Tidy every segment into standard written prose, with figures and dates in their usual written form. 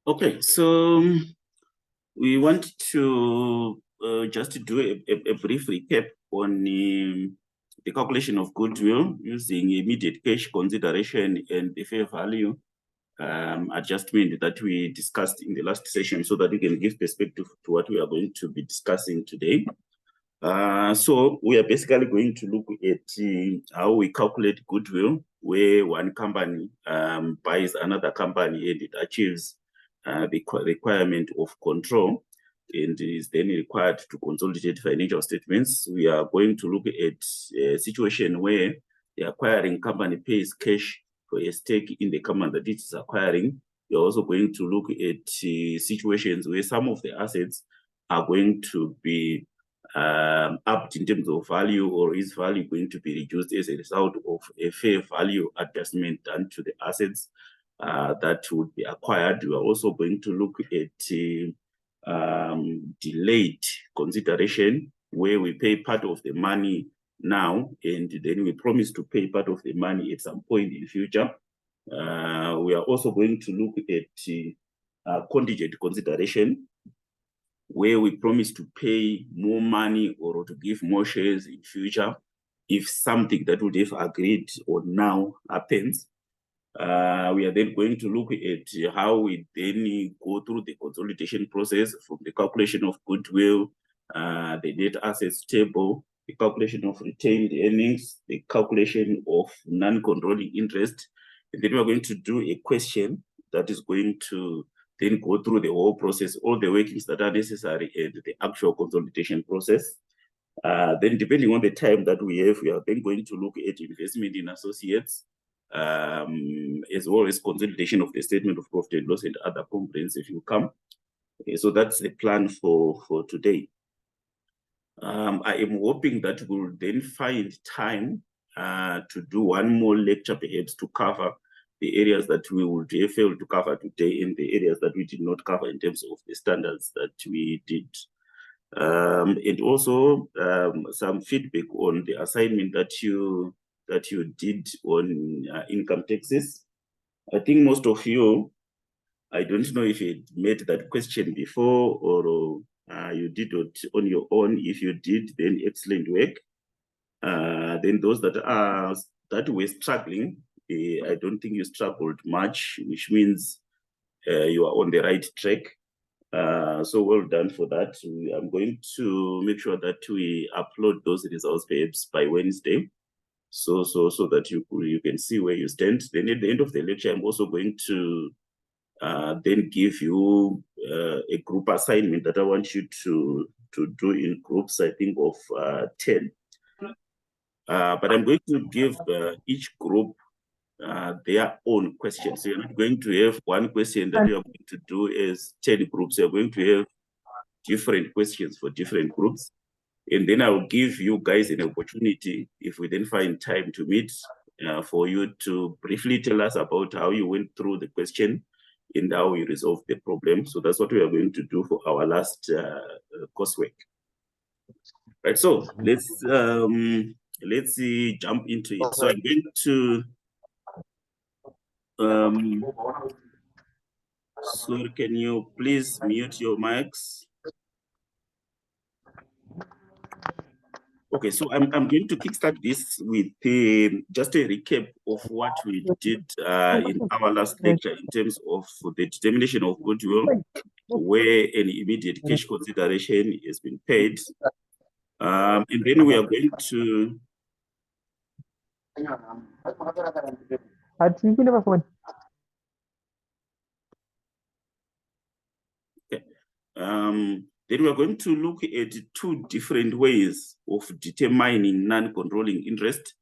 Okay, so we want to just do a brief recap on the calculation of goodwill using immediate cash consideration and the fair value adjustment that we discussed in the last session, so that we can give perspective to what we are going to be discussing today. So we are basically going to look at how we calculate goodwill, where one company buys another company and it achieves the requirement of control and is then required to consolidate financial statements. We are going to look at a situation where the acquiring company pays cash for a stake in the company that it is acquiring. We are also going to look at situations where some of the assets are going to be upped in terms of value, or is value going to be reduced as a result of a fair value adjustment done to the assets that would be acquired. We are also going to look at delayed consideration, where we pay part of the money now and then we promise to pay part of the money at some point in the future. We are also going to look at contingent consideration, where we promise to pay more money or to give more shares in future if something that would have agreed on now happens. We are then going to look at how we then go through the consolidation process, from the calculation of goodwill, the net assets table, the calculation of retained earnings, the calculation of non-controlling interest. And then we are going to do a question that is going to then go through the whole process, all the workings that are necessary, and the actual consolidation process. Then, depending on the time that we have, we are then going to look at investment in associates, as well as consolidation of the statement of profit and loss and other comprehensive income. Okay, so that's the plan for today. I am hoping that we'll then find time to do one more lecture, perhaps, to cover the areas that we would have failed to cover today, and the areas that we did not cover in terms of the standards that we did. And also some feedback on the assignment that you did on income taxes. I think most of you, I don't know if you made that question before, or you did it on your own. If you did, then excellent work. Then those that were struggling, I don't think you struggled much, which means you are on the right track. So well done for that. I'm going to make sure that we upload those results perhaps by Wednesday, so that you can see where you stand. Then at the end of the lecture, I'm also going to then give you a group assignment that I want you to do in groups, I think of 10. But I'm going to give each group their own questions. So you're not going to have one question that you're going to do as 10 groups. You're going to have different questions for different groups. And then I'll give you guys an opportunity, if we then find time to meet, for you to briefly tell us about how you went through the question and how you resolved the problem. So that's what we are going to do for our last coursework. Right, so let's jump into it. So I'm going to so can you please mute your mics? Okay, so I'm going to kickstart this with just a recap of what we did in our last lecture in terms of the determination of goodwill, where an immediate cash consideration has been paid. And then we are going to... Okay. Then we are going to look at two different ways of determining non-controlling interest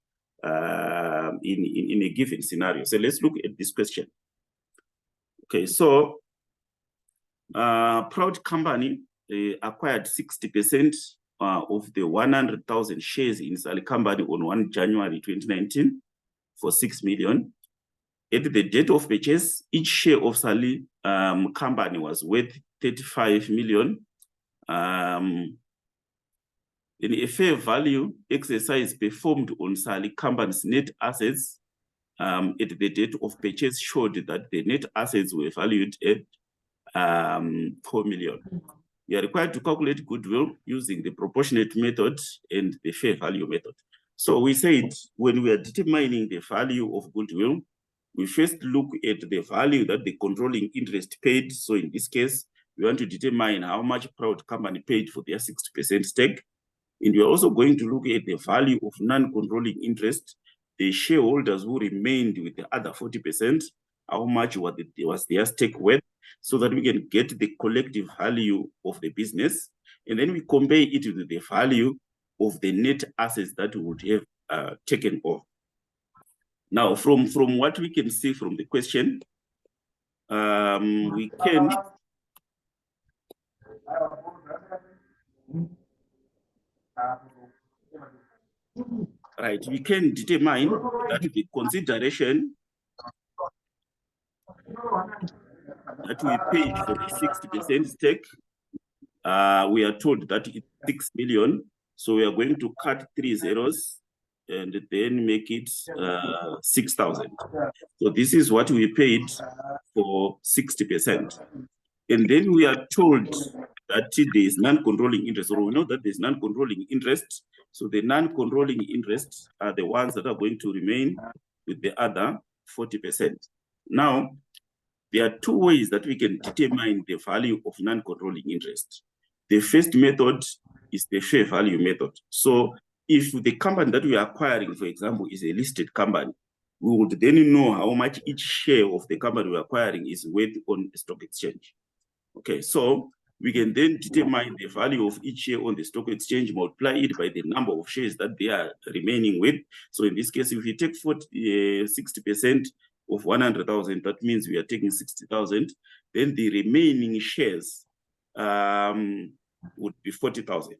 in a given scenario. So let's look at this question. Okay, so Proud Company acquired 60% of the 100,000 shares in Sally Company on 1 January 2019 for 6 million. At the date of purchase, each share of Sally Company was worth 35 million. In a fair value exercise performed on Sally Company's net assets at the date of purchase showed that the net assets were valued at 4 million. We are required to calculate goodwill using the proportionate method and the fair value method. So we said when we are determining the value of goodwill, we first look at the value that the controlling interest paid. So in this case, we want to determine how much Proud Company paid for their 60% stake. And we're also going to look at the value of non-controlling interest, the shareholders who remained with the other 40%, how much was their stake worth, so that we can get the collective value of the business. And then we compare it with the value of the net assets that we would have taken off. Now, from what we can see from the question, we can we can determine that the consideration that we paid for the 60% stake, we are told that it's 6 million. So we are going to cut 3 zeros and then make it 6,000. So this is what we paid for 60%. And then we are told that there is non-controlling interest, or we know that there's non-controlling interest. So the non-controlling interests are the ones that are going to remain with the other 40%. Now, there are two ways that we can determine the value of non-controlling interest. The first method is the fair value method. So if the company that we are acquiring, for example, is a listed company, we would then know how much each share of the company we're acquiring is worth on a stock exchange. Okay, so we can then determine the value of each share on the stock exchange, multiply it by the number of shares that they are remaining with. So in this case, if we take 60% of 100,000, that means we are taking 60,000. Then the remaining shares would be 40,000.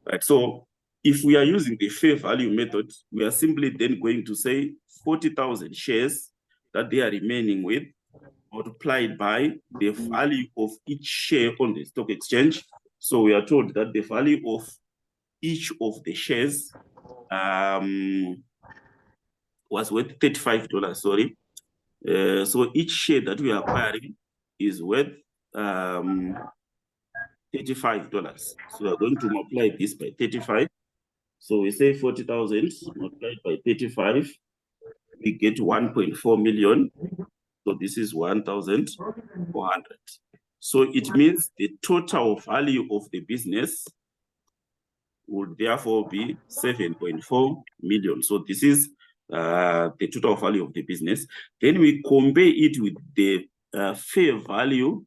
Right. So if we are using the fair value method, we are simply then going to say 40,000 shares that they are remaining with, multiplied by the value of each share on the stock exchange. So we are told that the value of each of the shares was worth $35, sorry. So each share that we are acquiring is worth $35. So we are going to multiply this by 35. So we say 40,000 multiplied by 35, we get 1.4 million. So this is 1,400. So it means the total value of the business would therefore be 7.4 million. So this is the total value of the business. Then we compare it with the fair value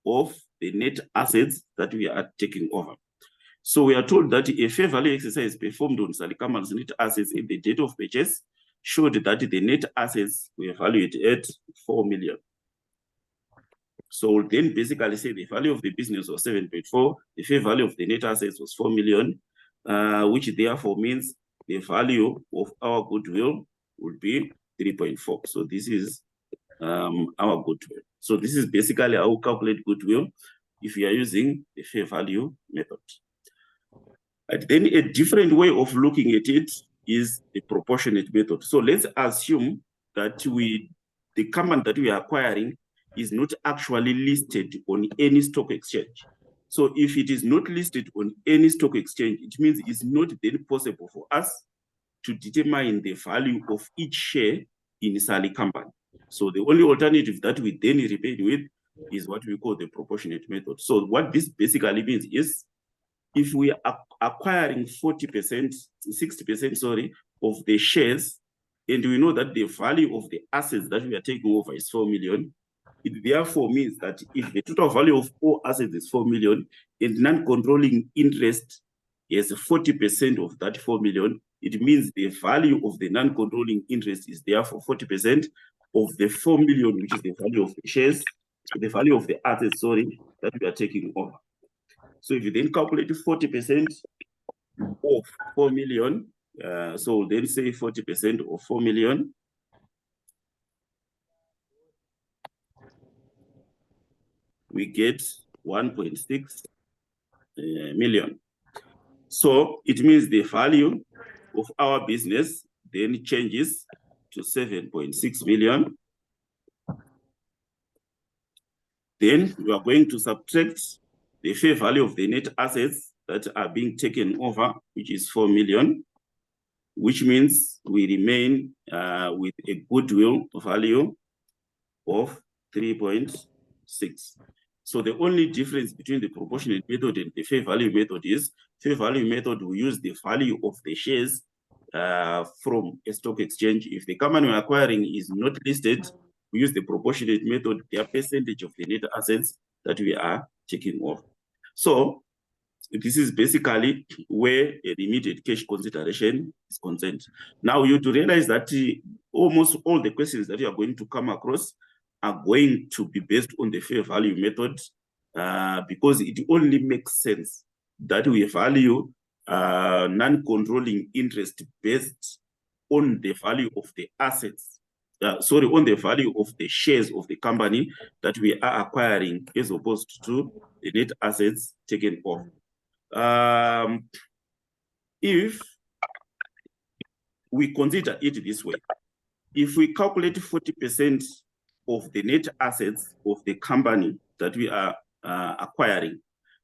of the net assets that we are taking over. So we are told that a fair value exercise performed on Sally Company's net assets at the date of purchase showed that the net assets were valued at 4 million. So we'll then basically say the value of the business was 7.4, the fair value of the net assets was 4 million, which therefore means the value of our goodwill would be 3.4. So this is our goodwill. So this is basically how we calculate goodwill if we are using the fair value method. And then a different way of looking at it is the proportionate method. So let's assume that the company that we are acquiring is not actually listed on any stock exchange. So if it is not listed on any stock exchange, it means it's not then possible for us to determine the value of each share in Sally Company. So the only alternative that we then remain with is what we call the proportionate method. So what this basically means is if we are acquiring 40%, 60%, sorry, of the shares, and we know that the value of the assets that we are taking over is 4 million, it therefore means that if the total value of all assets is 4 million and non-controlling interest is 40% of that 4 million, it means the value of the non-controlling interest is therefore 40% of the 4 million, which is the value of the shares, the value of the assets, sorry, that we are taking over. So if you then calculate 40% of 4 million, so then say 40% of 4 million, we get 1.6 million. So it means the value of our business then changes to 7.6 million. Then we are going to subtract the fair value of the net assets that are being taken over, which is 4 million, which means we remain with a goodwill value of 3.6. So the only difference between the proportionate method and the fair value method is fair value method will use the value of the shares from a stock exchange. If the company we're acquiring is not listed, we use the proportionate method, their percentage of the net assets that we are taking off. So this is basically where the immediate cash consideration is concerned. Now you to realize that almost all the questions that you are going to come across are going to be based on the fair value method because it only makes sense that we value non-controlling interest based on the value of the assets, on the value of the shares of the company that we are acquiring as opposed to the net assets taken off. If we consider it this way, if we calculate 40% of the net assets of the company that we are acquiring,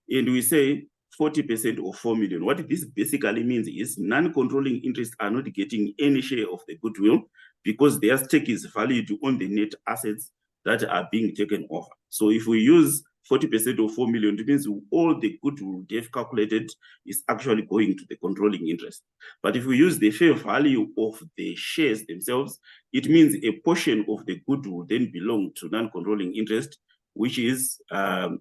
and we say 40% of 4 million, what this basically means is non-controlling interests are not getting any share of the goodwill because their stake is valued on the net assets that are being taken over. So if we use 40% of 4 million, it means all the goodwill they've calculated is actually going to the controlling interest. But if we use the fair value of the shares themselves, it means a portion of the goodwill then belong to non-controlling interest, which is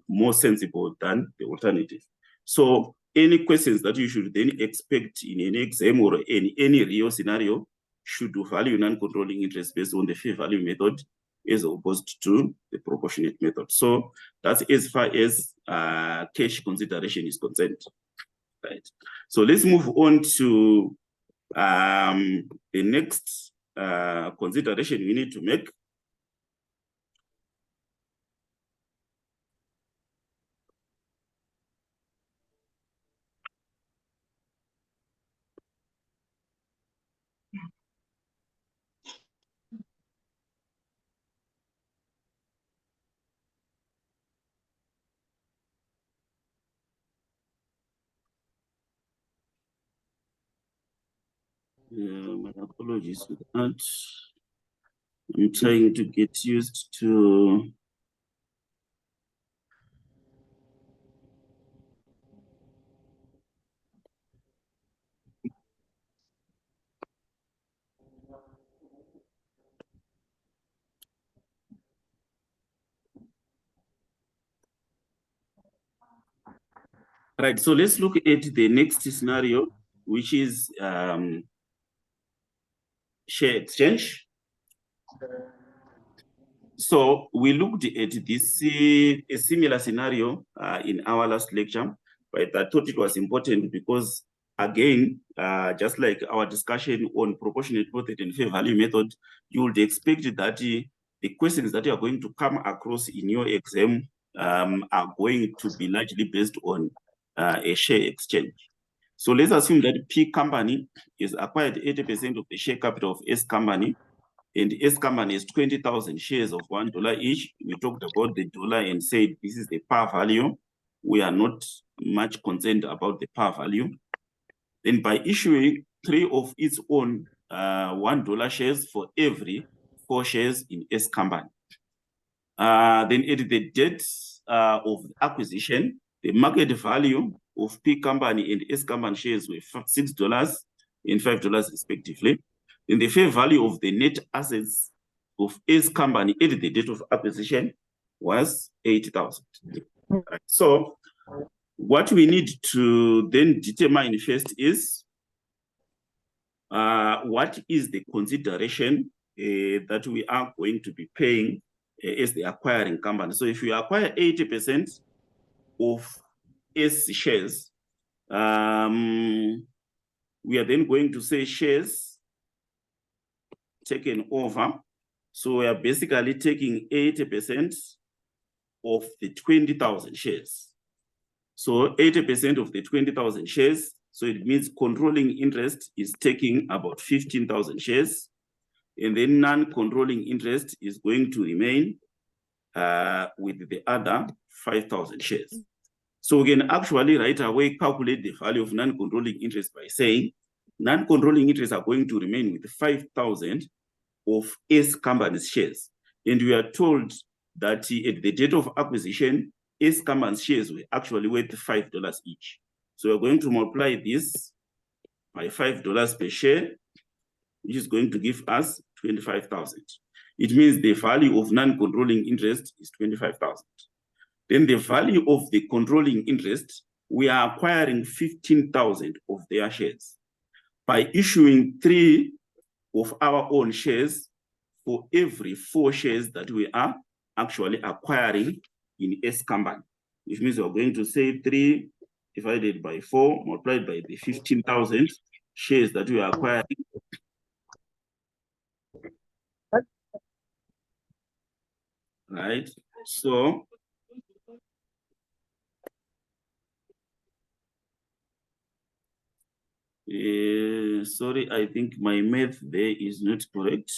more sensible than the alternative. So any questions that you should then expect in any exam or in any real scenario should value non-controlling interest based on the fair value method as opposed to the proportionate method. So that's as far as cash consideration is concerned. Right. So let's move on to the next consideration we need to make. My apologies for that. I'm trying to get used to right. So let's look at the next scenario, which is share exchange. So we looked at this a similar scenario in our last lecture, but I thought it was important because, again, just like our discussion on proportionate method and fair value method, you would expect that the questions that you are going to come across in your exam are going to be largely based on a share exchange. So let's assume that P company is acquired 80% of the share capital of S company, and S company is 20,000 shares of $1 each. We talked about the dollar and said this is the par value. We are not much concerned about the par value. Then by issuing 3 of its own $1 shares for every 4 shares in S company. Then at the date of acquisition, the market value of P company and S company shares were $6 and $5 respectively. Then the fair value of the net assets of S company at the date of acquisition was 80,000. Right. So what we need to then determine first is what is the consideration that we are going to be paying as the acquiring company. So if you acquire 80% of S shares, we are then going to say shares taken over. So we are basically taking 80% of the 20,000 shares. So 80% of the 20,000 shares, so it means controlling interest is taking about 15,000 shares, and then non-controlling interest is going to remain with the other 5,000 shares. So we can actually right away calculate the value of non-controlling interest by saying non-controlling interests are going to remain with 5,000 of S company's shares. And we are told that at the date of acquisition, S company's shares were actually worth $5 each. So we're going to multiply this by $5 per share, which is going to give us 25,000. It means the value of non-controlling interest is 25,000. Then the value of the controlling interest, we are acquiring 15,000 of their shares by issuing 3 of our own shares for every 4 shares that we are actually acquiring in S company, which means we're going to say 3 divided by 4 multiplied by the 15,000 shares that we are acquiring. Right, so sorry, I think my math there is not correct.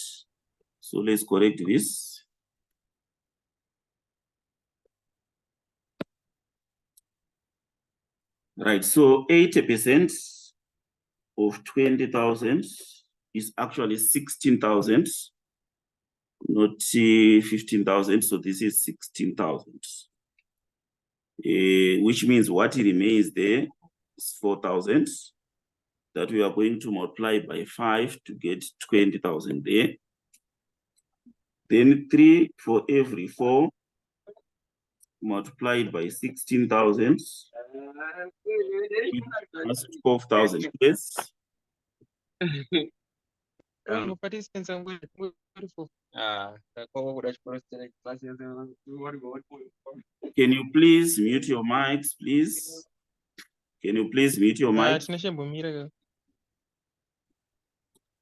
So let's correct this. Right, so 80% of 20,000 is actually 16,000, not 15,000. So this is 16,000, which means what remains there is 4,000 that we are going to multiply by 5 to get 20,000 there. Then 3 for every 4 multiplied by 16,000 plus 12,000. Yes. Participants are wonderful. Can you please mute your mics, please? Can you please mute your mics?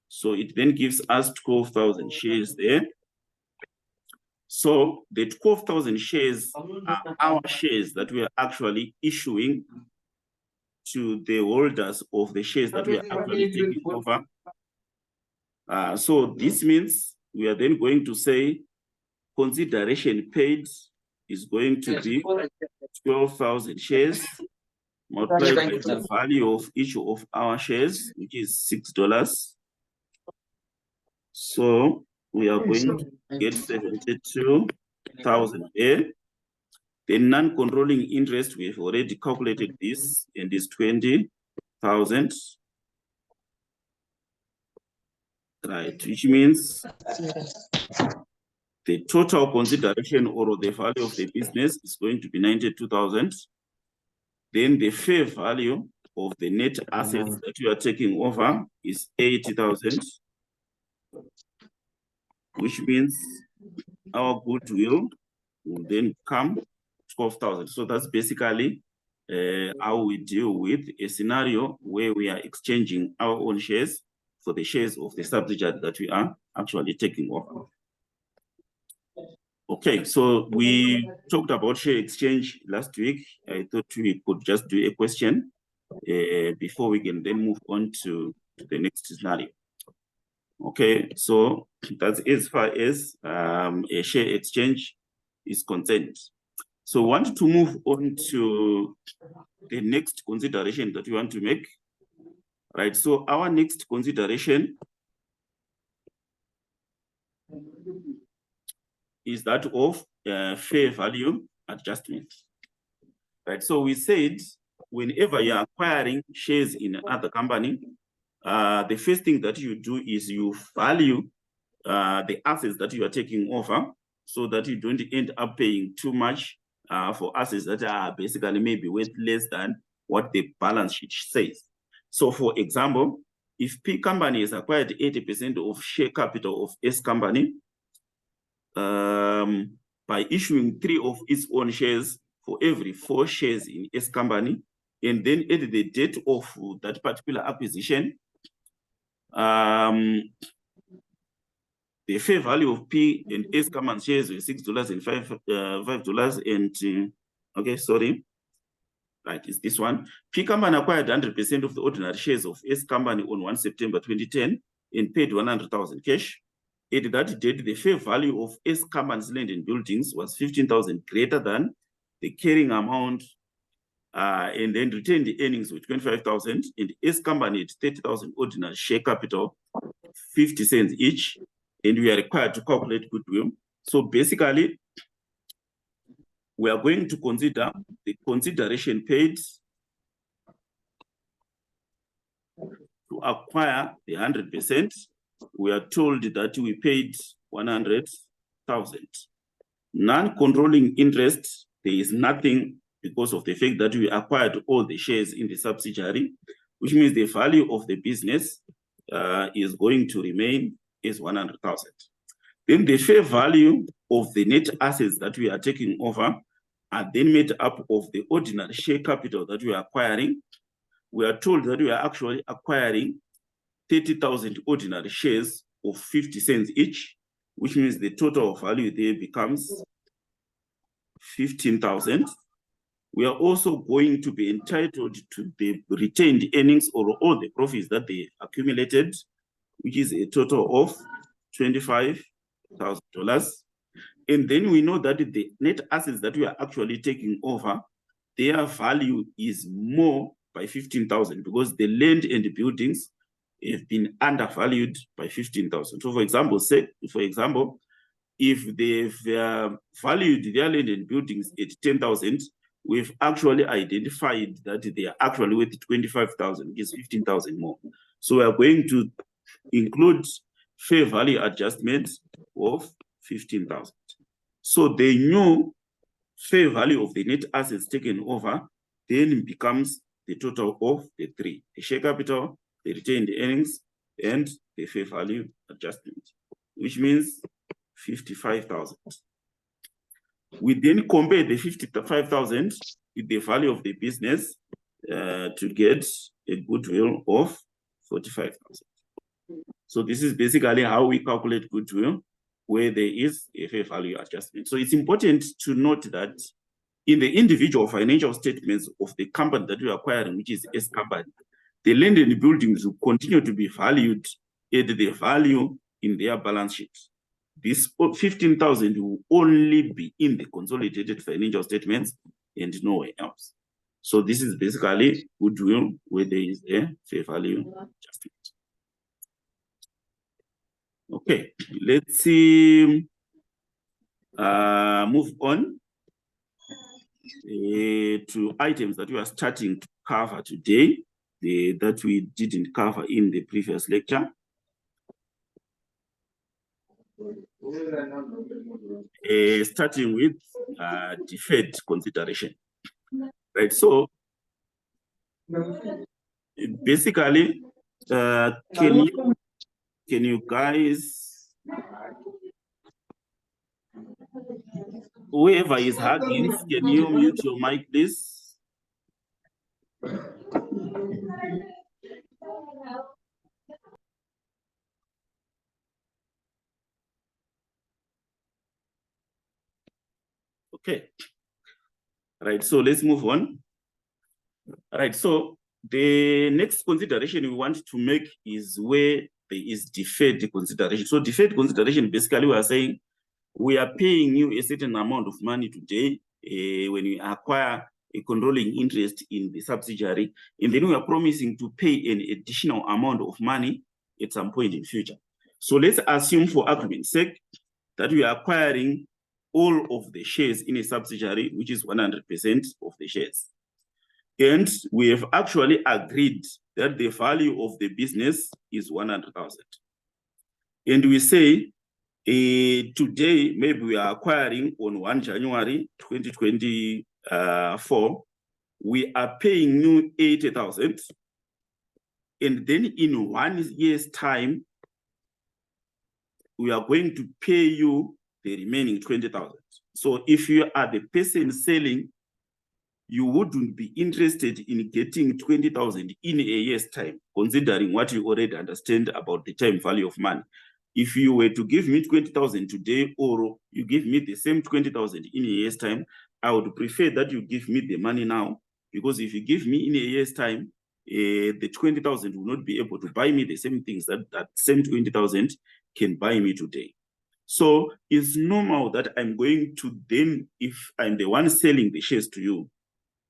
So it then gives us 12,000 shares there. So the 12,000 shares are our shares that we are actually issuing to the holders of the shares that we are actually taking over. So this means we are then going to say consideration paid is going to be 12,000 shares multiplied by the value of each of our shares, which is $6. So we are going to get 72,000 there. The non-controlling interest, we've already calculated this, and is 20,000. Right, which means the total consideration or the value of the business is going to be 92,000. Then the fair value of the net assets that you are taking over is 80,000, which means our goodwill will then come 12,000. So that's basically how we deal with a scenario where we are exchanging our own shares for the shares of the subsidiary that we are actually taking over. Okay, so we talked about share exchange last week. I thought we could just do a question before we can then move on to the next scenario. Okay, so that's as far as a share exchange is concerned. So I want to move on to the next consideration that we want to make. Right, so our next consideration is that of fair value adjustment. Right, so we said whenever you're acquiring shares in another company, the first thing that you do is you value the assets that you are taking over so that you don't end up paying too much for assets that are basically maybe worth less than what the balance sheet says. So for example, if P company has acquired 80% of share capital of S company, by issuing 3 of its own shares for every 4 shares in S company, and then at the date of that particular acquisition, the fair value of P and S company shares were $6 and $5 and okay, sorry. Right, it's this one. P company acquired 100% of the ordinary shares of S company on 1 September 2010 and paid 100,000 cash. At that date, the fair value of S company's land and buildings was 15,000 greater than the carrying amount, and then retained earnings were 25,000, and S company at 30,000 ordinary share capital, 50 cents each, and we are required to calculate goodwill. So basically, we are going to consider the consideration paid to acquire the 100%. We are told that we paid 100,000. Non-controlling interest, there is nothing because of the fact that we acquired all the shares in the subsidiary, which means the value of the business is going to remain is 100,000. Then the fair value of the net assets that we are taking over are then made up of the ordinary share capital that we are acquiring. We are told that we are actually acquiring 30,000 ordinary shares of 50 cents each, which means the total value there becomes 15,000. We are also going to be entitled to the retained earnings or all the profits that they accumulated, which is a total of $25,000. And then we know that the net assets that we are actually taking over, their value is more by 15,000 because the land and the buildings have been undervalued by 15,000. So for example, if they've valued their land and buildings at 10,000, we've actually identified that they are actually worth 25,000, which is 15,000 more. So we are going to include fair value adjustments of 15,000. So the new fair value of the net assets taken over then becomes the total of the three: the share capital, the retained earnings, and the fair value adjustment, which means 55,000. We then compare the 55,000 with the value of the business to get a goodwill of 45,000. So this is basically how we calculate goodwill, where there is a fair value adjustment. So it's important to note that in the individual financial statements of the company that we are acquiring, which is S company, the land and buildings will continue to be valued at the value in their balance sheet. This 15,000 will only be in the consolidated financial statements and nowhere else. So this is basically goodwill where there is a fair value adjustment. Okay, let's see. Move on to items that we are starting to cover today, that we didn't cover in the previous lecture. Starting with deferred consideration. Right, so basically, can you guys, whoever is hugging, can you mute your mic, please? Okay. Right, so let's move on. All right, so the next consideration we want to make is where there is deferred consideration. So deferred consideration, basically we are saying we are paying you a certain amount of money today when we acquire a controlling interest in the subsidiary, and then we are promising to pay an additional amount of money at some point in future. So let's assume for argument's sake that we are acquiring all of the shares in a subsidiary, which is 100% of the shares. And we have actually agreed that the value of the business is 100,000. And we say, today, maybe we are acquiring on 1 January 2024, we are paying you 80,000. And then in 1 year's time, we are going to pay you the remaining 20,000. So if you are the person selling, you wouldn't be interested in getting 20,000 in a year's time, considering what you already understand about the time value of money. If you were to give me 20,000 today, or you give me the same 20,000 in a year's time, I would prefer that you give me the money now, because if you give me in a year's time, the 20,000 will not be able to buy me the same things that same 20,000 can buy me today. So it's normal that I'm going to then, if I'm the one selling the shares to you,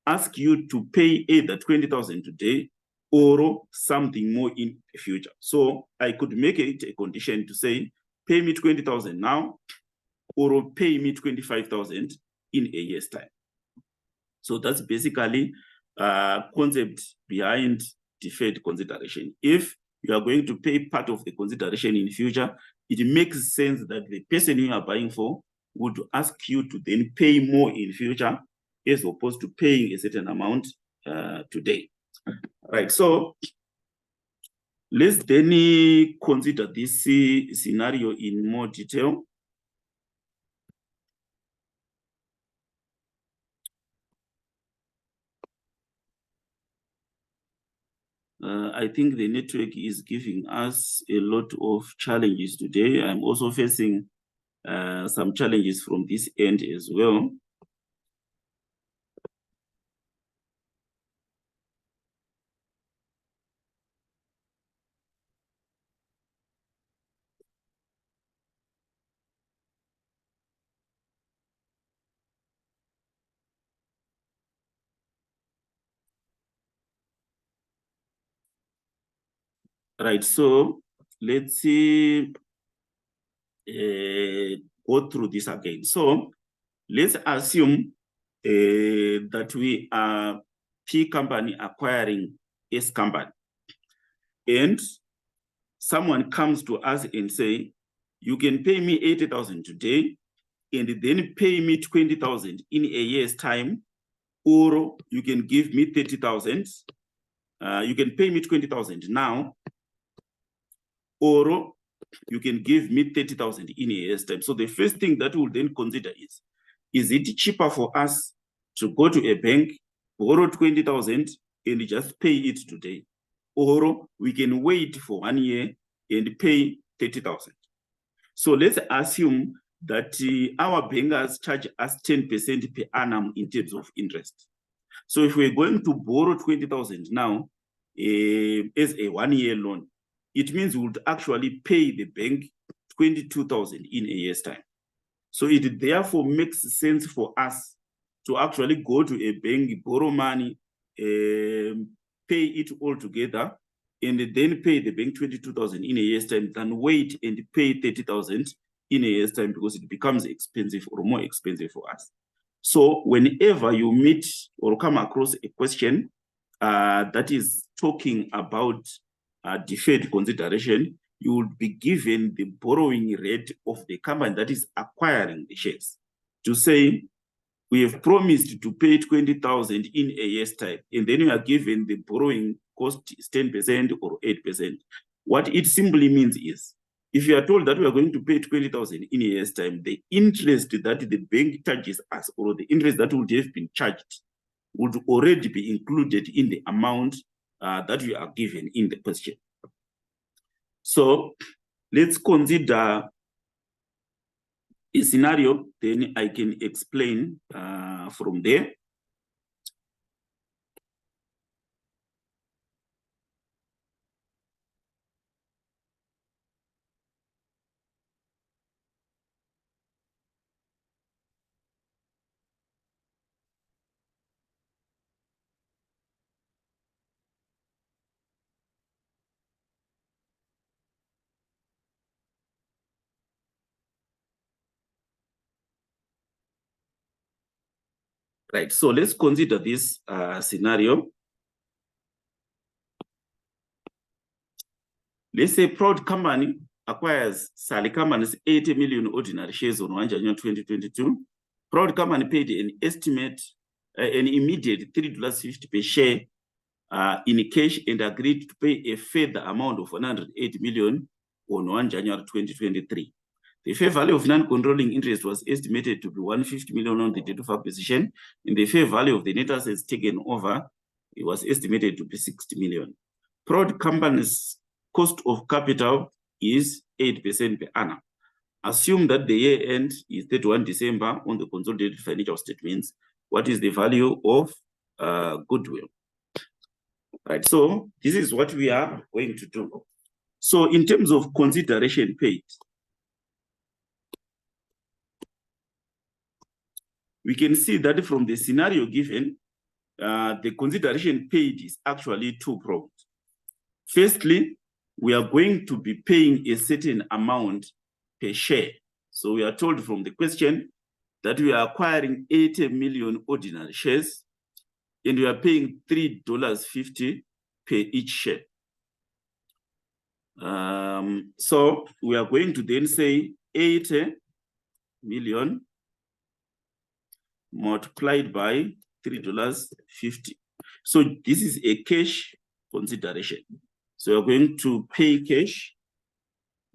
ask you to pay either 20,000 today or something more in the future. So I could make it a condition to say, pay me 20,000 now, or pay me 25,000 in a year's time. So that's basically concept behind deferred consideration. If you are going to pay part of the consideration in the future, it makes sense that the person you are buying for would ask you to then pay more in future as opposed to paying a certain amount today. Right, so let's then consider this scenario in more detail. I think the network is giving us a lot of challenges today. I'm also facing some challenges from this end as well. Right, so let's see, go through this again. So let's assume that we are P company acquiring S company, and someone comes to us and say, you can pay me 80,000 today and then pay me 20,000 in a year's time, or you can give me 30,000. You can pay me 20,000 now, or you can give me 30,000 in a year's time. So the first thing that we'll then consider is it cheaper for us to go to a bank, borrow 20,000 and just pay it today? Or we can wait for 1 year and pay 30,000. So let's assume that our bankers charge us 10% per annum in terms of interest. So if we're going to borrow 20,000 now as a 1 year loan, it means we would actually pay the bank 22,000 in a year's time. So it therefore makes sense for us to actually go to a bank, borrow money, pay it all together, and then pay the bank 22,000 in a year's time, than wait and pay 30,000 in a year's time, because it becomes expensive or more expensive for us. So whenever you meet or come across a question that is talking about deferred consideration, you will be given the borrowing rate of the company that is acquiring the shares, to say, we have promised to pay 20,000 in a year's time, and then you are given the borrowing cost is 10% or 8%. What it simply means is, if you are told that we are going to pay 20,000 in a year's time, the interest that the bank charges us, or the interest that would have been charged, would already be included in the amount that you are given in the question. So let's consider a scenario, then I can explain from there. Right, so let's consider this scenario. Let's say Proud Company acquires Sally Company's 80 million ordinary shares on 1 January 2022. Proud Company paid an estimate, an immediate $3.50 per share in cash, and agreed to pay a further amount of 108 million on 1 January 2023. The fair value of non-controlling interest was estimated to be 150 million on the date of acquisition, and the fair value of the net assets taken over, it was estimated to be 60 million. Proud Company's cost of capital is 8% per annum. Assume that the year end is 31 December on the consolidated financial statements. What is the value of goodwill? Right, so this is what we are going to do. So in terms of consideration paid, we can see that from the scenario given, the consideration paid is actually two-pronged. Firstly, we are going to be paying a certain amount per share. So we are told from the question that we are acquiring 80 million ordinary shares and we are paying $3.50 per each share. So we are going to then say 80 million multiplied by $3.50. So this is a cash consideration. So we're going to pay cash.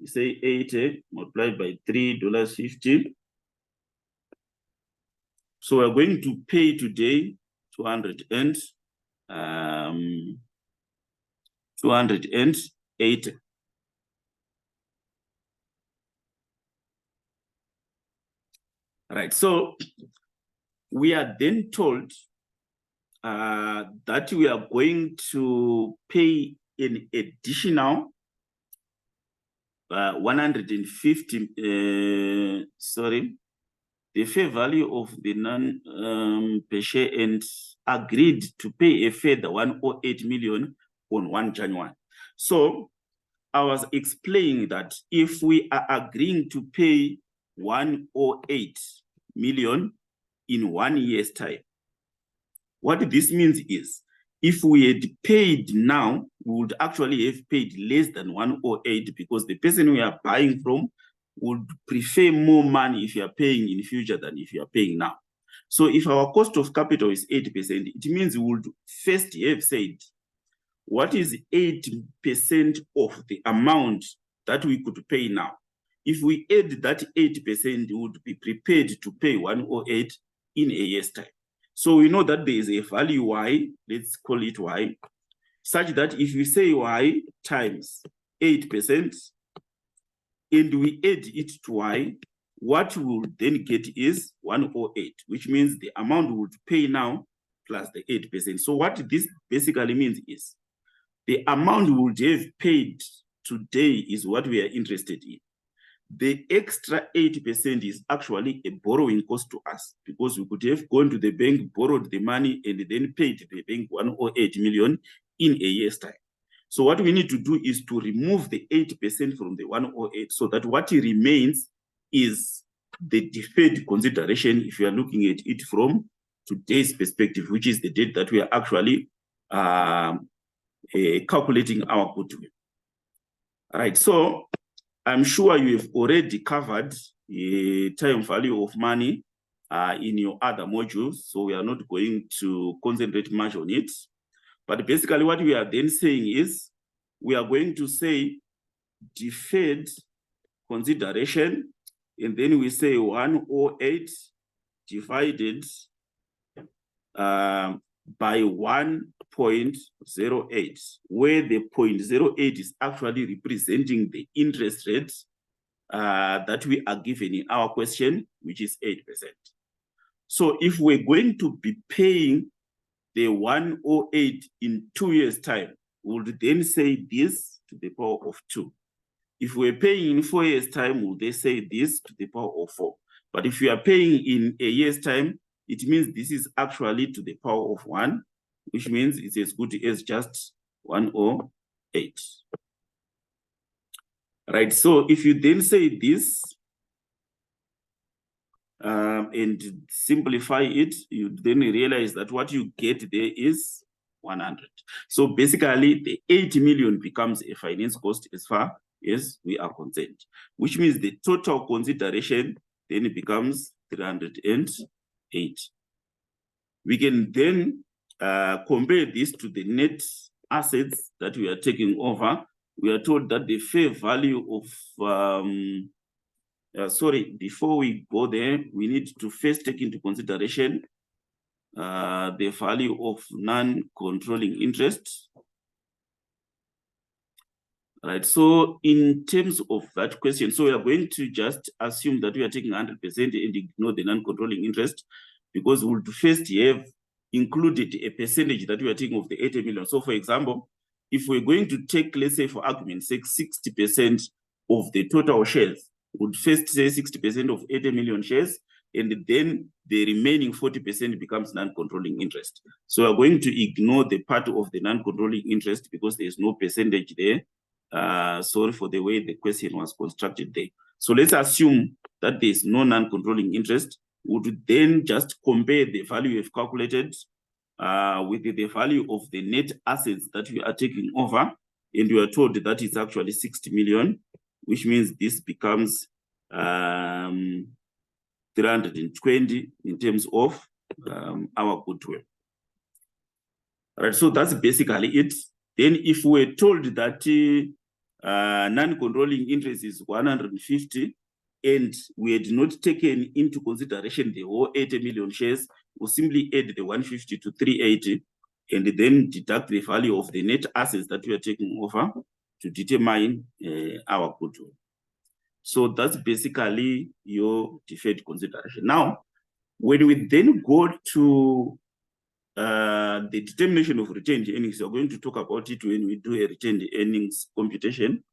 We say 80 multiplied by $3.50. So we're going to pay today 280. Right, so we are then told that we are going to pay an additional 150, the fair value of the per share and agreed to pay a further 108 million on 1 January. So I was explaining that if we are agreeing to pay 108 million in 1 year's time, what this means is if we had paid now, we would actually have paid less than 108 because the person we are buying from would prefer more money if you are paying in future than if you are paying now. So if our cost of capital is 8%, it means we would first have said, what is 8% of the amount that we could pay now? If we add that 8%, we would be prepared to pay 108 in a year's time. So we know that there is a value y, let's call it y, such that if we say y times 8% and we add it to y, what we will then get is 108, which means the amount we would pay now plus the 8%. So what this basically means is the amount we would have paid today is what we are interested in. The extra 80% is actually a borrowing cost to us because we could have gone to the bank, borrowed the money, and then paid the bank 108 million in a year's time. So what we need to do is to remove the 80% from the 108 so that what remains is the deferred consideration if you are looking at it from today's perspective, which is the date that we are actually calculating our goodwill. All right, so I'm sure you have already covered time value of money in your other modules, so we are not going to concentrate much on it. But basically what we are then saying is we are going to say deferred consideration, and then we say 108 divided by 1.08, where the 0.08 is actually representing the interest rate that we are given in our question, which is 8%. So if we're going to be paying the 108 in 2 years' time, we would then say this to the power of 2. If we're paying in 4 years' time, we'll then say this to the power of 4. But if you are paying in a year's time, it means this is actually to the power of 1, which means it's as good as just 108. Right, so if you then say this and simplify it, you then realize that what you get there is 100. So basically, the 80 million becomes a finance cost as far as we are concerned, which means the total consideration then becomes 308. We can then compare this to the net assets that we are taking over. We are told that the fair value of, before we go there, we need to first take into consideration the value of non-controlling interest. Right, so in terms of that question, so we are going to just assume that we are taking 100% and ignore the non-controlling interest because we'll first have included a percentage that we are taking of the 80 million. So for example, if we're going to take, let's say for argument's sake, 60% of the total shares, would first say 60% of 80 million shares, and then the remaining 40% becomes non-controlling interest. So we're going to ignore the part of the non-controlling interest because there's no percentage there. Sorry for the way the question was constructed there. So let's assume that there's no non-controlling interest. We would then just compare the value we've calculated with the value of the net assets that we are taking over, and we are told that it's actually 60 million, which means this becomes 320 in terms of our goodwill. All right, so that's basically it. Then if we're told that non-controlling interest is 150, and we had not taken into consideration the whole 80 million shares, we'll simply add the 150 to 380, and then deduct the value of the net assets that we are taking over to determine our goodwill. So that's basically your deferred consideration. Now, when we then go to the determination of retained earnings, we're going to talk about it when we do a retained earnings computation.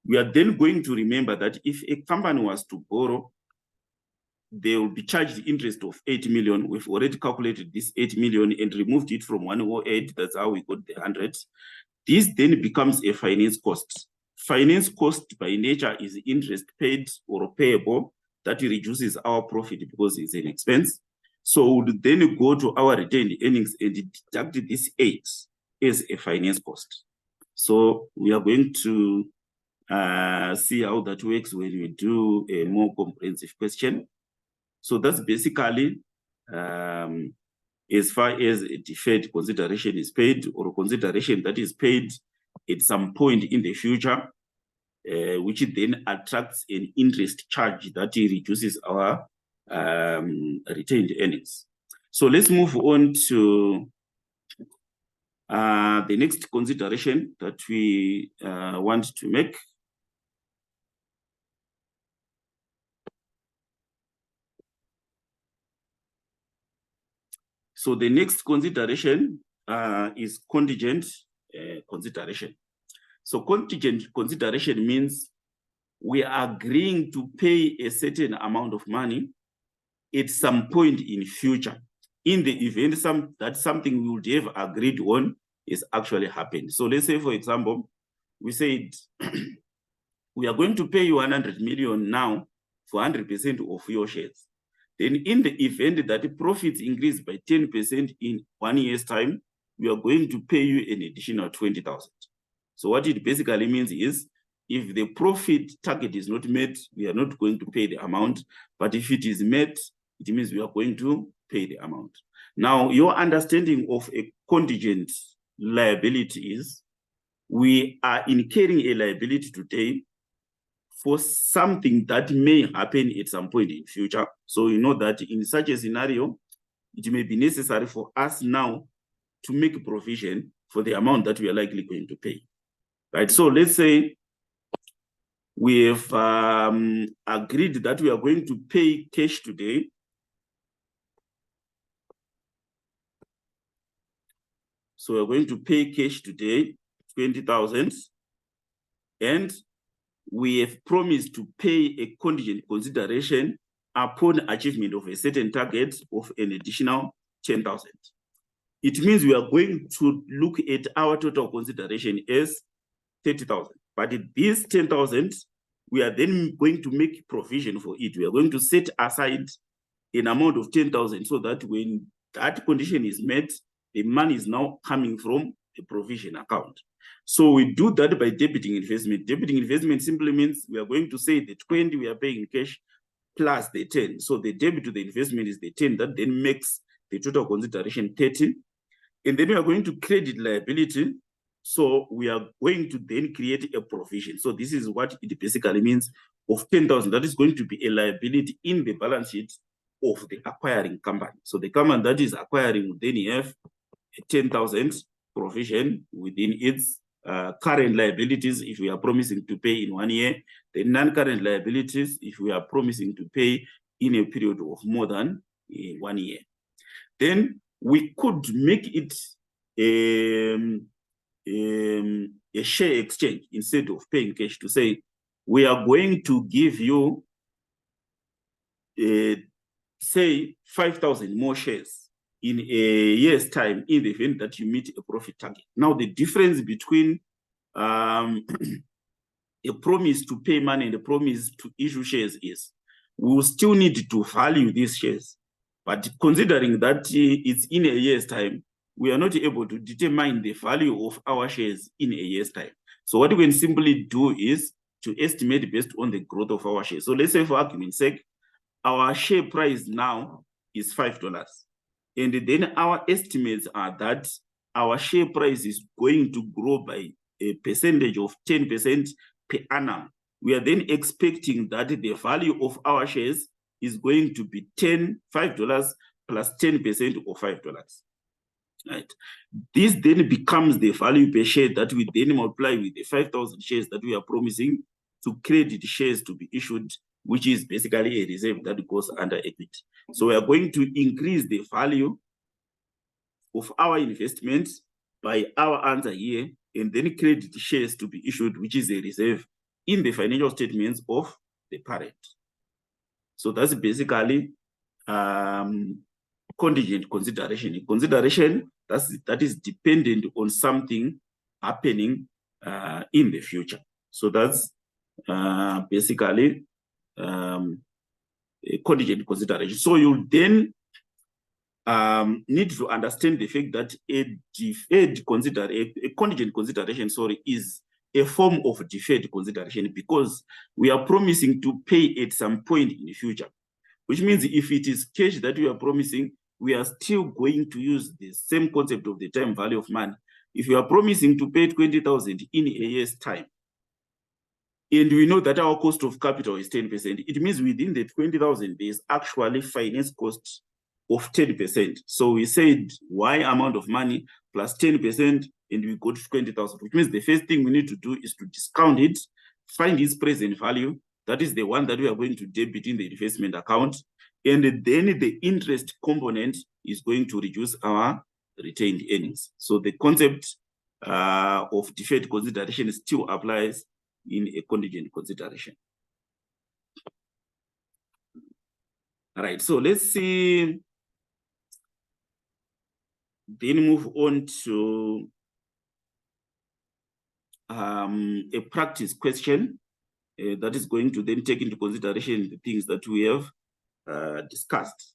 We are then going to remember that if a company was to borrow, they will be charged interest of 8 million. We've already calculated this 8 million and removed it from 108. That's how we got the 100. This then becomes a finance cost. Finance cost by nature is interest paid or payable that reduces our profit because it's an expense. So we would then go to our retained earnings and deduct this 8 as a finance cost. So we are going to see how that works when we do a more comprehensive question. So that's basically as far as a deferred consideration is paid, or consideration that is paid at some point in the future, which then attracts an interest charge that reduces our retained earnings. So let's move on to the next consideration that we want to make. So the next consideration is contingent consideration. So contingent consideration means we are agreeing to pay a certain amount of money at some point in future, in the event that something we would have agreed on is actually happened. So let's say, for example, we said we are going to pay you 100 million now for 100% of your shares. Then in the event that the profits increase by 10% in 1 year's time, we are going to pay you an additional 20,000. So what it basically means is, if the profit target is not met, we are not going to pay the amount. But if it is met, it means we are going to pay the amount. Now, your understanding of a contingent liability is, we are incurring a liability today for something that may happen at some point in future. So you know that in such a scenario, it may be necessary for us now to make provision for the amount that we are likely going to pay. Right? So let's say we have agreed that we are going to pay cash today. So we're going to pay cash today, 20,000, and we have promised to pay a contingent consideration upon achievement of a certain target of an additional 10,000. It means we are going to look at our total consideration as 30,000. But this 10,000, we are then going to make provision for it. We are going to set aside an amount of 10,000 so that when that condition is met, the money is now coming from the provision account. So we do that by debiting investment. Debiting investment simply means we are going to say the 20 we are paying in cash plus the 10. So the debit to the investment is the 10, that then makes the total consideration 30. And then we are going to credit liability. So we are going to then create a provision. So this is what it basically means of 10,000. That is going to be a liability in the balance sheet of the acquiring company. So the company that is acquiring will then have a 10,000 provision within its current liabilities if we are promising to pay in 1 year, the non-current liabilities if we are promising to pay in a period of more than 1 year. Then we could make it a share exchange instead of paying cash, to say we are going to give you say 5,000 more shares in a year's time in the event that you meet a profit target. Now, the difference between a promise to pay money and a promise to issue shares is we will still need to value these shares. But considering that it's in a year's time, we are not able to determine the value of our shares in a year's time. So what we can simply do is to estimate based on the growth of our shares. So let's say, for argument's sake, our share price now is $5. And then our estimates are that our share price is going to grow by a percentage of 10% per annum. We are then expecting that the value of our shares is going to be $5 plus 10% or $5. Right. This then becomes the value per share that we then multiply with the 5,000 shares that we are promising to credit shares to be issued, which is basically a reserve that goes under equity. So we are going to increase the value of our investment by our answer here, and then credit shares to be issued, which is a reserve in the financial statements of the parent. So that's basically contingent consideration. Consideration that is dependent on something happening in the future. So that's basically a contingent consideration. So you then need to understand the fact that a contingent consideration, is a form of deferred consideration, because we are promising to pay at some point in the future, which means if it is cash that we are promising, we are still going to use the same concept of the time value of money. If you are promising to pay 20,000 in a year's time, and we know that our cost of capital is 10%, it means within the 20,000, there is actually finance cost of 10%. So we said Y amount of money plus 10%, and we got 20,000, which means the first thing we need to do is to discount it, find its present value. That is the one that we are going to debit in the investment account. And then the interest component is going to reduce our retained earnings. So the concept of deferred consideration still applies in a contingent consideration. All right, so let's see. Then move on to a practice question that is going to then take into consideration the things that we have discussed.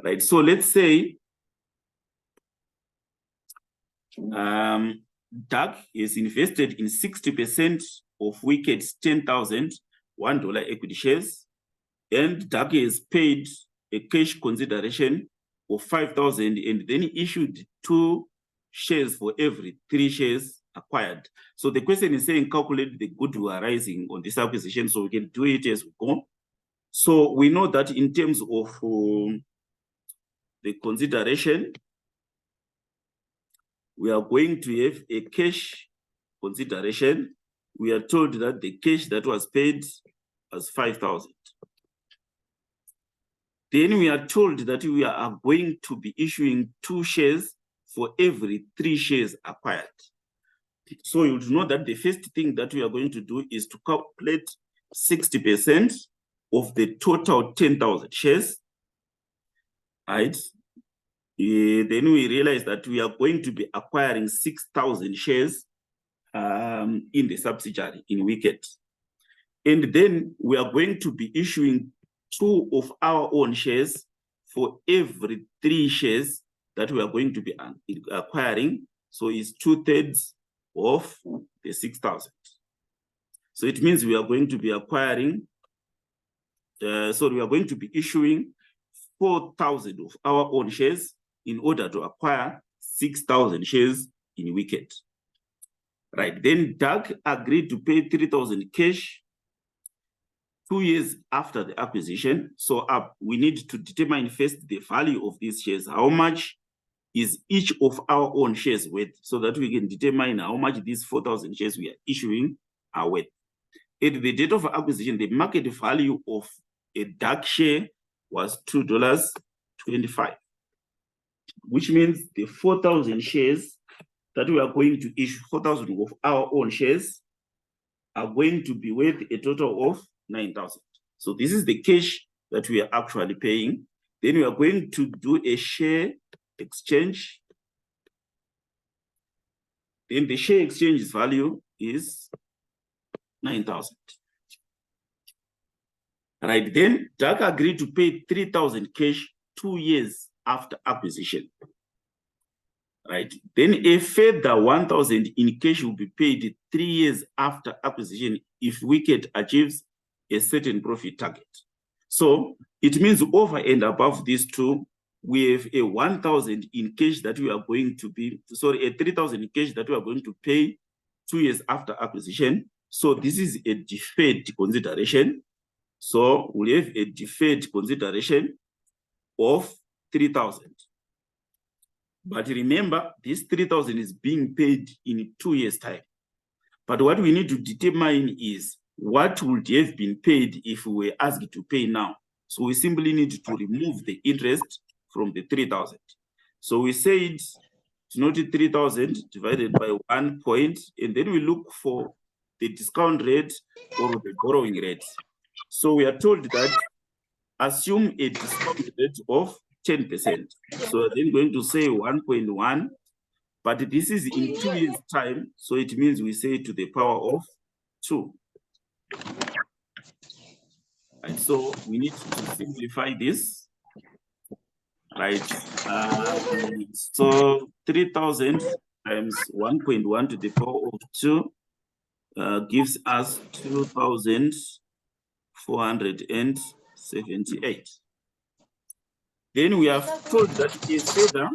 Right, so let's say Doug is invested in 60% of Wicked's 10,000 $1 equity shares, and Doug is paid a cash consideration of 5,000, and then issued 2 shares for every 3 shares acquired. So the question is saying calculate the goodwill arising on this acquisition, so we can do it as we go. So we know that in terms of the consideration, we are going to have a cash consideration. We are told that the cash that was paid was 5,000. Then we are told that we are going to be issuing 2 shares for every 3 shares acquired. So you know that the first thing that we are going to do is to calculate 60% of the total 10,000 shares, right? Then we realize that we are going to be acquiring 6,000 shares in the subsidiary in Wicked. And then we are going to be issuing 2 of our own shares for every 3 shares that we are going to be acquiring. So it's 2/3 of the 6,000. So it means we are going to be acquiring, we are going to be issuing 4,000 of our own shares in order to acquire 6,000 shares in Wicked. Right, then Doug agreed to pay 3,000 cash 2 years after the acquisition. So we need to determine first the value of these shares. How much is each of our own shares worth, so that we can determine how much these 4,000 shares we are issuing are worth. At the date of acquisition, the market value of a Doug share was $2.25. which means the 4,000 shares that we are going to issue, 4,000 of our own shares, are going to be worth a total of 9,000. So this is the cash that we are actually paying. Then we are going to do a share exchange. Then the share exchange value is 9,000. Right, then DAC agreed to pay 3,000 cash 2 years after acquisition. Right, then a further 1,000 in cash will be paid 3 years after acquisition if Wicked achieves a certain profit target. So it means over and above these two, we have a 1,000 in cash that we are going to be, sorry, a 3,000 in cash that we are going to pay 2 years after acquisition. So this is a deferred consideration. So we have a deferred consideration of 3,000. But remember, this 3,000 is being paid in 2 years' time. But what we need to determine is what would have been paid if we were asked to pay now. So we simply need to remove the interest from the 3,000. So we said it's not 3,000 divided by 1 point, and then we look for the discount rate or the borrowing rate. So we are told that assume a discount rate of 10%. So then going to say 1.1, but this is in 2 years' time. So it means we say to the power of 2. Right, so we need to simplify this. Right. So 3,000 times 1.1 to the power of 2 gives us 2,478. Then we have told that a further,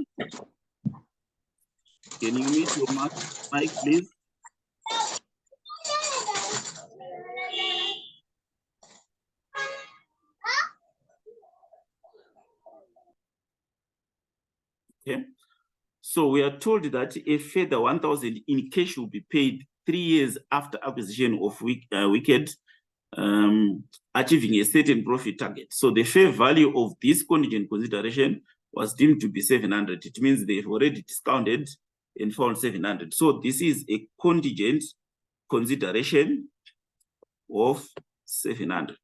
can you mute your mic, please? Okay. So we are told that a further 1,000 in cash will be paid 3 years after acquisition of Wicked, achieving a certain profit target. So the fair value of this contingent consideration was deemed to be 700. It means they've already discounted and found 700. So this is a contingent consideration of 700.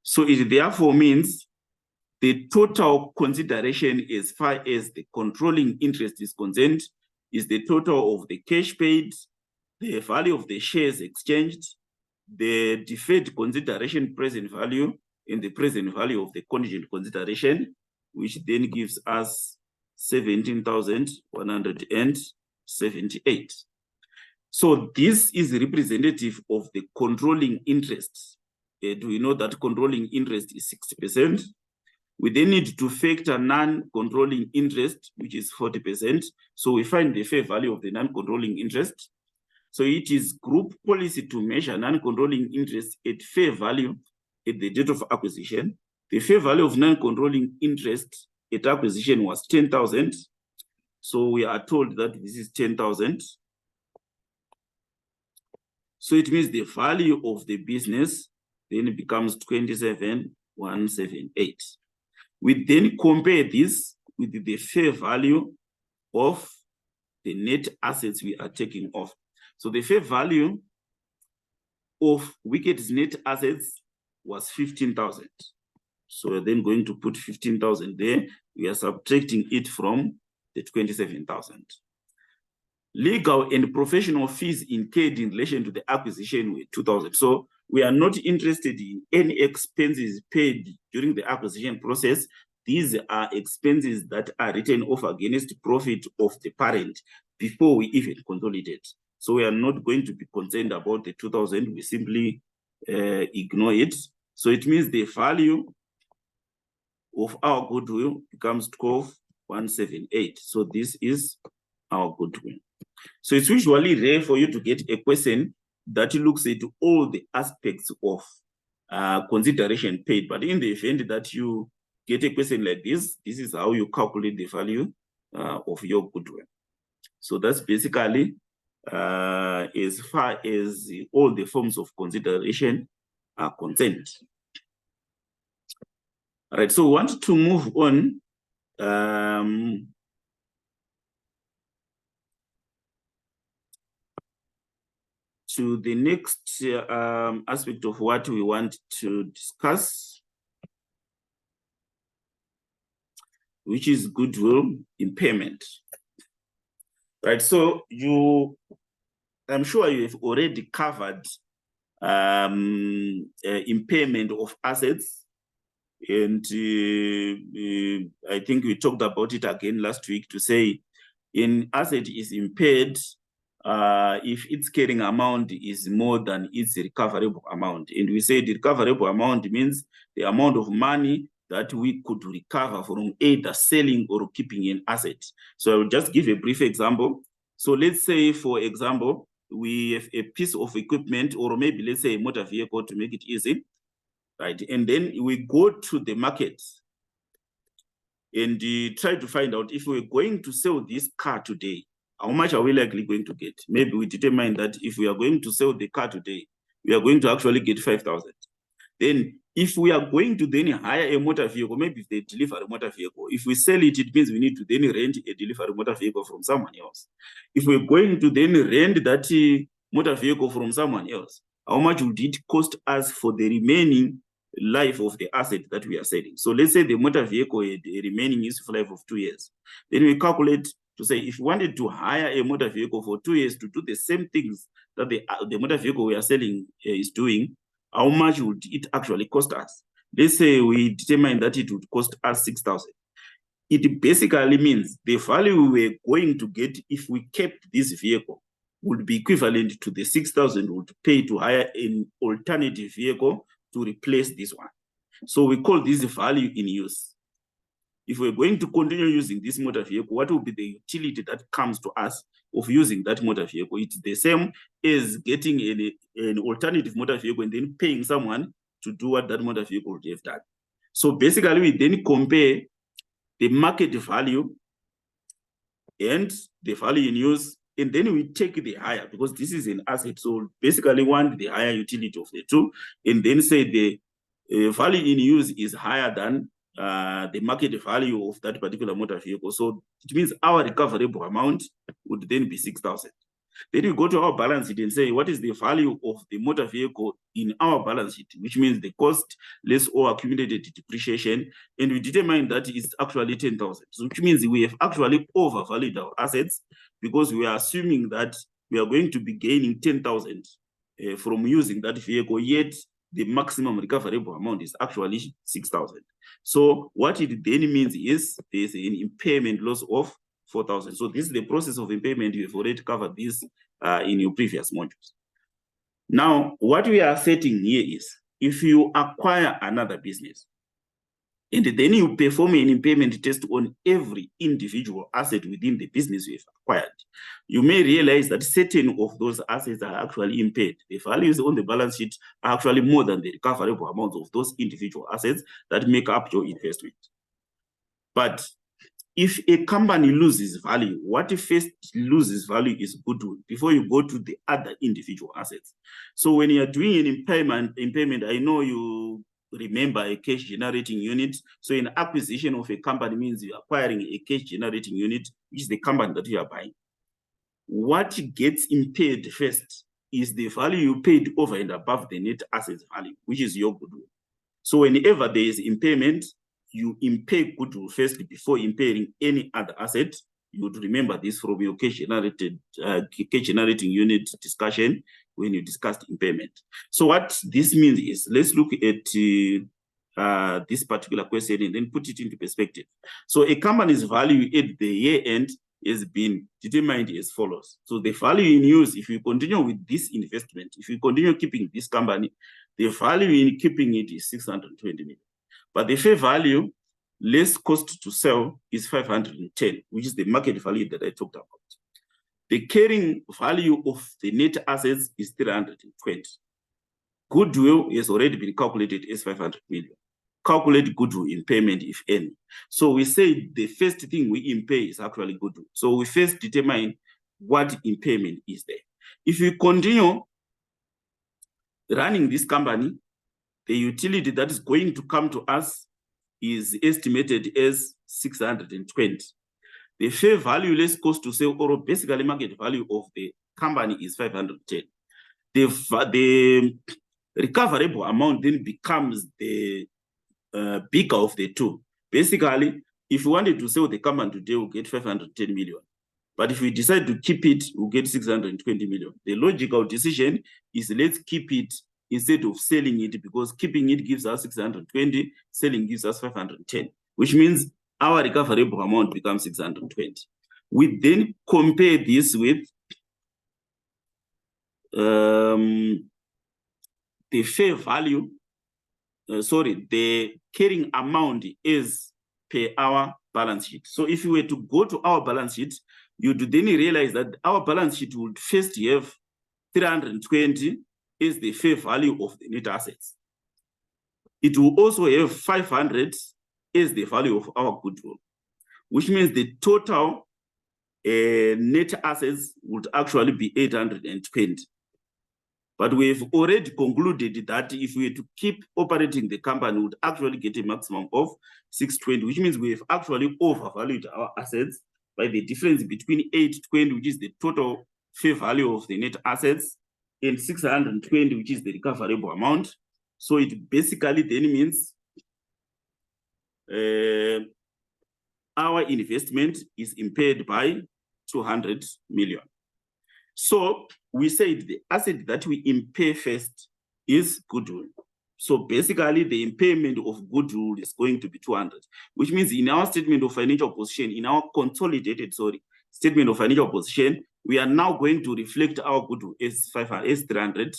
So it therefore means the total consideration as far as the controlling interest is concerned is the total of the cash paid, the value of the shares exchanged, the deferred consideration present value, and the present value of the contingent consideration, which then gives us 17,178. So this is representative of the controlling interest. Do we know that controlling interest is 60%? We then need to factor non-controlling interest, which is 40%. So we find the fair value of the non-controlling interest. So it is group policy to measure non-controlling interest at fair value at the date of acquisition. The fair value of non-controlling interest at acquisition was 10,000. So we are told that this is 10,000. So it means the value of the business then becomes 27,178. We then compare this with the fair value of the net assets we are taking off. So the fair value of Wicked's net assets was 15,000. So we're then going to put 15,000 there. We are subtracting it from the 27,000. Legal and professional fees incurred in relation to the acquisition were 2,000. So we are not interested in any expenses paid during the acquisition process. These are expenses that are written off against profit of the parent before we even consolidate. So we are not going to be concerned about the 2,000. We simply ignore it. So it means the value of our goodwill becomes 12,178. So this is our goodwill. So it's usually rare for you to get a question that looks at all the aspects of consideration paid. But in the event that you get a question like this, this is how you calculate the value of your goodwill. So that's basically as far as all the forms of consideration are concerned. All right, so we want to move on to the next aspect of what we want to discuss, which is goodwill impairment. Right, so I'm sure you have already covered impairment of assets. And I think we talked about it again last week to say an asset is impaired if its carrying amount is more than its recoverable amount. And we say the recoverable amount means the amount of money that we could recover from either selling or keeping an asset. So I will just give a brief example. So let's say, for example, we have a piece of equipment, or maybe let's say a motor vehicle to make it easy, right? And then we go to the market and try to find out if we're going to sell this car today, how much are we likely going to get? Maybe we determine that if we are going to sell the car today, we are going to actually get 5,000. Then if we are going to then hire a motor vehicle, maybe if they deliver a motor vehicle, if we sell it, it means we need to then rent a delivery motor vehicle from someone else. If we're going to then rent that motor vehicle from someone else, how much would it cost us for the remaining life of the asset that we are selling? So let's say the motor vehicle had a remaining useful life of 2 years. Then we calculate to say if we wanted to hire a motor vehicle for 2 years to do the same things that the motor vehicle we are selling is doing, how much would it actually cost us? Let's say we determine that it would cost us 6,000. It basically means the value we were going to get if we kept this vehicle would be equivalent to the 6,000 would pay to hire an alternative vehicle to replace this one. So we call this value in use. If we're going to continue using this motor vehicle, what will be the utility that comes to us of using that motor vehicle? It's the same as getting an alternative motor vehicle and then paying someone to do what that motor vehicle would have done. So basically, we then compare the market value and the value in use, and then we take the higher, because this is an asset. So basically, want the higher utility of the two, and then say the value in use is higher than the market value of that particular motor vehicle. So it means our recoverable amount would then be 6,000. Then we go to our balance sheet and say, what is the value of the motor vehicle in our balance sheet, which means the cost less or accumulated depreciation, and we determine that it's actually 10,000. So which means we have actually overvalued our assets, because we are assuming that we are going to be gaining 10,000 from using that vehicle, yet the maximum recoverable amount is actually 6,000. So what it then means is there's an impairment loss of 4,000. So this is the process of impairment. You've already covered this in your previous modules. Now, what we are setting here is, if you acquire another business, and then you perform an impairment test on every individual asset within the business you've acquired, you may realize that certain of those assets are actually impaired. The values on the balance sheet are actually more than the recoverable amounts of those individual assets that make up your investment. But if a company loses value, what first loses value is goodwill before you go to the other individual assets. So when you are doing an impairment, I know you remember a cash generating unit. So an acquisition of a company means you're acquiring a cash generating unit, which is the company that you are buying. What gets impaired first is the value you paid over and above the net asset value, which is your goodwill. So whenever there is impairment, you impair goodwill first before impairing any other asset. You would remember this from your cash generating unit discussion when you discussed impairment. So what this means is, let's look at this particular question and then put it into perspective. So a company's value at the year end has been determined as follows. So the value in use, if you continue with this investment, if you continue keeping this company, the value in keeping it is 620 million. But the fair value less cost to sell is 510, which is the market value that I talked about. The carrying value of the net assets is 320. Goodwill has already been calculated as 500 million. Calculate goodwill impairment, if any. So we say the first thing we impair is actually goodwill. So we first determine what impairment is there. If we continue running this company, the utility that is going to come to us is estimated as 620. The fair value less cost to sell, or basically market value of the company, is 510. The recoverable amount then becomes the bigger of the two. Basically, if we wanted to sell the company today, we'll get 510 million. But if we decide to keep it, we'll get 620 million. The logical decision is let's keep it instead of selling it, because keeping it gives us 620, selling gives us 510, which means our recoverable amount becomes 620. We then compare this with the fair value, the carrying amount is per our balance sheet. So if you were to go to our balance sheet, you'd then realize that our balance sheet would first have 320 is the fair value of the net assets. It will also have 500 is the value of our goodwill, which means the total net assets would actually be 820. But we've already concluded that if we were to keep operating the company, we would actually get a maximum of 620, which means we've actually overvalued our assets by the difference between 820, which is the total fair value of the net assets, and 620, which is the recoverable amount. So it basically then means our investment is impaired by 200 million. So we said the asset that we impair first is goodwill. So basically the impairment of goodwill is going to be 200, which means in our statement of financial position, in our consolidated, statement of financial position, we are now going to reflect our goodwill as 300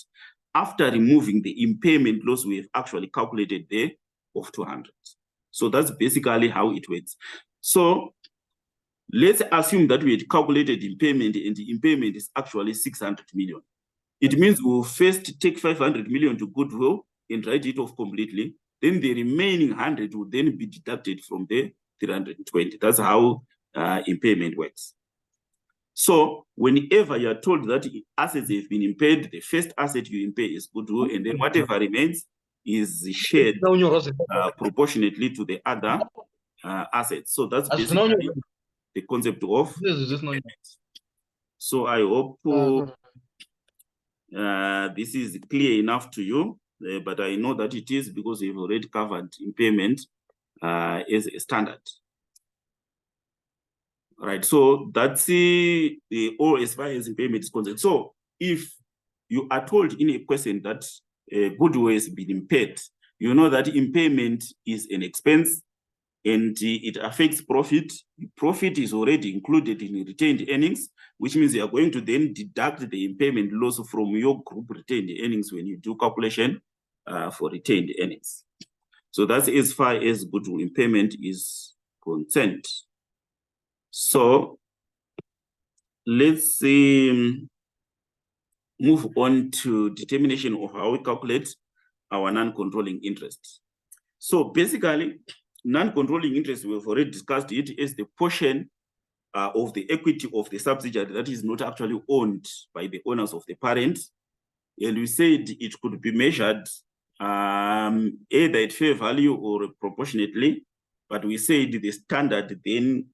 after removing the impairment loss we have actually calculated there of 200. So that's basically how it works. So let's assume that we had calculated impairment, and the impairment is actually 600 million. It means we'll first take 500 million to goodwill and write it off completely. Then the remaining 100 will then be deducted from the 320. That's how impairment works. So whenever you're told that assets have been impaired, the first asset you impair is goodwill, and then whatever remains is shared proportionately to the other assets. So that's basically the concept of impairment. So I hope this is clear enough to you, but I know that it is because we've already covered impairment as a standard. Right, so that's all as far as impairment is concerned. So if you are told in a question that goodwill has been impaired, you know that impairment is an expense and it affects profit. Profit is already included in retained earnings, which means you are going to then deduct the impairment loss from your group retained earnings when you do calculation for retained earnings. So that's as far as goodwill impairment is concerned. So let's move on to determination of how we calculate our non-controlling interest. So basically, non-controlling interest, we've already discussed it as the portion of the equity of the subsidiary that is not actually owned by the owners of the parent. And we said it could be measured either at fair value or proportionately, but we said the standard then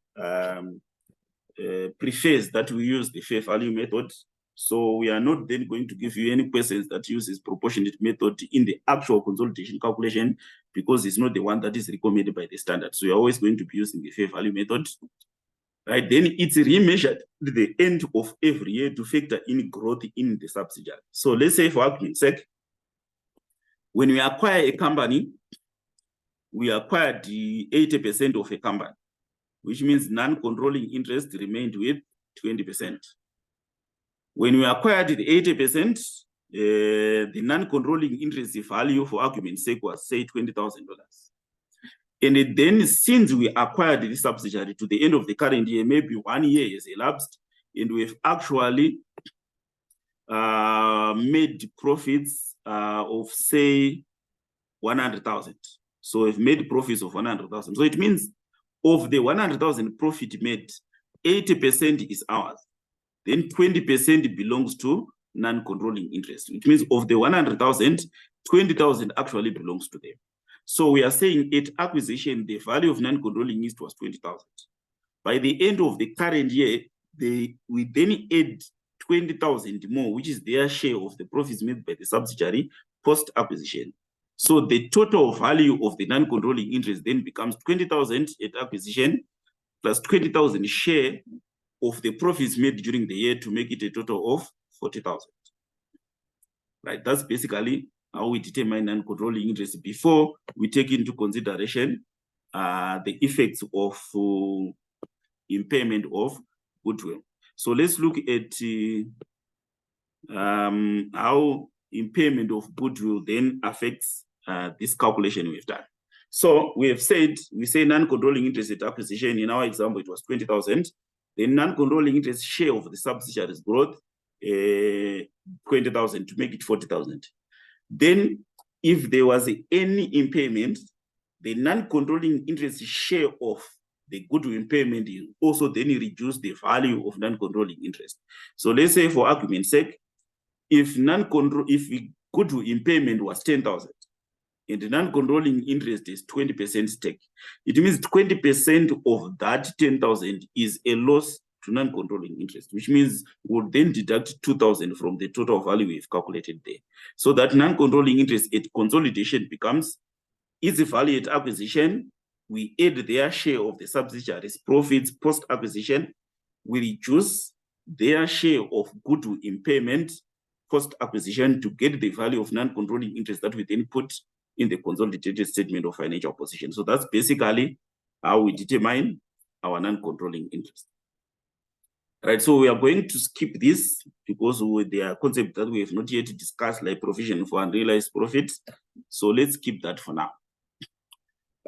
prefers that we use the fair value method. So we are not then going to give you any questions that uses proportionate method in the actual consolidation calculation, because it's not the one that is recommended by the standard. So you're always going to be using the fair value method, right? Then it's remeasured at the end of every year to factor in growth in the subsidiary. So let's say, for argument's sake, when we acquire a company, we acquired the 80% of a company, which means non-controlling interest remained with 20%. When we acquired the 80%, the non-controlling interest value, for argument's sake, was, say, $20,000. And then since we acquired the subsidiary to the end of the current year, maybe 1 year has elapsed, and we've actually made profits of, say, 100,000. So we've made profits of 100,000. So it means of the 100,000 profit made, 80% is ours. Then 20% belongs to non-controlling interest, which means of the 100,000, 20,000 actually belongs to them. So we are saying at acquisition, the value of non-controlling interest was 20,000. By the end of the current year, we then add 20,000 more, which is their share of the profits made by the subsidiary post-acquisition. So the total value of the non-controlling interest then becomes 20,000 at acquisition plus 20,000 share of the profits made during the year to make it a total of 40,000. Right, that's basically how we determine non-controlling interest before we take into consideration the effects of impairment of goodwill. So let's look at how impairment of goodwill then affects this calculation we've done. So we have said, we say non-controlling interest at acquisition. In our example, it was 20,000. The non-controlling interest share of the subsidiary's growth, 20,000 to make it 40,000. Then if there was any impairment, the non-controlling interest share of the goodwill impairment is also then reduce the value of non-controlling interest. So let's say for argument's sake, if goodwill impairment was 10,000 and the non-controlling interest is 20% stake, it means 20% of that 10,000 is a loss to non-controlling interest, which means we'll then deduct 2,000 from the total value we've calculated there. So that non-controlling interest at consolidation becomes its value at acquisition. We add their share of the subsidiary's profits post-acquisition. We reduce their share of goodwill impairment post-acquisition to get the value of non-controlling interest that we then put in the consolidated statement of financial position. So that's basically how we determine our non-controlling interest. Right, so we are going to skip this because there are concepts that we have not yet discussed, like provision for unrealized profits. So let's keep that for now.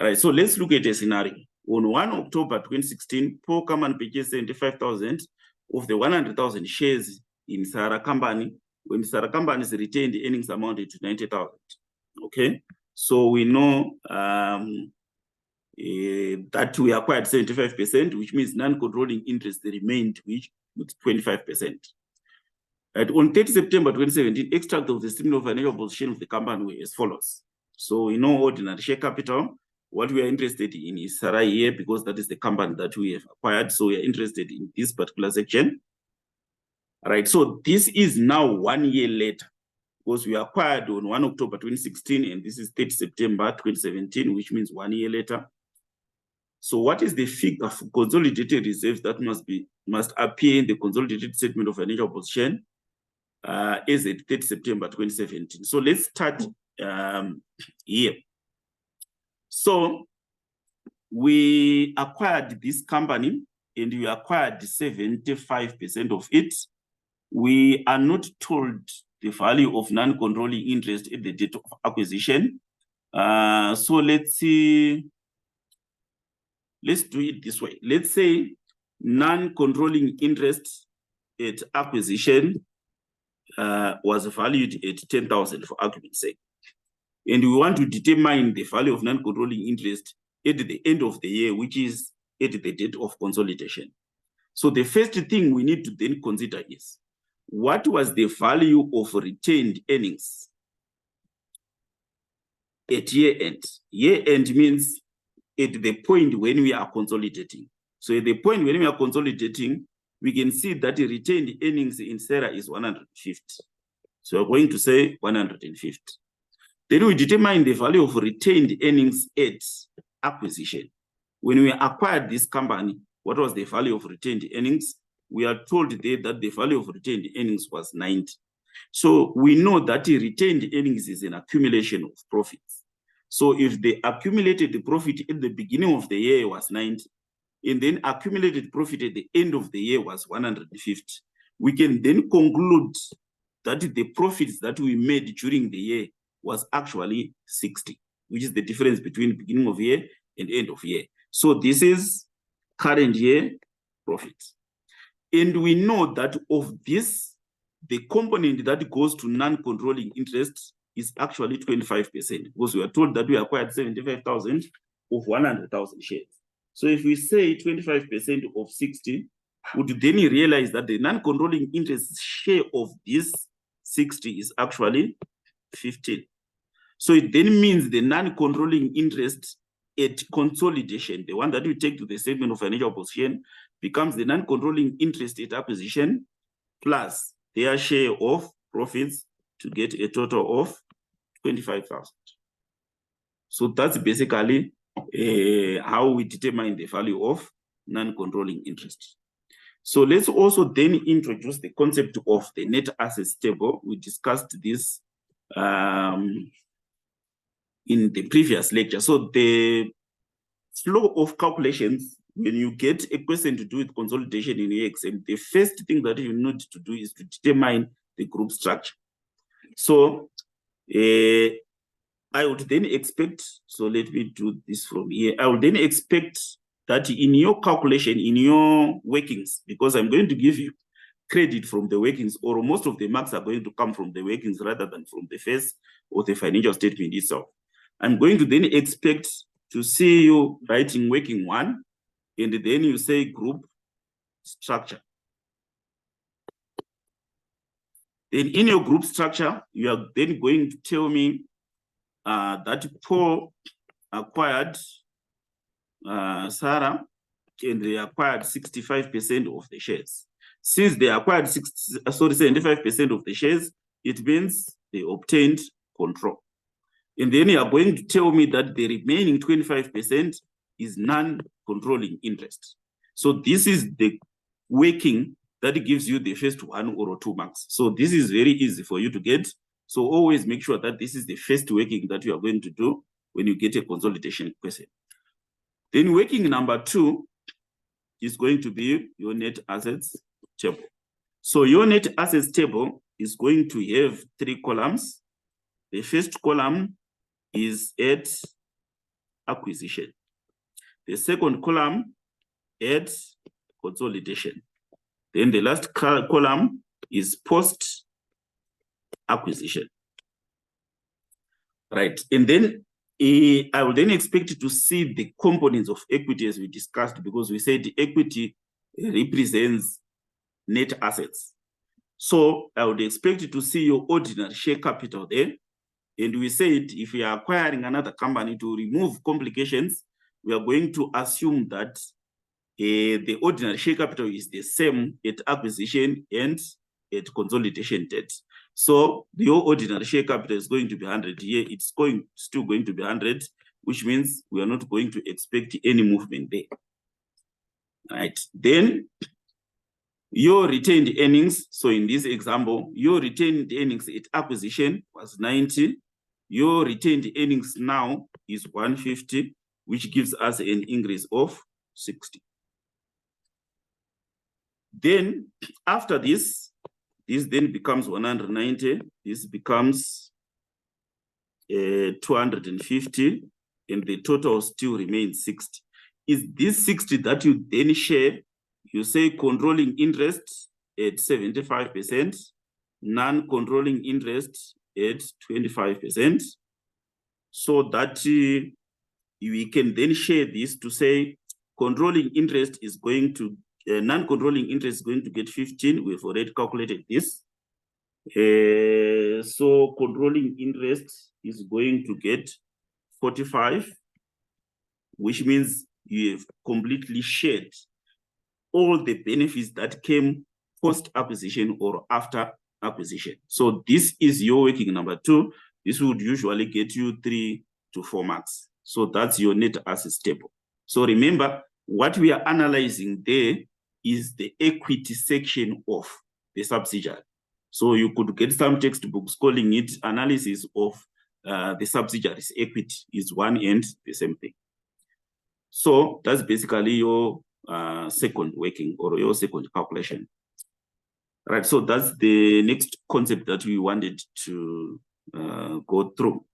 All right, so let's look at a scenario. On 1 October 2016, Paul Kaman purchased 75,000 of the 100,000 shares in Sarah Company when Sarah Company's retained earnings amounted to 90,000. Okay, so we know that we acquired 75%, which means non-controlling interest remained with 25%. And on 30 September 2017, extract of the statement of financial position of the company were as follows. So we know ordinary share capital. What we are interested in is Sarai here because that is the company that we have acquired. So we are interested in this particular section. All right, so this is now 1 year later because we acquired on 1 October 2016 and this is 30 September 2017, which means 1 year later. So what is the figure for consolidated reserves that must appear in the consolidated statement of financial position as at 30 September 2017? So let's start here. So we acquired this company and we acquired 75% of it. We are not told the value of non-controlling interest at the date of acquisition. So let's see. Let's do it this way. Let's say non-controlling interest at acquisition was valued at 10,000 for argument's sake. And we want to determine the value of non-controlling interest at the end of the year, which is at the date of consolidation. So the first thing we need to then consider is, what was the value of retained earnings at year end? Year end means at the point when we are consolidating. So at the point when we are consolidating, we can see that the retained earnings in Sarah is 150. So we're going to say 150. Then we determine the value of retained earnings at acquisition. When we acquired this company, what was the value of retained earnings? We are told there that the value of retained earnings was 90. So we know that the retained earnings is an accumulation of profits. So if the accumulated profit at the beginning of the year was 90, and then accumulated profit at the end of the year was 150, we can then conclude that the profits that we made during the year was actually 60, which is the difference between beginning of year and end of year. So this is current year profits. And we know that of this, the component that goes to non-controlling interest is actually 25%, because we are told that we acquired 75,000 of 100,000 shares. So if we say 25% of 60, we would then realize that the non-controlling interest share of this 60 is actually 15. So it then means the non-controlling interest at consolidation, the one that we take to the statement of financial position, becomes the non-controlling interest at acquisition plus their share of profits to get a total of 25,000. So that's basically how we determine the value of non-controlling interest. So let's also then introduce the concept of the net assets table. We discussed this in the previous lecture. So the flow of calculations, when you get a question to do with consolidation in AXM, the first thing that you need to do is to determine the group structure. So I would then expect, so let me do this from here. I would then expect that in your calculation, in your workings, because I'm going to give you credit from the workings, or most of the marks are going to come from the workings rather than from the face or the financial statement itself. I'm going to then expect to see you writing working 1, and then you say group structure. Then in your group structure, you are then going to tell me that Paul acquired Sarah, and they acquired 65% of the shares. Since they acquired 75% of the shares, it means they obtained control. And then you are going to tell me that the remaining 25% is non-controlling interest. So this is the working that gives you the first 1 or 2 marks. So this is very easy for you to get. So always make sure that this is the first working that you are going to do when you get a consolidation question. Then working number 2 is going to be your net assets table. So your net assets table is going to have 3 columns. The first column is at acquisition. The second column at consolidation. Then the last column is post acquisition. Right, and then I will then expect to see the components of equity as we discussed, because we said the equity represents net assets. So I would expect to see your ordinary share capital there. And we said if we are acquiring another company, to remove complications, we are going to assume that the ordinary share capital is the same at acquisition and at consolidation date. So your ordinary share capital is going to be 100 here. It's still going to be 100, which means we are not going to expect any movement there. Right. Then your retained earnings. So in this example, your retained earnings at acquisition was 90. Your retained earnings now is 150, which gives us an increase of 60. Then after this then becomes 190. This becomes 250, and the total still remains 60. Is this 60 that you then share? You say controlling interest at 75%, non-controlling interest at 25%, so that we can then share this to say controlling interest is going to non-controlling interest is going to get 15. We've already calculated this. So controlling interest is going to get 45, which means you have completely shared all the benefits that came post-acquisition or after acquisition. So this is your working number 2. This would usually get you 3 to 4 marks. So that's your net assets table. So remember, what we are analyzing there is the equity section of the subsidiary. So you could get some textbooks calling it analysis of the subsidiary's equity is one and the same thing. So that's basically your second working or your second calculation. Right, so that's the next concept that we wanted to go through.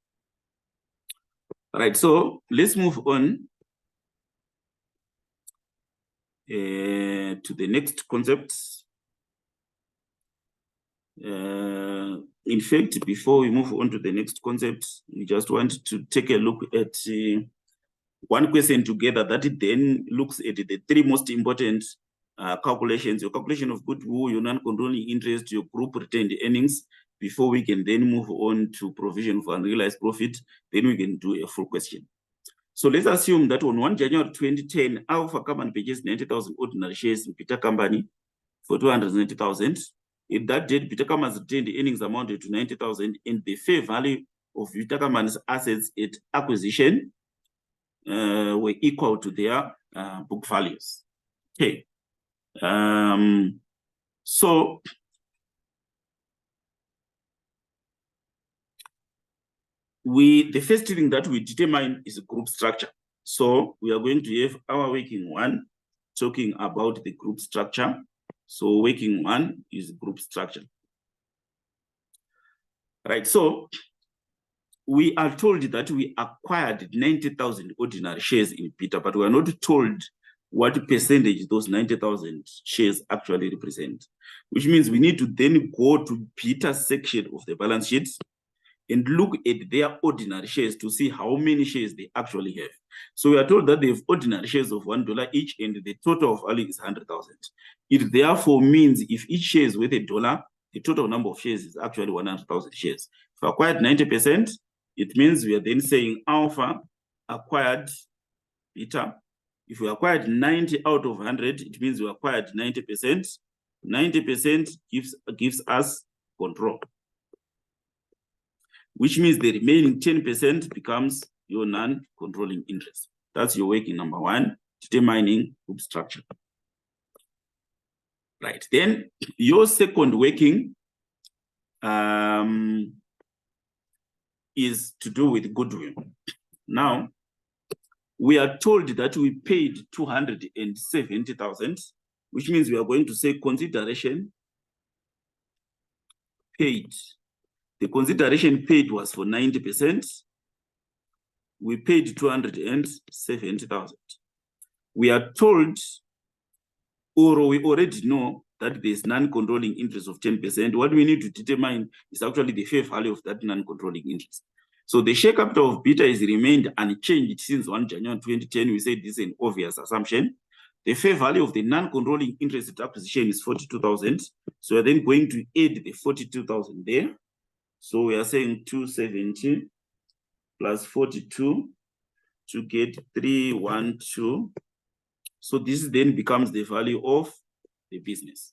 Right, so let's move on to the next concept. In fact, before we move on to the next concept, we just want to take a look at one question together that then looks at the 3 most important calculations: your calculation of goodwill, your non-controlling interest, your group retained earnings, before we can then move on to provision for unrealized profit. Then we can do a full question. So let's assume that on 1 January 2010, Alpha Company purchased 90,000 ordinary shares in Peter Company for 290,000. At that date, Peter Company's retained earnings amounted to 90,000, and the fair value of Peter Company's assets at acquisition were equal to their book values. Okay. So the first thing that we determine is a group structure. So we are going to have our working one talking about the group structure. So working one is group structure. Right, so we are told that we acquired 90,000 ordinary shares in Peter, but we are not told what percentage those 90,000 shares actually represent, which means we need to then go to Peter's section of the balance sheet and look at their ordinary shares to see how many shares they actually have. So we are told that they have ordinary shares of $1 each, and the total value is 100,000. It therefore means if each share is worth $1, the total number of shares is actually 100,000 shares. If we acquired 90%, it means we are then saying Alpha acquired Peter. If we acquired 90 out of 100, it means we acquired 90%. 90% gives us control, which means the remaining 10% becomes your non-controlling interest. That's your working number one, determining group structure. Right, then your second working is to do with goodwill. Now, we are told that we paid 270,000, which means we are going to say consideration paid. The consideration paid was for 90%. We paid 270,000. We are told, or we already know, that there's non-controlling interest of 10%. What we need to determine is actually the fair value of that non-controlling interest. So the share capital of Peter has remained unchanged since 1 January 2010. We said this is an obvious assumption. The fair value of the non-controlling interest at acquisition is 42,000. So we're then going to add the 42,000 there. So we are saying 270 plus 42 to get 312. So this then becomes the value of the business.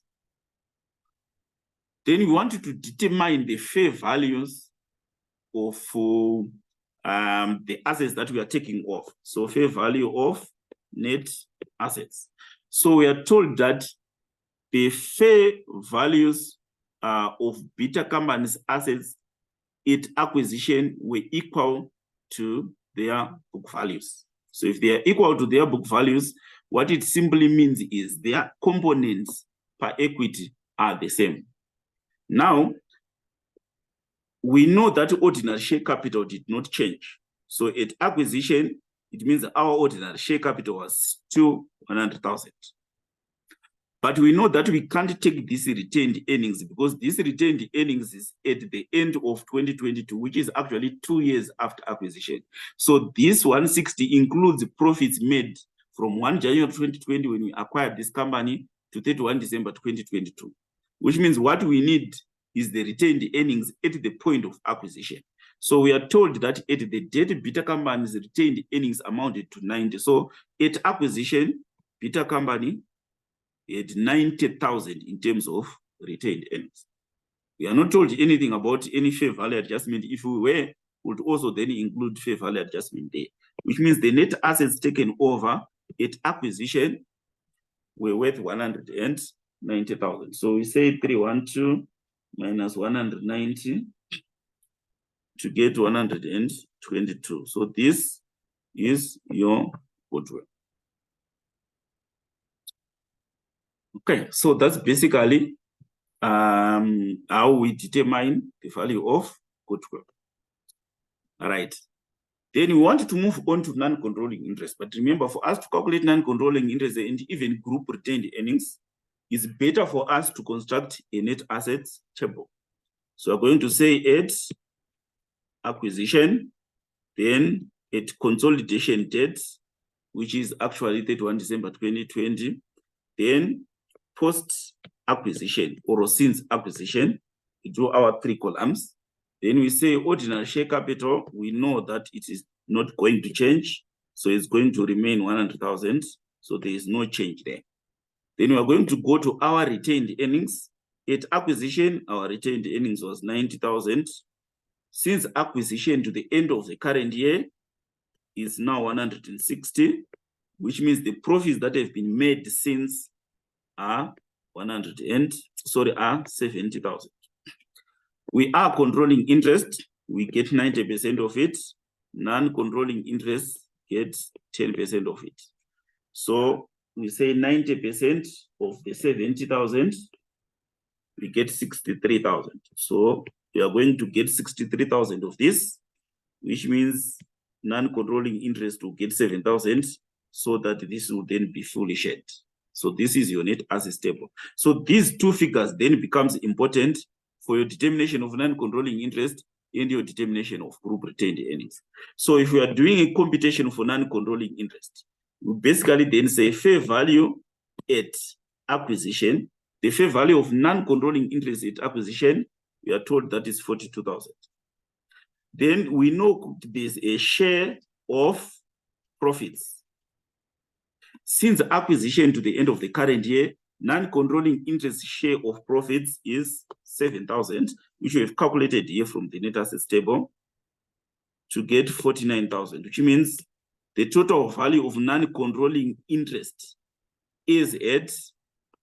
Then we want to determine the fair values of the assets that we are taking off. So fair value of net assets. So we are told that the fair values of Peter Company's assets at acquisition were equal to their book values. So if they are equal to their book values, what it simply means is their components per equity are the same. Now, we know that ordinary share capital did not change. So at acquisition, it means our ordinary share capital was still 100,000. But we know that we can't take this retained earnings because this retained earnings is at the end of 2022, which is actually 2 years after acquisition. So this 160 includes profits made from 1 January 2020 when we acquired this company to 31 December 2022, which means what we need is the retained earnings at the point of acquisition. So we are told that at the date Peter Company's retained earnings amounted to 90. So at acquisition, Peter Company had 90,000 in terms of retained earnings. We are not told anything about any fair value adjustment. If we were, we would also then include fair value adjustment there, which means the net assets taken over at acquisition were worth 190,000. So we say 312 minus 190 to get 122. So this is your goodwill. Okay, so that's basically how we determine the value of goodwill. All right. Then we want to move on to non-controlling interest. But remember, for us to calculate non-controlling interest and even group retained earnings, it's better for us to construct a net assets table. So we're going to say at acquisition, then at consolidation date, which is actually 31 December 2020, then post-acquisition or since acquisition, do our 3 columns. Then we say ordinary share capital. We know that it is not going to change. So it's going to remain 100,000. So there is no change there. Then we are going to go to our retained earnings. At acquisition, our retained earnings was 90,000. Since acquisition to the end of the current year is now 160, which means the profits that have been made since are 70,000. We are controlling interest. We get 90% of it. Non-controlling interest gets 10% of it. So we say 90% of the 70,000, we get 63,000. So we are going to get 63,000 of this, which means non-controlling interest will get 7,000, so that this will then be fully shared. So this is your net assets table. So these 2 figures then becomes important for your determination of non-controlling interest and your determination of group retained earnings. So if we are doing a computation for non-controlling interest, we basically then say fair value at acquisition. The fair value of non-controlling interest at acquisition, we are told that is 42,000. Then we know there's a share of profits. Since acquisition to the end of the current year, non-controlling interest share of profits is 7,000, which we have calculated here from the net assets table to get 49,000, which means the total value of non-controlling interest is at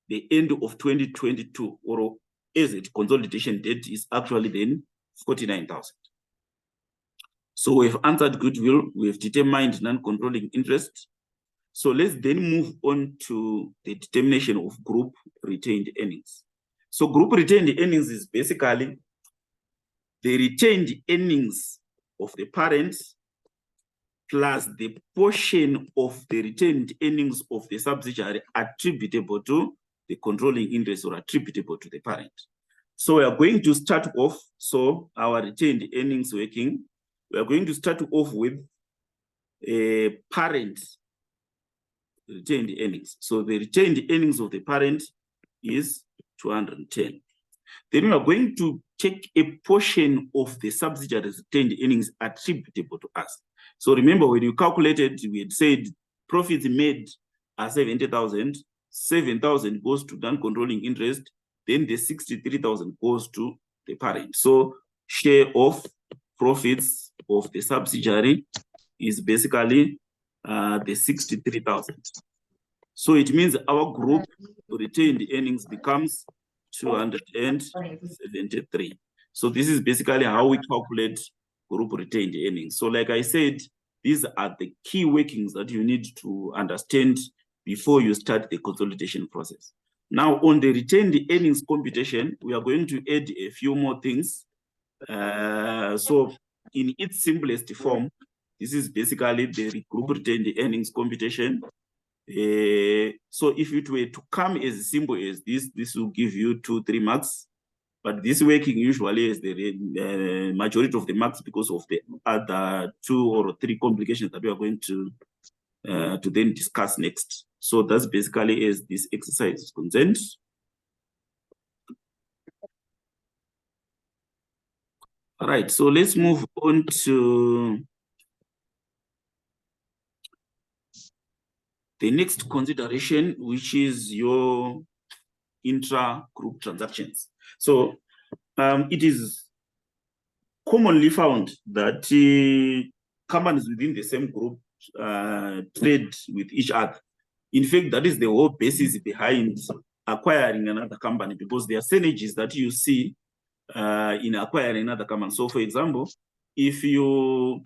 the end of 2022, or as at consolidation date, is actually then 49,000. So we've answered goodwill, we've determined non-controlling interest. So let's then move on to the determination of group retained earnings. So group retained earnings is basically the retained earnings of the parent plus the portion of the retained earnings of the subsidiary attributable to the controlling interest or attributable to the parent. So we are going to start off, so our retained earnings working, we are going to start off with a parent retained earnings. So the retained earnings of the parent is 210. Then we are going to take a portion of the subsidiary's retained earnings attributable to us. So remember, when you calculated, we had said profits made are 70,000, 7,000 goes to non-controlling interest, then the 63,000 goes to the parent. So share of profits of the subsidiary is basically the 63,000. So it means our group retained earnings becomes 273. So this is basically how we calculate group retained earnings. So like I said, these are the key workings that you need to understand before you start the consolidation process. Now on the retained earnings computation, we are going to add a few more things. So in its simplest form, this is basically the group retained earnings computation. So if it were to come as simple as this, this will give you 2-3 marks. But this working usually is the majority of the marks because of the other 2 or 3 complications that we are going to then discuss next. So that's basically as this exercise is concerned. All right, so let's move on to the next consideration, which is your intra-group transactions. So it is commonly found that companies within the same group trade with each other. In fact, that is the whole basis behind acquiring another company, because there are synergies that you see in acquiring another company. So for example, if you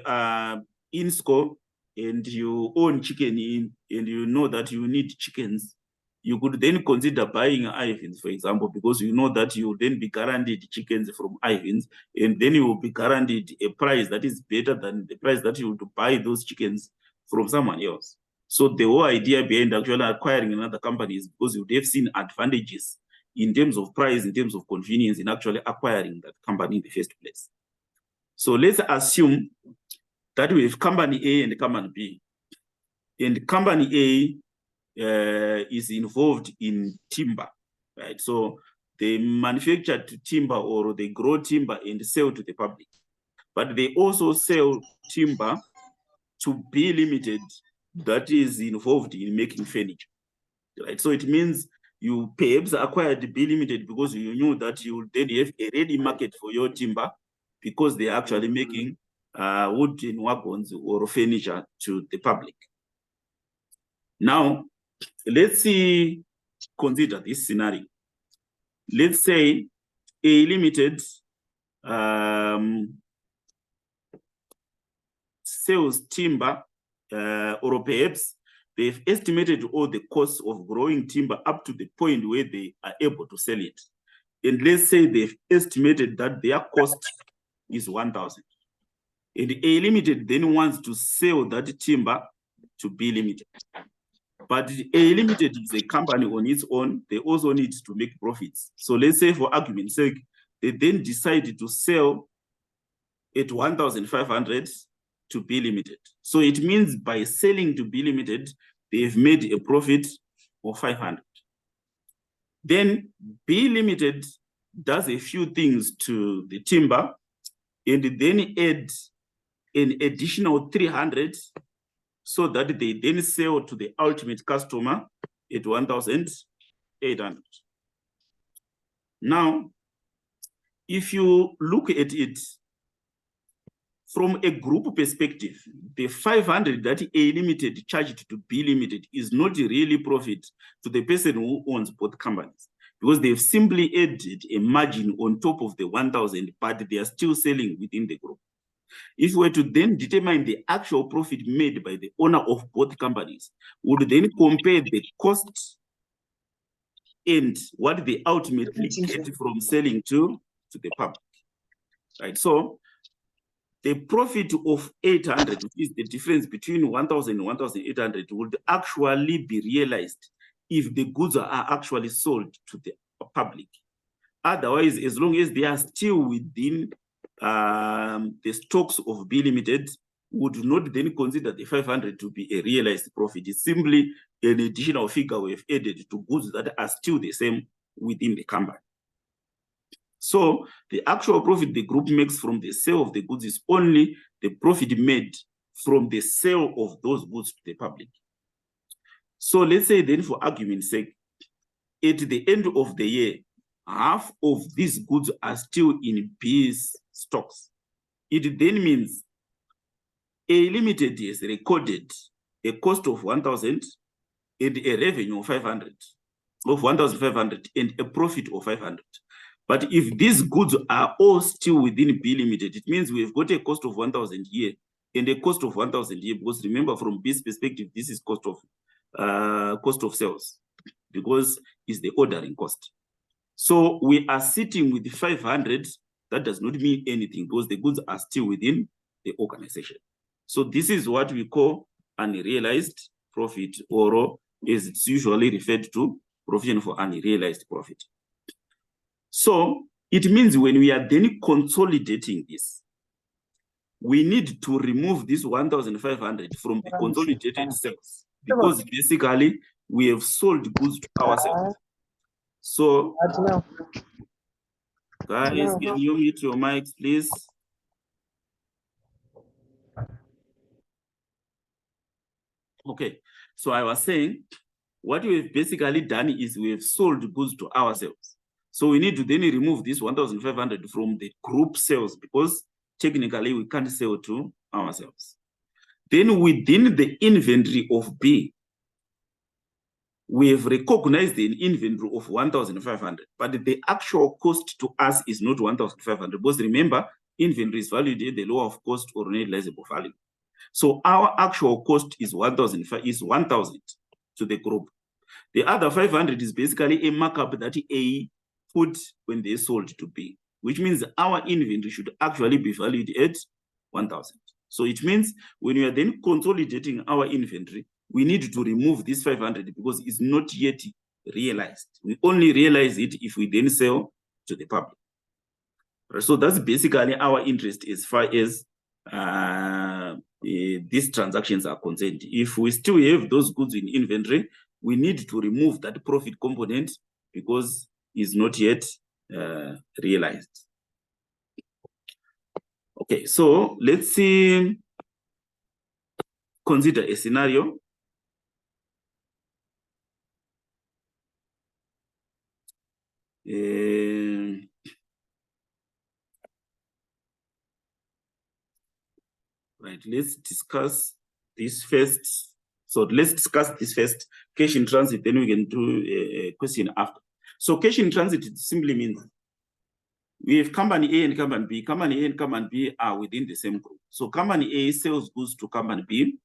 are in scope and you own chicken in, and you know that you need chickens, you could then consider buying Ivins, for example, because you know that you will then be guaranteed chickens from Ivins, and then you will be guaranteed a price that is better than the price that you would buy those chickens from someone else. So the whole idea behind actually acquiring another company is because you would have seen advantages in terms of price, in terms of convenience, in actually acquiring that company in the first place. So let's assume that we have company A and company B. And company A is involved in timber, right? So they manufacture timber or they grow timber and sell to the public. But they also sell timber to be limited that is involved in making furniture. Right? So it means you perhaps acquired B Limited because you knew that you then have a ready market for your timber because they are actually making wooden wagons or furniture to the public. Now, let's consider this scenario. Let's say A Limited sells timber, or perhaps they've estimated all the costs of growing timber up to the point where they are able to sell it. And let's say they've estimated that their cost is 1,000. And A Limited then wants to sell that timber to B Limited. But A Limited is a company on its own. They also need to make profits. So let's say, for argument's sake, they then decided to sell at 1,500 to B Limited. So it means by selling to B Limited, they've made a profit of 500. Then B Limited does a few things to the timber and then add an additional 300 so that they then sell to the ultimate customer at 1,800. Now, if you look at it from a group perspective, the 500 that A Limited charged to B Limited is not really profit to the person who owns both companies, because they've simply added a margin on top of the 1,000, but they are still selling within the group. If we were to then determine the actual profit made by the owner of both companies, we would then compare the cost and what they ultimately get from selling to the public. Right? So the profit of 800, which is the difference between 1,000 and 1,800, would actually be realized if the goods are actually sold to the public. Otherwise, as long as they are still within the stocks of B Limited, would not then consider the 500 to be a realized profit. It's simply an additional figure we've added to goods that are still the same within the company. So the actual profit the group makes from the sale of the goods is only the profit made from the sale of those goods to the public. So let's say then, for argument's sake, at the end of the year, half of these goods are still in B's stocks. It then means A Limited has recorded a cost of 1,000 and a revenue of 1,500 and a profit of 500. But if these goods are all still within B Limited, it means we've got a cost of 1,000 here and a cost of 1,000 here, because remember, from B's perspective, this is cost of sales, because it's the ordering cost. So we are sitting with 500. That does not mean anything because the goods are still within the organization. So this is what we call unrealized profit, or as it's usually referred to, provision for unrealized profit. So it means when we are then consolidating this, we need to remove this 1,500 from the consolidated sales, because basically we have sold goods to ourselves. So guys, can you mute your mics, please? Okay, so I was saying, what we've basically done is we have sold goods to ourselves. So we need to then remove this 1,500 from the group sales, because technically we can't sell to ourselves. Then within the inventory of B, we have recognized an inventory of 1,500, but the actual cost to us is not 1,500, because remember, inventory is valued at the law of cost or realizable value. So our actual cost is 1,000 to the group. The other 500 is basically a markup that A put when they sold to B, which means our inventory should actually be valued at 1,000. So it means when we are then consolidating our inventory, we need to remove this 500 because it's not yet realized. We only realize it if we then sell to the public. So that's basically our interest as far as these transactions are concerned. If we still have those goods in inventory, we need to remove that profit component, because is not yet realized. Okay, so let's see, consider a scenario. Right, let's discuss this first. So let's discuss this first, cash in transit, then we can do a question after. So cash in transit simply means we have company A and company B. Company A and company B are within the same group. So company A sells goods to company B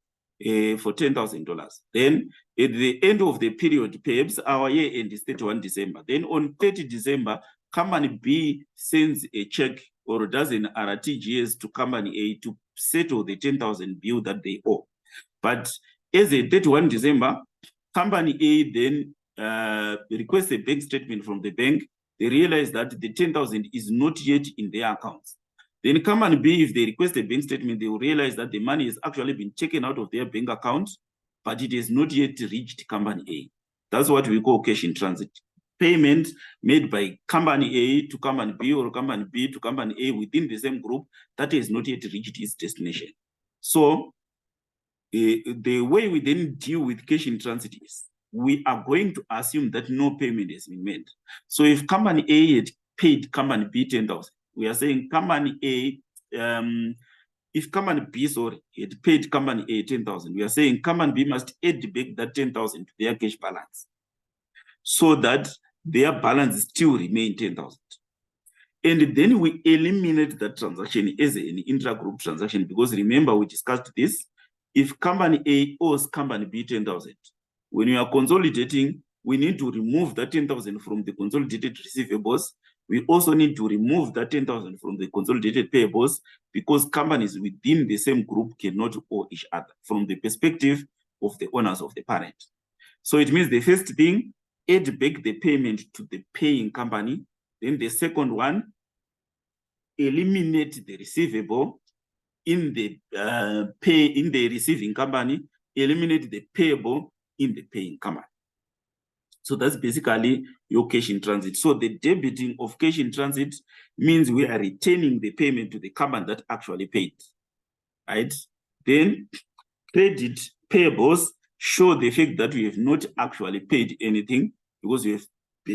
for $10,000. Then at the end of the period, perhaps our year end is 31 December. Then on 30 December, company B sends a check or does an RTGS to company A to settle the 10,000 bill that they owe. But as a 31 December, company A then requests a bank statement from the bank. They realize that the 10,000 is not yet in their accounts. Then company B, if they request a bank statement, they will realize that the money has actually been taken out of their bank account, but it has not yet reached company A. That's what we call cash in transit. Payment made by company A to company B or company B to company A within the same group that has not yet reached its destination. So the way we then deal with cash in transit is we are going to assume that no payment has been made. So if company A had paid company B 10,000, we are saying company A, if company B, had paid company A 10,000, we are saying company B must add back that 10,000 to their cash balance so that their balance still remain 10,000. And then we eliminate that transaction as an intra-group transaction, because remember we discussed this. If company A owes company B 10,000, when you are consolidating, we need to remove that 10,000 from the consolidated receivables. We also need to remove that 10,000 from the consolidated payables, because companies within the same group cannot owe each other from the perspective of the owners of the parent. So it means the first thing, add back the payment to the paying company. Then the second one, eliminate the receivable in the receiving company, eliminate the payable in the paying company. So that's basically your cash in transit. So the debiting of cash in transit means we are returning the payment to the company that actually paid, right? Then credit payables show the fact that we have not actually paid anything, because we have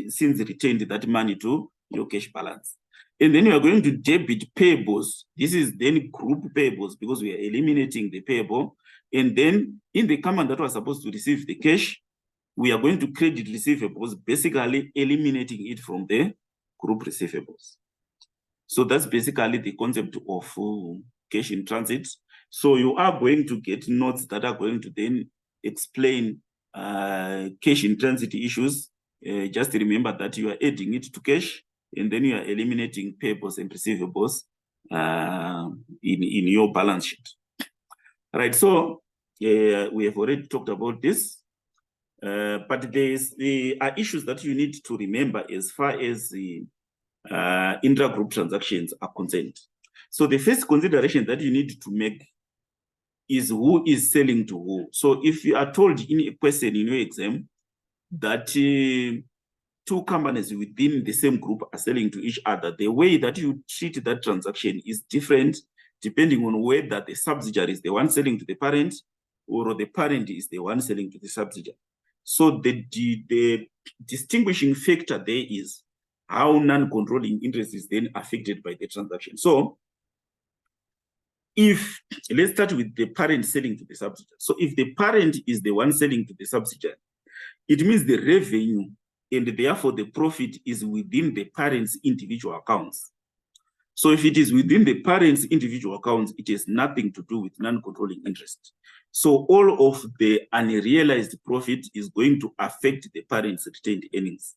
since returned that money to your cash balance. And then we are going to debit payables. This is then group payables, because we are eliminating the payable. And then in the company that was supposed to receive the cash, we are going to credit receivables, basically eliminating it from the group receivables. So that's basically the concept of cash in transit. So you are going to get notes that are going to then explain cash in transit issues. Just remember that you are adding it to cash, and then you are eliminating payables and receivables in your balance sheet. Right, so we have already talked about this, but there are issues that you need to remember as far as the intra-group transactions are concerned. So the first consideration that you need to make is who is selling to who. So if you are told in a question in your exam that two companies within the same group are selling to each other, the way that you treat that transaction is different depending on whether the subsidiary is the one selling to the parent or the parent is the one selling to the subsidiary. So the distinguishing factor there is how non-controlling interest is then affected by the transaction. So if, let's start with the parent selling to the subsidiary. So if the parent is the one selling to the subsidiary, it means the revenue and therefore the profit is within the parent's individual accounts. So if it is within the parent's individual accounts, it has nothing to do with non-controlling interest. So all of the unrealized profit is going to affect the parent's retained earnings.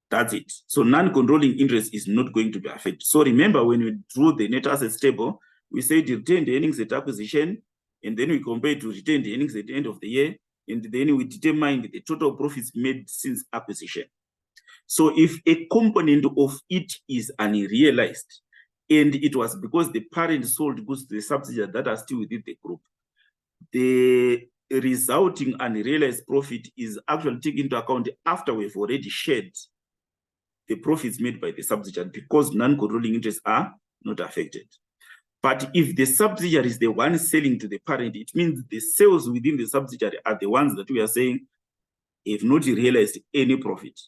That's it. So non-controlling interest is not going to be affected. So remember, when we drew the net assets table, we said retained earnings at acquisition, and then we compare to retained earnings at the end of the year, and then we determine the total profits made since acquisition. So if a component of it is unrealized, and it was because the parent sold goods to the subsidiary that are still within the group, the resulting unrealized profit is actually taken into account after we've already shared the profits made by the subsidiary because non-controlling interests are not affected. But if the subsidiary is the one selling to the parent, it means the sales within the subsidiary are the ones that we are saying have not realized any profit,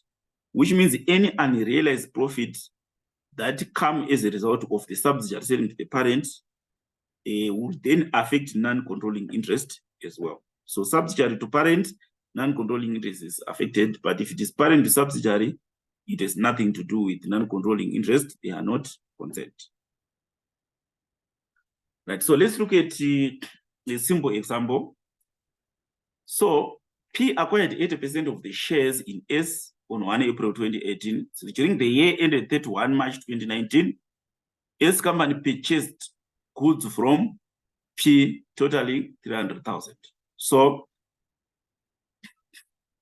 which means any unrealized profit that come as a result of the subsidiary selling to the parent would then affect non-controlling interest as well. So subsidiary to parent, non-controlling interest is affected, but if it is parent to subsidiary, it has nothing to do with non-controlling interest. They are not concerned. Right, so let's look at a simple example. So P acquired 80% of the shares in S on 1 April 2018. So during the year ended 31 March 2019, S company purchased goods from P totaling 300,000. So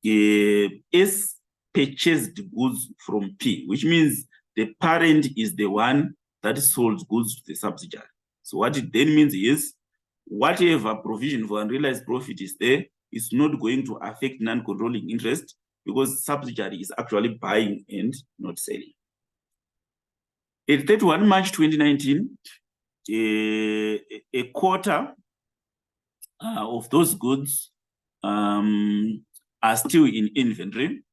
S purchased goods from P, which means the parent is the one that sold goods to the subsidiary. So what it then means is whatever provision for unrealized profit is there is not going to affect non-controlling interest because subsidiary is actually buying and not selling. At 31 March 2019, a quarter of those goods are still in inventory.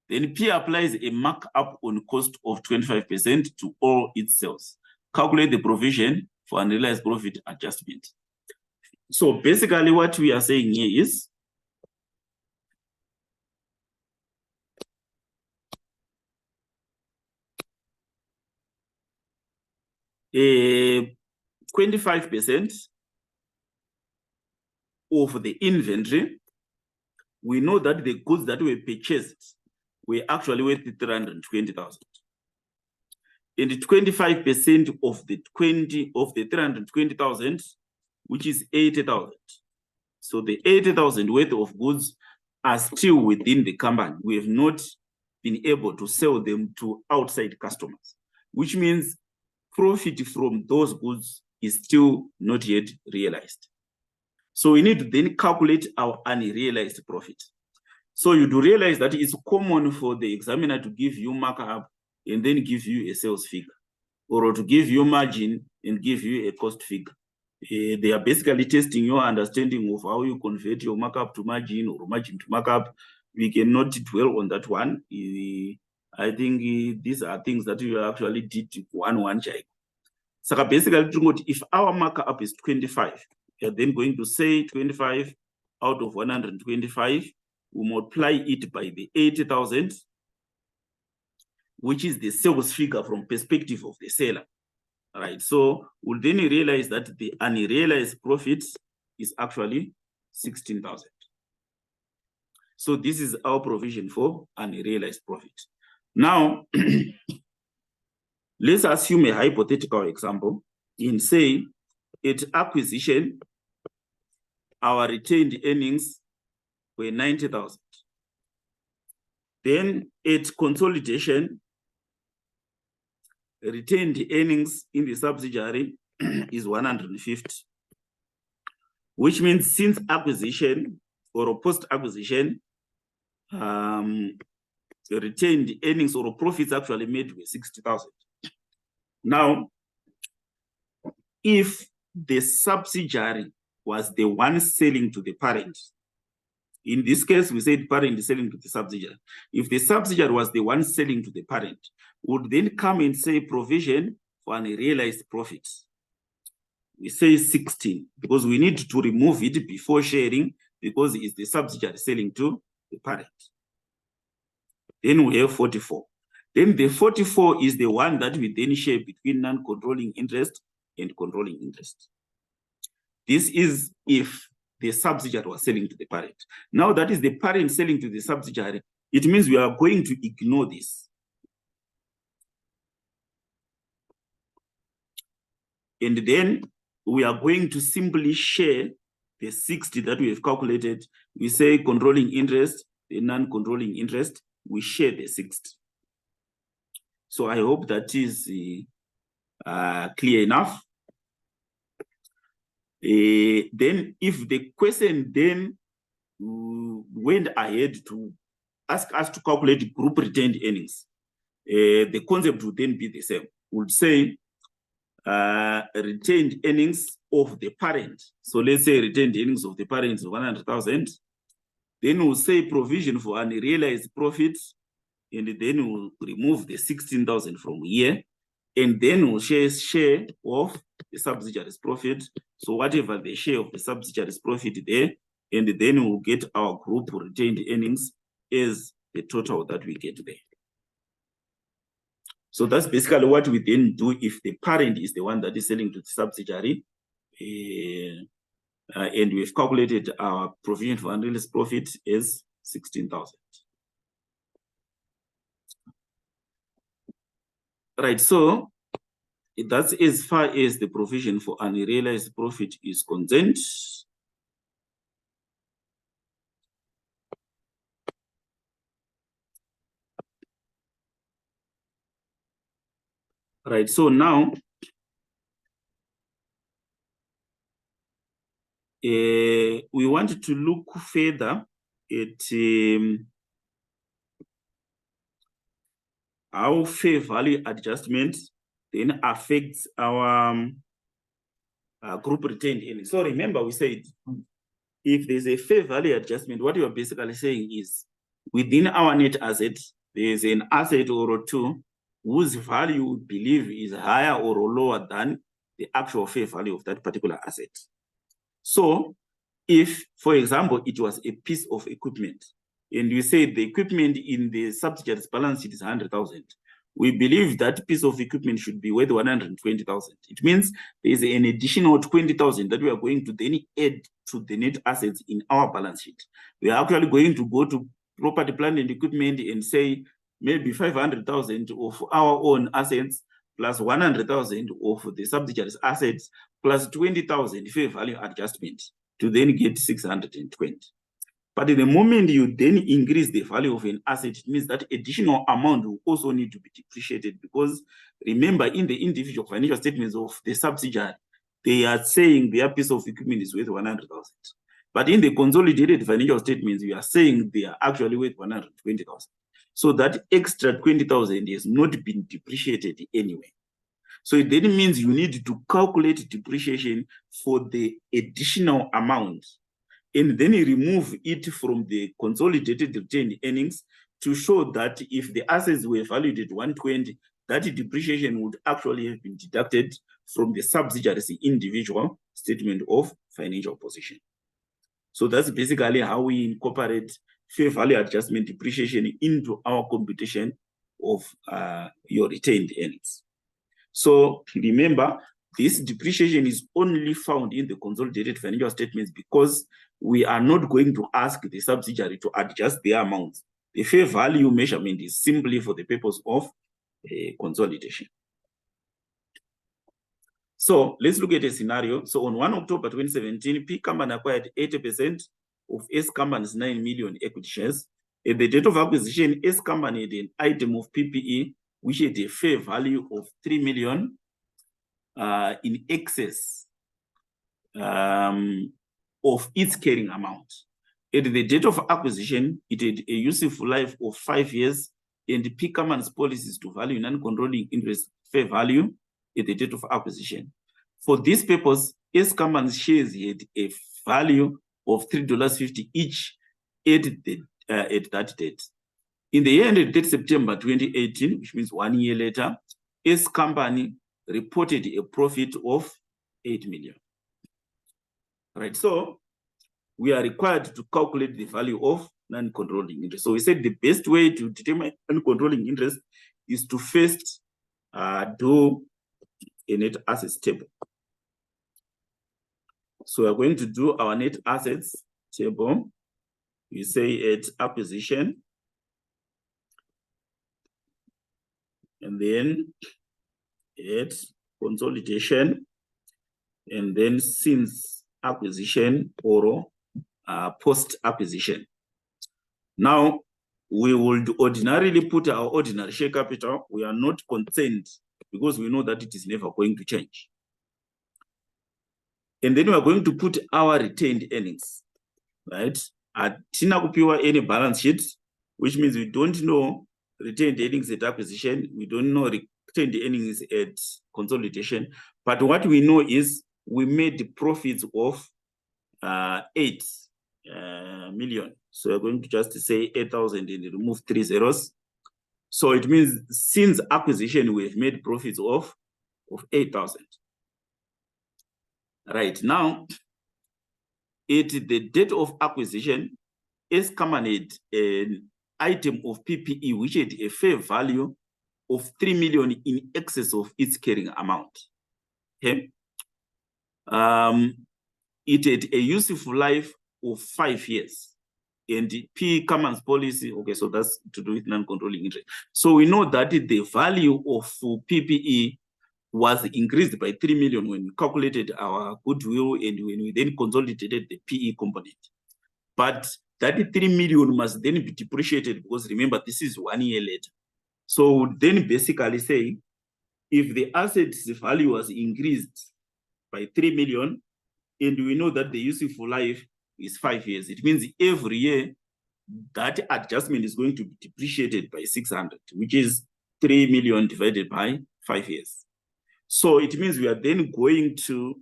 Then P applies a markup on cost of 25% to all its sales. Calculate the provision for unrealized profit adjustment. So basically what we are saying here is a 25% of the inventory. We know that the goods that were purchased were actually worth 320,000. And 25% of the 320,000, which is 80,000. So the 80,000 worth of goods are still within the company. We have not been able to sell them to outside customers, which means profit from those goods is still not yet realized. So we need to then calculate our unrealized profit. So you do realize that it's common for the examiner to give you markup and then give you a sales figure, or to give you margin and give you a cost figure. They are basically testing your understanding of how you convert your markup to margin or margin to markup. We cannot dwell on that one. I think these are things that you actually did one check. So basically, if our markup is 25, we are then going to say 25 out of 125. We multiply it by the 80,000, which is the sales figure from perspective of the seller. All right, so we'll then realize that the unrealized profit is actually 16,000. So this is our provision for unrealized profit. Now, let's assume a hypothetical example. In say, at acquisition, our retained earnings were 90,000. Then at consolidation, retained earnings in the subsidiary is 150, which means since acquisition or post-acquisition, retained earnings or profits actually made were 60,000. Now, if the subsidiary was the one selling to the parent, in this case, we said parent is selling to the subsidiary. If the subsidiary was the one selling to the parent, would then come and say provision for unrealized profits. We say 16 because we need to remove it before sharing because it's the subsidiary selling to the parent. Then we have 44. Then the 44 is the one that we then share between non-controlling interest and controlling interest. This is if the subsidiary was selling to the parent. Now that is the parent selling to the subsidiary, it means we are going to ignore this. And then we are going to simply share the 60 that we have calculated. We say controlling interest, the non-controlling interest, we share the 60. So I hope that is clear enough. Then if the question then went ahead to ask us to calculate group retained earnings, the concept would then be the same. Would say retained earnings of the parent. So let's say retained earnings of the parent is 100,000. Then we'll say provision for unrealized profits, and then we'll remove the 16,000 from here, and then we'll share of the subsidiary's profit. So whatever the share of the subsidiary's profit there, and then we'll get our group retained earnings as the total that we get there. So that's basically what we then do if the parent is the one that is selling to the subsidiary, and we've calculated our provision for unrealized profit as 16,000. Right, so that's as far as the provision for unrealized profit is concerned. Right, so now we want to look further at how fair value adjustment then affects our group retained earnings. So remember, we said if there's a fair value adjustment, what you are basically saying is within our net asset, there's an asset or two whose value we believe is higher or lower than the actual fair value of that particular asset. So if, for example, it was a piece of equipment, and you say the equipment in the subsidiary's balance sheet is 100,000, we believe that piece of equipment should be worth 120,000. It means there's an additional 20,000 that we are going to then add to the net assets in our balance sheet. We are actually going to go to property, plant, and equipment and say maybe 500,000 of our own assets plus 100,000 of the subsidiary's assets plus 20,000 fair value adjustment to then get 620. But the moment you then increase the value of an asset, it means that additional amount will also need to be depreciated, because remember, in the individual financial statements of the subsidiary, they are saying their piece of equipment is worth 100,000. But in the consolidated financial statements, we are saying they are actually worth 120,000. So that extra 20,000 has not been depreciated anyway. So it then means you need to calculate depreciation for the additional amount, and then you remove it from the consolidated retained earnings to show that if the assets were valued at 120, that depreciation would actually have been deducted from the subsidiary's individual statement of financial position. So that's basically how we incorporate fair value adjustment depreciation into our computation of your retained earnings. So remember, this depreciation is only found in the consolidated financial statements because we are not going to ask the subsidiary to adjust their amounts. The fair value measurement is simply for the purpose of consolidation. So let's look at a scenario. So on 1 October 2017, P Company acquired 80% of S Company's 9 million equity shares. At the date of acquisition, S Company had an item of PPE which had a fair value of 3 million in excess of its carrying amount. At the date of acquisition, it had a useful life of 5 years, and the P Company's policy is to value non-controlling interest fair value at the date of acquisition. For this purpose, S Company's shares had a value of $3.50 each at that date. In the year ended 30 September 2018, which means 1 year later, S Company reported a profit of 8 million. Right, so we are required to calculate the value of non-controlling interest. So we said the best way to determine non-controlling interest is to first do a net assets table. So we are going to do our net assets table. We say at acquisition, and then at consolidation, and then since acquisition or post-acquisition. Now, we would ordinarily put our ordinary share capital. We are not concerned because we know that it is never going to change. And then we are going to put our retained earnings, right? Atina kupiwa any balance sheet, which means we don't know retained earnings at acquisition. We don't know retained earnings at consolidation. But what we know is we made profits of 8 million. So we're going to just say 8,000 and remove 3 zeros. So it means since acquisition, we've made profits of 8,000. Right now, at the date of acquisition, S company had an item of PPE which had a fair value of 3 million in excess of its carrying amount. Okay. It had a useful life of 5 years. And the P Commons policy, okay, so that's to do with non-controlling interest. So we know that the value of PPE was increased by 3 million when we calculated our goodwill and when we then consolidated the PE component. But that 3 million must then be depreciated because remember, this is 1 year later. So then basically say, if the asset's value was increased by 3 million, and we know that the useful life is 5 years, it means every year that adjustment is going to be depreciated by 600, which is 3 million divided by 5 years. So it means we are then going to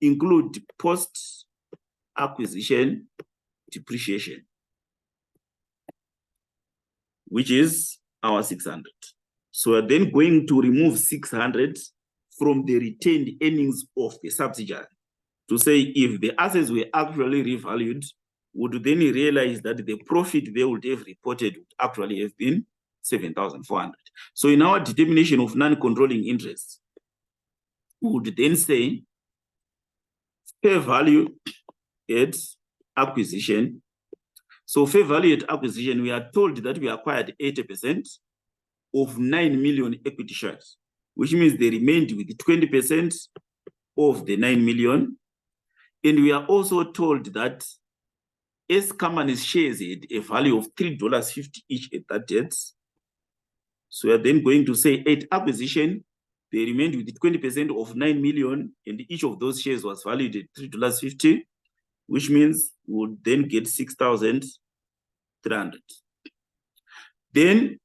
include post-acquisition depreciation, which is our 600. So we're then going to remove 600 from the retained earnings of the subsidiary to say if the assets were actually revalued, would then realize that the profit they would have reported would actually have been 7,400. So in our determination of non-controlling interest, we would then say fair value at acquisition. So fair value at acquisition, we are told that we acquired 80% of 9 million equity shares, which means they remained with 20% of the 9 million. And we are also told that S company's shares had a value of $3.50 each at that date. So we are then going to say at acquisition, they remained with 20% of 9 million, and each of those shares was valued at $3.50, which means we would then get 6,300. Then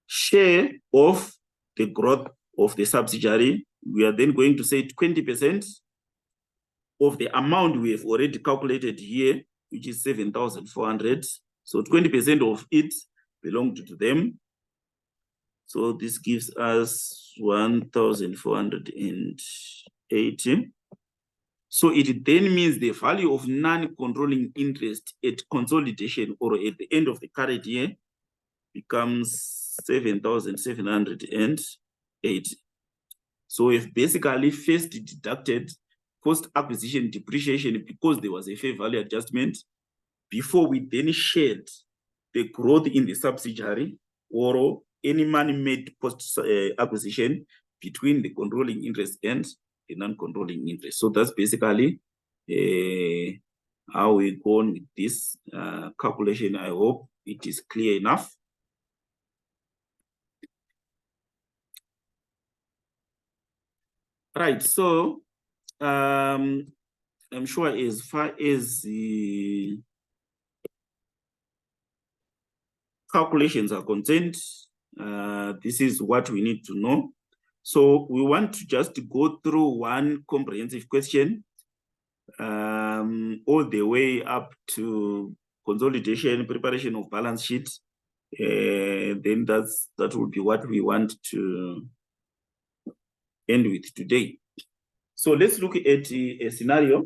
share of the growth of the subsidiary, we are then going to say 20% of the amount we have already calculated here, which is 7,400. So 20% of it belonged to them. So this gives us 1,480. So it then means the value of non-controlling interest at consolidation or at the end of the current year becomes 7,780. So we've basically first deducted post-acquisition depreciation because there was a fair value adjustment before we then shared the growth in the subsidiary or any money made post-acquisition between the controlling interest and the non-controlling interest. So that's basically how we go on with this calculation. I hope it is clear enough. Right, so I'm sure as far as the calculations are concerned, this is what we need to know. So we want to just go through one comprehensive question all the way up to consolidation, preparation of balance sheet. Then that will be what we want to end with today. So let's look at a scenario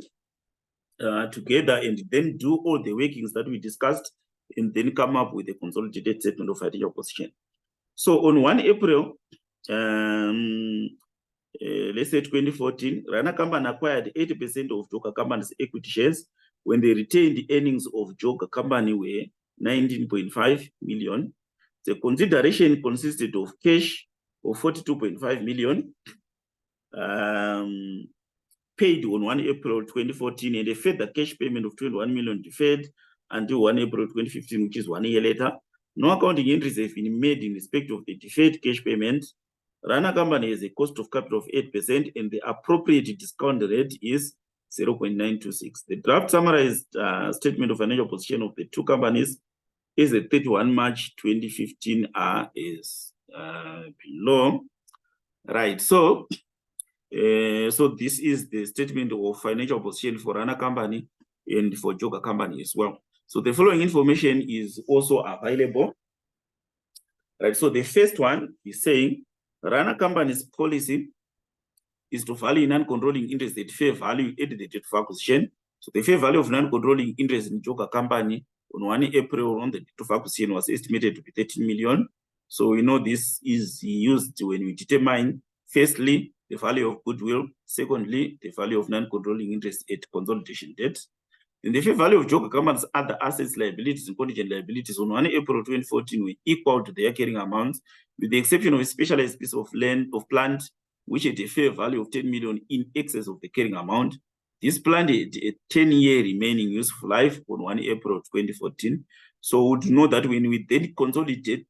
together and then do all the workings that we discussed and then come up with a consolidated statement of financial position. So on 1 April, let's say 2014, Rana Company acquired 80% of Joka Company's equity shares when the retained earnings of Joka Company were 19.5 million. The consideration consisted of cash of 42.5 million paid on 1 April 2014 and a further cash payment of 21 million deferred until 1 April 2015, which is 1 year later. No accounting entries have been made in respect of the deferred cash payment. Rana Company has a cost of capital of 8% and the appropriate discount rate is 0.926. The draft summarized statement of financial position of the two companies as at 31 March 2015 are as below. Right, so this is the statement of financial position for Rana company and for Joga company as well. So the following information is also available. Right, so the first one is saying Rana company's policy is to value non-controlling interest at fair value at the date of acquisition. So the fair value of non-controlling interest in Joga company on 1 April on the date of acquisition was estimated to be 13 million. So we know this is used when we determine, firstly, the value of goodwill, secondly, the value of non-controlling interest at consolidation date. And the fair value of Joga company's other assets, liabilities, and contingent liabilities on 1 April 2014 were equal to their carrying amounts, with the exception of a specialized piece of land of plant, which had a fair value of 10 million in excess of the carrying amount. This plant had a 10-year remaining useful life on 1 April 2014. So we know that when we then consolidate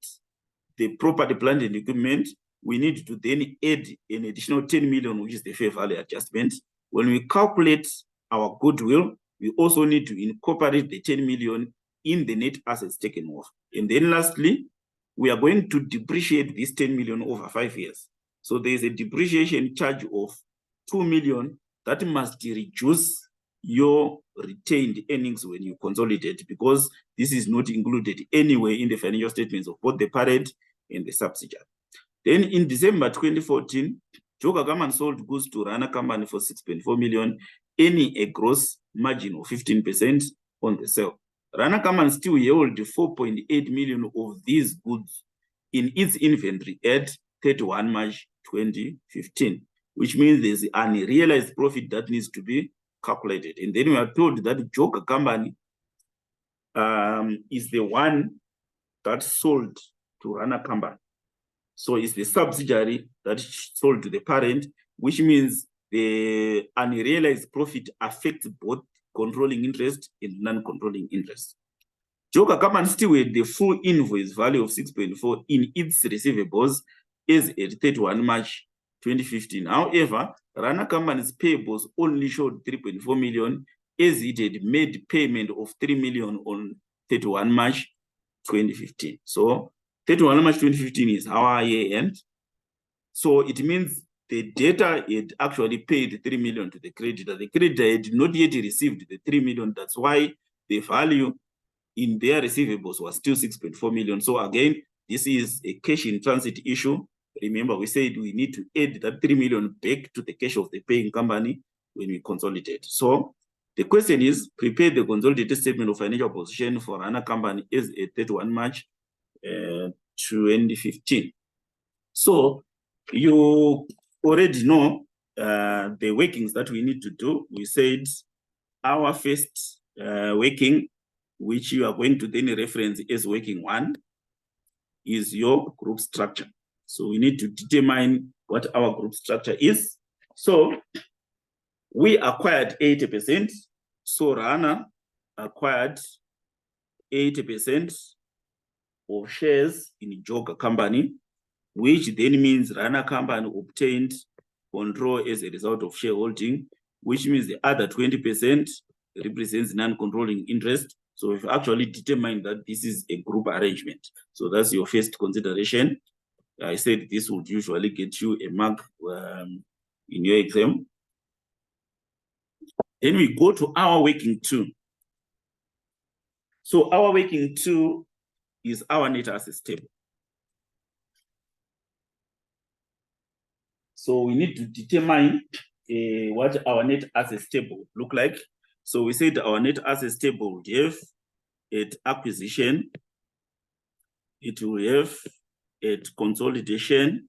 the property, plant, and equipment, we need to then add an additional 10 million, which is the fair value adjustment. When we calculate our goodwill, we also need to incorporate the 10 million in the net assets taken off. And then lastly, we are going to depreciate this 10 million over 5 years. So there is a depreciation charge of 2 million that must reduce your retained earnings when you consolidate, because this is not included anyway in the financial statements of both the parent and the subsidiary. Then in December 2014, Joga government sold goods to Rana company for 6.4 million, earning a gross margin of 15% on the sale. Rana company still held 4.8 million of these goods in its inventory at 31 March 2015, which means there's an unrealized profit that needs to be calculated. And then we are told that Joga company is the one that sold to Rana company. So it's the subsidiary that sold to the parent, which means the unrealized profit affects both controlling interest and non-controlling interest. Joga company still had the full invoice value of 6.4 in its receivables as at 31 March 2015. However, Rana company's payables only showed 3.4 million as it had made payment of 3 million on 31 March 2015. So 31 March 2015 is our year end. So it means the debtor had actually paid 3 million to the creditor. The creditor had not yet received the 3 million. That's why the value in their receivables was still 6.4 million. So again, this is a cash in transit issue. Remember, we said we need to add that 3 million back to the cash of the paying company when we consolidate. So the question is, prepare the consolidated statement of financial position for Rana company as at 31 March 2015. So you already know the workings that we need to do. We said our first working, which you are going to then reference as working 1, is your group structure. So we need to determine what our group structure is. So we acquired 80%. So Rana acquired 80% of shares in Joga company, which then means Rana company obtained control as a result of shareholding, which means the other 20% represents non-controlling interest. So we've actually determined that this is a group arrangement. So that's your first consideration. I said this would usually get you a mark in your exam. Then we go to our working 2. So our working 2 is our net assets table. So we need to determine what our net assets table look like. So we said our net assets table would have at acquisition, it will have at consolidation,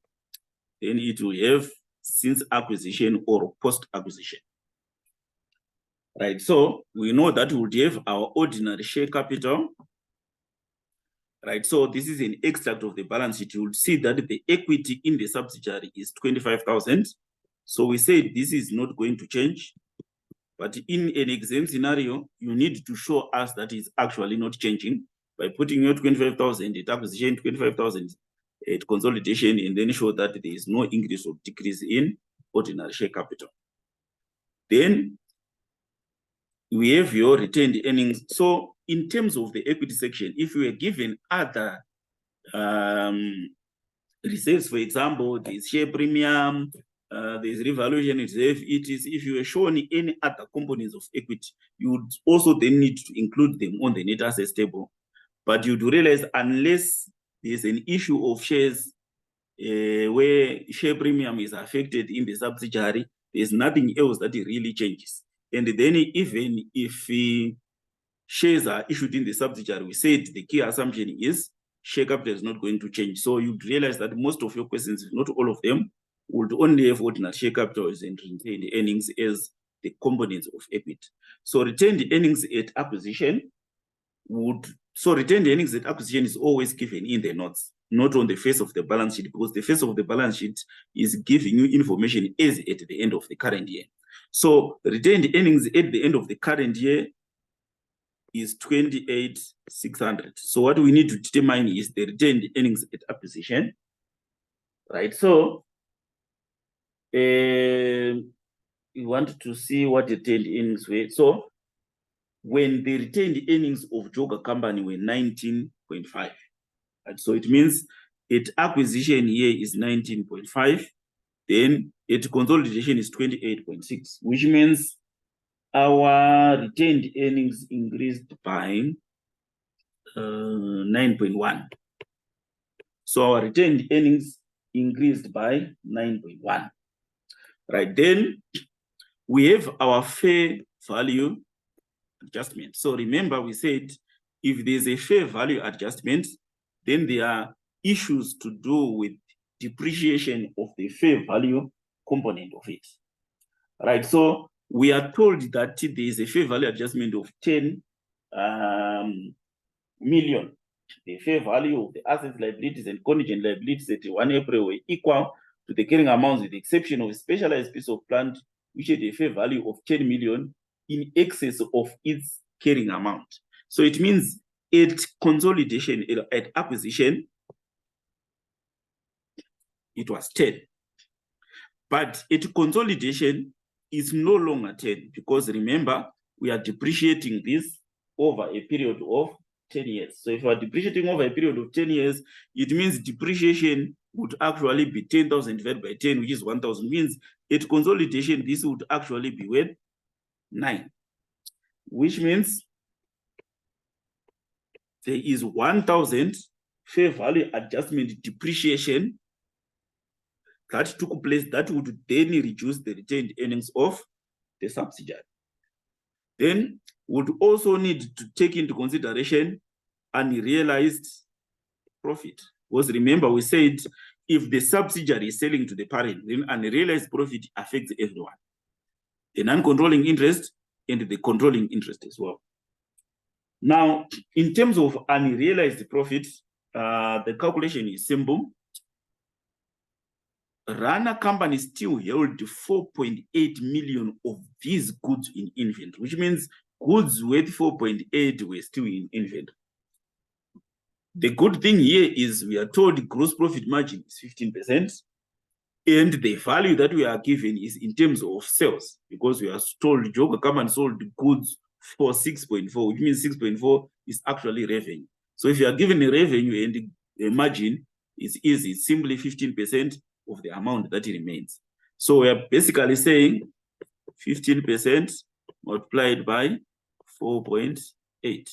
then it will have since acquisition or post-acquisition. Right, so we know that we would have our ordinary share capital. Right, so this is an extract of the balance sheet. You will see that the equity in the subsidiary is 25,000. So we said this is not going to change. But in an exam scenario, you need to show us that it's actually not changing by putting your 25,000 at acquisition, 25,000 at consolidation, and then show that there is no increase or decrease in ordinary share capital. Then we have your retained earnings. So in terms of the equity section, if we were given other reserves, for example, there's share premium, there's revaluation reserve, it is, if you were shown any other components of equity, you would also then need to include them on the net assets table. But you do realize unless there's an issue of shares where share premium is affected in the subsidiary, there's nothing else that it really changes. And then even if shares are issued in the subsidiary, we said the key assumption is share capital is not going to change. So you'd realize that most of your questions, if not all of them, would only have ordinary share capital and retained earnings as the components of equity. So retained earnings at acquisition retained earnings at acquisition is always given in the notes, not on the face of the balance sheet, because the face of the balance sheet is giving you information as at the end of the current year. So retained earnings at the end of the current year is 28,600. So what we need to determine is the retained earnings at acquisition, right? So we want to see what the retained earnings were. So when the retained earnings of Joga company were 19.5, right? So it means at acquisition here is 19.5, then at consolidation is 28.6, which means our retained earnings increased by 9.1. So our retained earnings increased by 9.1. Right, then we have our fair value adjustment. So remember, we said if there's a fair value adjustment, then there are issues to do with depreciation of the fair value component of it. Right, so we are told that there is a fair value adjustment of 10 million. The fair value of the assets, liabilities, and contingent liabilities at 1 April were equal to the carrying amounts, with the exception of a specialized piece of plant, which had a fair value of 10 million in excess of its carrying amount. So it means at consolidation, at acquisition, it was 10. But at consolidation, it's no longer 10, because remember, we are depreciating this over a period of 10 years. So if we are depreciating over a period of 10 years, it means depreciation would actually be 10,000 divided by 10, which is 1,000. Means at consolidation, this would actually be worth 9, which means there is 1,000 fair value adjustment depreciation that took place that would then reduce the retained earnings of the subsidiary. Then would also need to take into consideration unrealized profit. Because remember, we said if the subsidiary is selling to the parent, then unrealized profit affects everyone, the non-controlling interest and the controlling interest as well. Now, in terms of unrealized profit, the calculation is simple. Rana company still held 4.8 million of these goods in inventory, which means goods worth 4.8 were still in inventory. The good thing here is we are told gross profit margin is 15%, and the value that we are given is in terms of sales, because we are told Joga company sold goods for 6.4, which means 6.4 is actually revenue. So if you are given a revenue and the margin is easy, it's simply 15% of the amount that remains. So we are basically saying 15% multiplied by 4.8.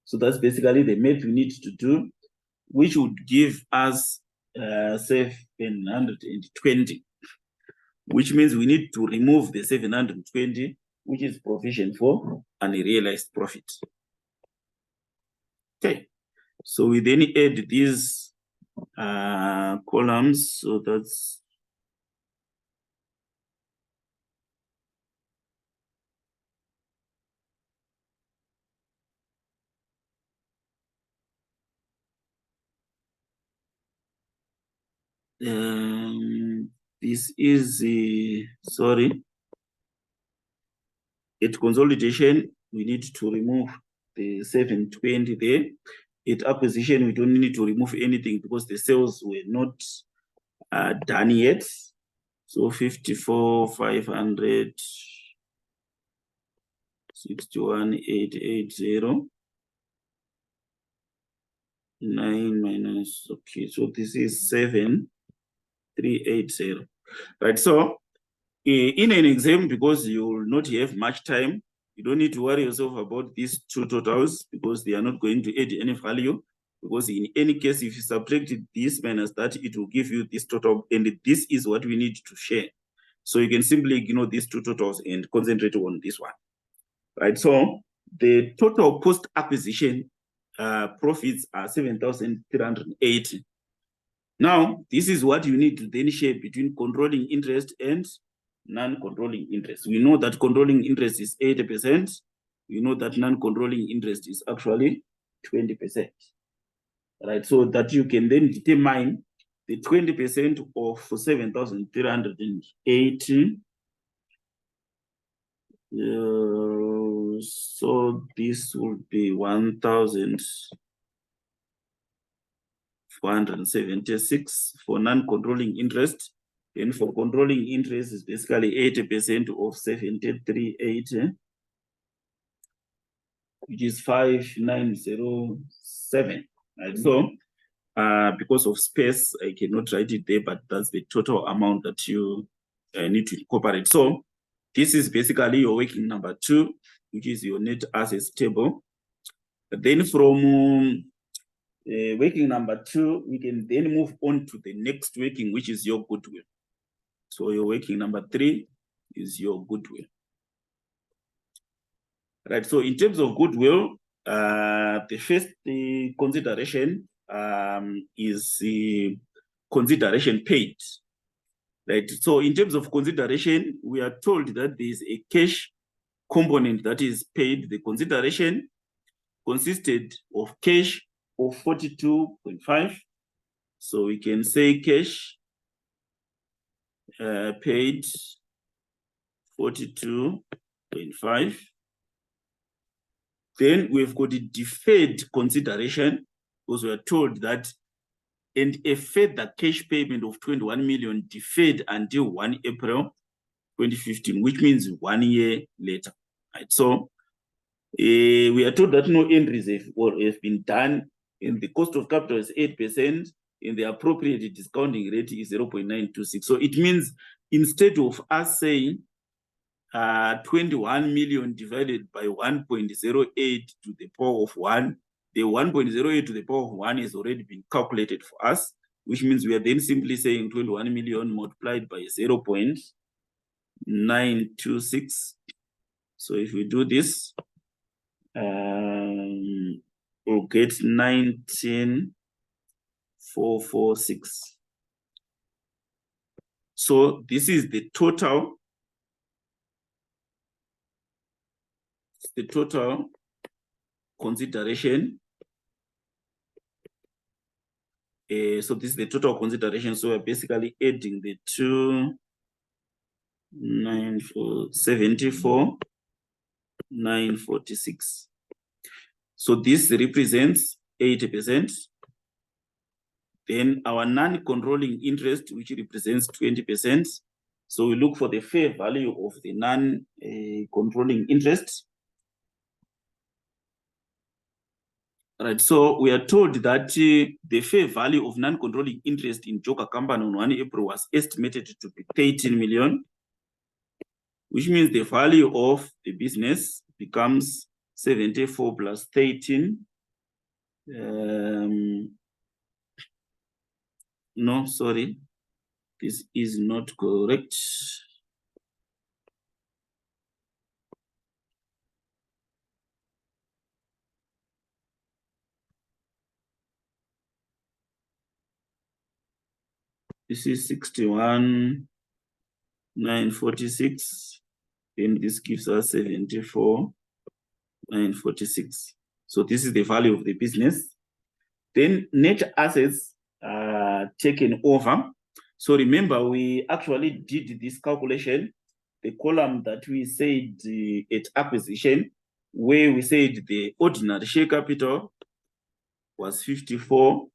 So that's basically the math we need to do, which would give us 720, which means we need to remove the 720, which is provision for unrealized profit. Okay, so we then add these columns, so that's this is sorry, at consolidation we need to remove the 720 there. At acquisition we don't need to remove anything because the sales were not done yet. So 54,500 61,880. 9 minus, okay, so this is 7,380. Right, so in an exam, because you will not have much time, you don't need to worry yourself about these two totals because they are not going to add any value. Because in any case, if you subtract this minus that, it will give you this total, and this is what we need to share. So you can simply ignore these two totals and concentrate on this one. Right, so the total post-acquisition profits are 7,380. Now, this is what you need to then share between controlling interest and non-controlling interest. We know that controlling interest is 80%. We know that non-controlling interest is actually 20%. Right, so that you can then determine the 20% of 7,380. So this would be 1,476 for non-controlling interest. And for controlling interest is basically 80% of 7,380, which is 5,907. Right? So because of space, I cannot write it there, but that's the total amount that you need to incorporate. So this is basically your working number 2, which is your net assets table. But then from working number 2, we can then move on to the next working, which is your goodwill. So your working number 3 is your goodwill. Right, so in terms of goodwill, the first consideration is the consideration paid. Right, so in terms of consideration, we are told that there is a cash component that is paid. The consideration consisted of cash of 42.5. So we can say cash paid 42.5. Then we've got the deferred consideration, because we are told that, and a further cash payment of 21 million deferred until 1 April 2015, which means 1 year later. Right, so we are told that no entries have been done, and the cost of capital is 8%, and the appropriate discounting rate is 0.926. So it means instead of us saying 21 million divided by 1.08 to the power of 1, the 1.08 to the power of 1 has already been calculated for us, which means we are then simply saying 21 million multiplied by 0.926. So if we do this, we'll get 19,446. So this is the total. The total consideration. So this is the total consideration. So we're basically adding the 2,946. So this represents 80%. Then our non-controlling interest, which represents 20%. So we look for the fair value of the non-controlling interest. Right, so we are told that the fair value of non-controlling interest in Joker Company on 1 April was estimated to be 13 million, which means the value of the business becomes 74 plus 13. No, sorry, this is not correct. This is 61,946, and this gives us 74,946. So this is the value of the business. Then net assets are taken over. So remember, we actually did this calculation, the column that we said at acquisition, where we said the ordinary share capital was 25,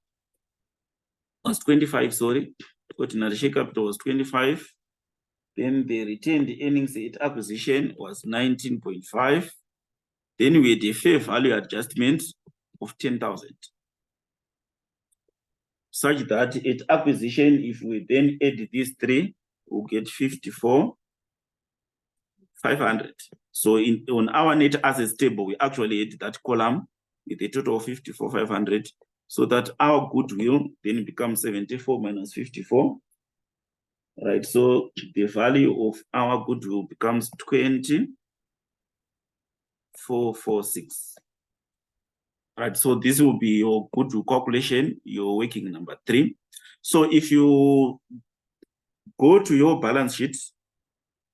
sorry. Ordinary share capital was 25. Then the retained earnings at acquisition was 19.5. Then we had a fair value adjustment of 10,000. Such that at acquisition, if we then add these three, we'll get 54,500. So on our net assets table, we actually add that column with a total of 54,500, so that our goodwill then becomes 74 minus 54. Right, so the value of our goodwill becomes 20,446. Right, so this will be your goodwill calculation, your working number 3. So if you go to your balance sheet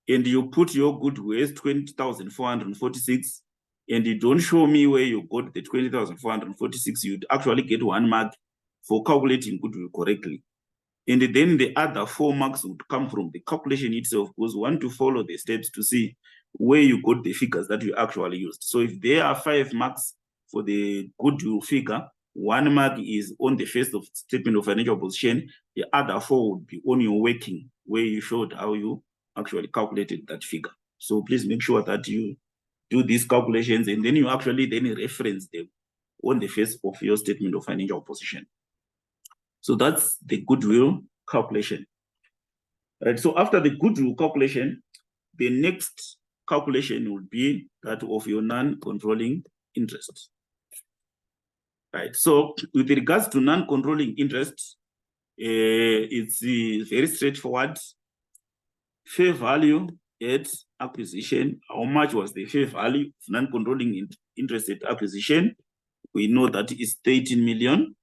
and you put your goodwill as 20,446, and you don't show me where you got the 20,446, you'd actually get 1 mark for calculating goodwill correctly. And then the other 4 marks would come from the calculation itself, because we want to follow the steps to see where you got the figures that you actually used. So if there are 5 marks for the goodwill figure, 1 mark is on the face of statement of financial position, the other 4 would be on your working, where you showed how you actually calculated that figure. So please make sure that you do these calculations, and then you actually then reference them on the face of your statement of financial position. So that's the goodwill calculation. Right, so after the goodwill calculation, the next calculation will be that of your non-controlling interest. Right, so with regards to non-controlling interest, it's very straightforward. Fair value at acquisition. How much was the fair value of non-controlling interest at acquisition? We know that is 13 million.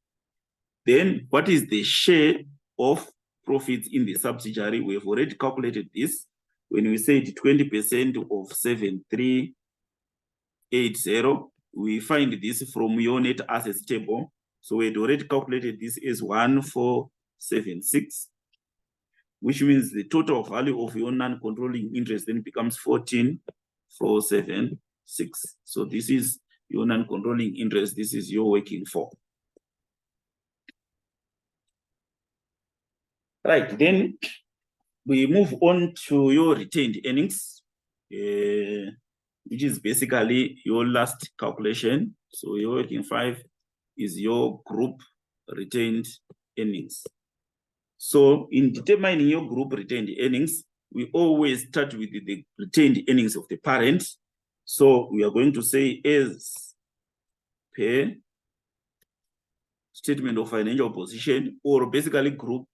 Then what is the share of profits in the subsidiary? We have already calculated this. When we said 20% of 7,380, we find this from your net assets table. So we had already calculated this as 1,476, which means the total value of your non-controlling interest then becomes 14,476. So this is your non-controlling interest. This is your working for. Right, then we move on to your retained earnings, which is basically your last calculation. So your working 5 is your group retained earnings. So in determining your group retained earnings, we always start with the retained earnings of the parent. So we are going to say as per statement of financial position, or basically group,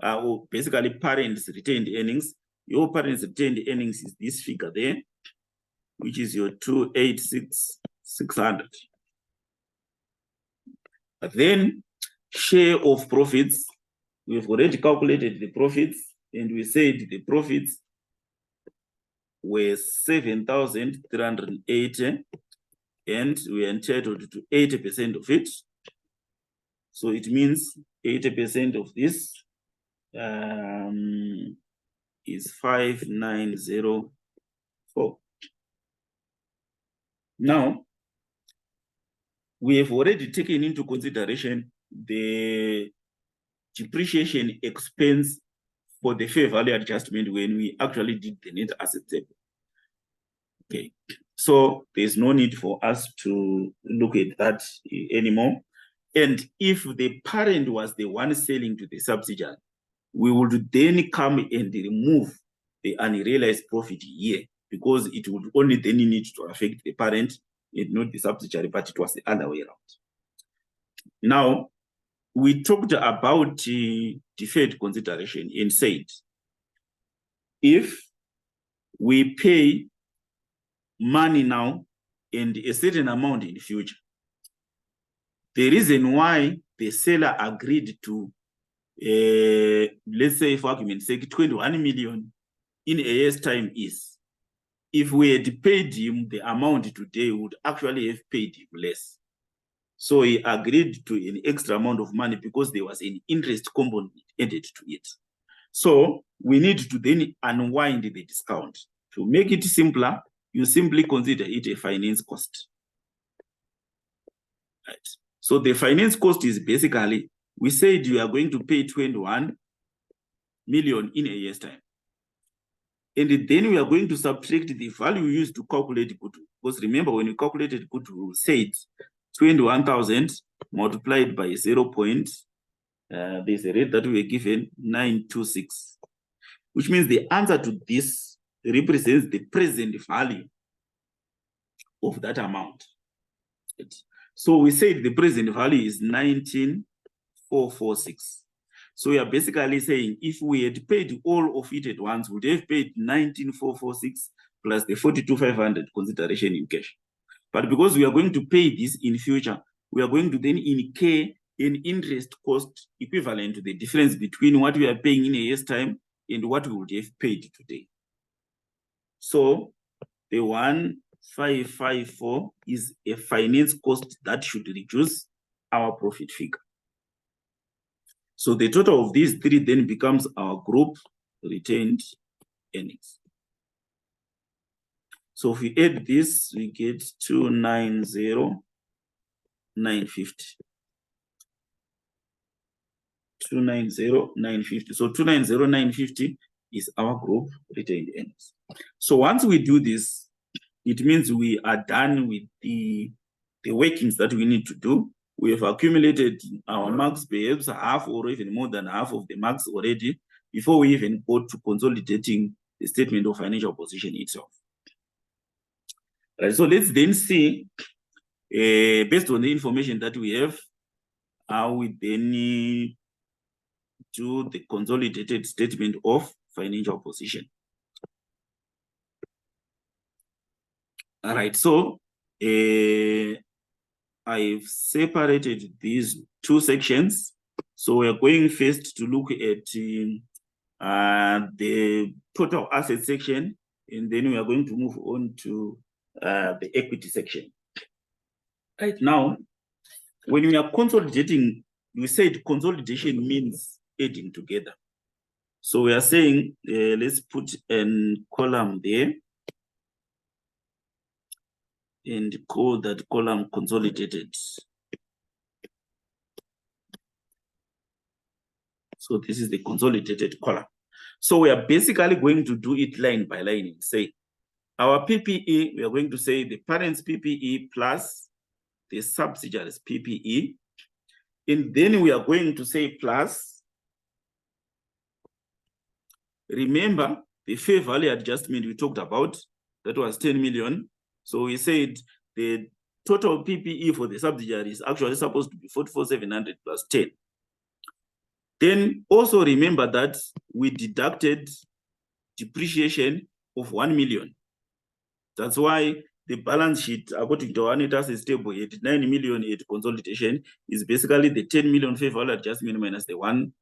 or basically parents' retained earnings. Your parents' retained earnings is this figure there, which is your 286,600. But then share of profits, we've already calculated the profits, and we said the profits were 7,380, and we are entitled to 80% of it. So it means 80% of this is 5,904. Now, we have already taken into consideration the depreciation expense for the fair value adjustment when we actually did the net asset table. Okay, so there's no need for us to look at that anymore. And if the parent was the one selling to the subsidiary, we would then come and remove the unrealized profit here, because it would only then need to affect the parent and not the subsidiary, but it was the other way around. Now, we talked about deferred consideration and said, if we pay money now and a certain amount in the future, the reason why the seller agreed to, let's say for argument's sake, 21 million in a year's time is, if we had paid him the amount today, we would actually have paid him less. So he agreed to an extra amount of money because there was an interest component added to it. So we need to then unwind the discount. To make it simpler, you simply consider it a finance cost. Right. So the finance cost is basically, we said you are going to pay 21 million in a year's time. And then we are going to subtract the value used to calculate goodwill, because remember when we calculated goodwill, we said 21,000 multiplied by 0. There's a rate that we were given 926, which means the answer to this represents the present value of that amount. So we said the present value is 19,446. So we are basically saying if we had paid all of it at once, we would have paid 19,446 plus the 42,500 consideration in cash. But because we are going to pay this in future, we are going to then incur an interest cost equivalent to the difference between what we are paying in a year's time and what we would have paid today. So the 1,554 is a finance cost that should reduce our profit figure. So the total of these three then becomes our group retained earnings. So if we add this, we get 290,950. 290,950. So 290,950 is our group retained earnings. So once we do this, it means we are done with the workings that we need to do. We have accumulated our marks, perhaps half or even more than half of the marks already, before we even go to consolidating the statement of financial position itself. Right, so let's then see, based on the information that we have, how we then do the consolidated statement of financial position. All right, so I've separated these two sections. So we're going first to look at the total asset section, and then we are going to move on to the equity section. Right now, when we are consolidating, we said consolidation means adding together. So we are saying, let's put a column there and call that column consolidated. So this is the consolidated column. So we are basically going to do it line by line and say, our PPE, we are going to say the parent's PPE plus the subsidiaries PPE. And then we are going to say plus, remember the fair value adjustment we talked about, that was 10 million. So we said the total PPE for the subsidiary is actually supposed to be 44,700 plus 10. Then also remember that we deducted depreciation of 1 million. That's why the balance sheet, according to our net assets table, at 9 million at consolidation is basically the 10 million fair value adjustment minus the 1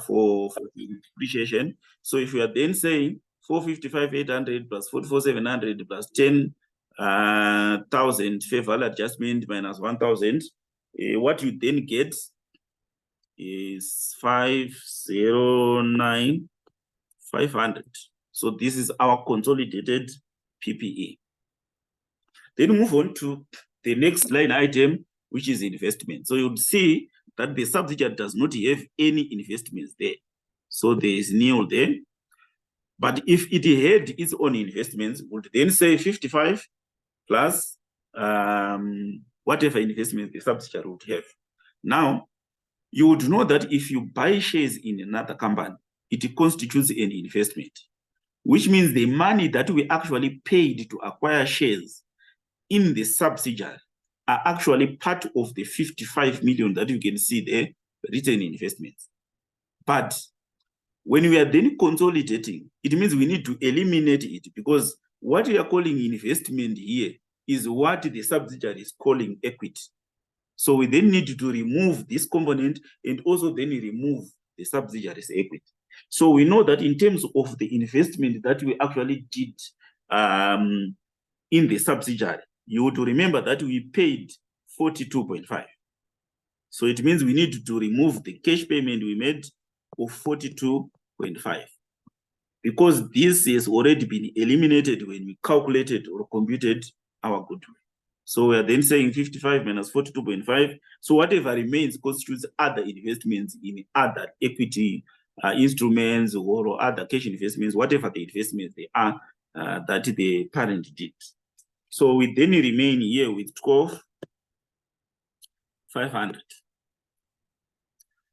for the depreciation. So if we are then saying 455,800 plus 44,700 plus 10,000 fair value adjustment minus 1,000, what you then get is 509,500. So this is our consolidated PPE. Then move on to the next line item, which is investment. So you'll see that the subsidiary does not have any investments there. So there is nil there. But if it had its own investments, would then say 55 plus whatever investment the subsidiary would have. Now, you would know that if you buy shares in another company, it constitutes an investment, which means the money that we actually paid to acquire shares in the subsidiary are actually part of the 55 million that you can see there, written investments. But when we are then consolidating, it means we need to eliminate it, because what we are calling investment here is what the subsidiary is calling equity. So we then need to remove this component and also then remove the subsidiary's equity. So we know that in terms of the investment that we actually did in the subsidiary, you would remember that we paid 42.5. So it means we need to remove the cash payment we made of 42.5, because this has already been eliminated when we calculated or computed our goodwill. So we are then saying 55 minus 42.5. So whatever remains constitutes other investments in other equity instruments or other cash investments, whatever the investments they are that the parent did. So we then remain here with 12,500.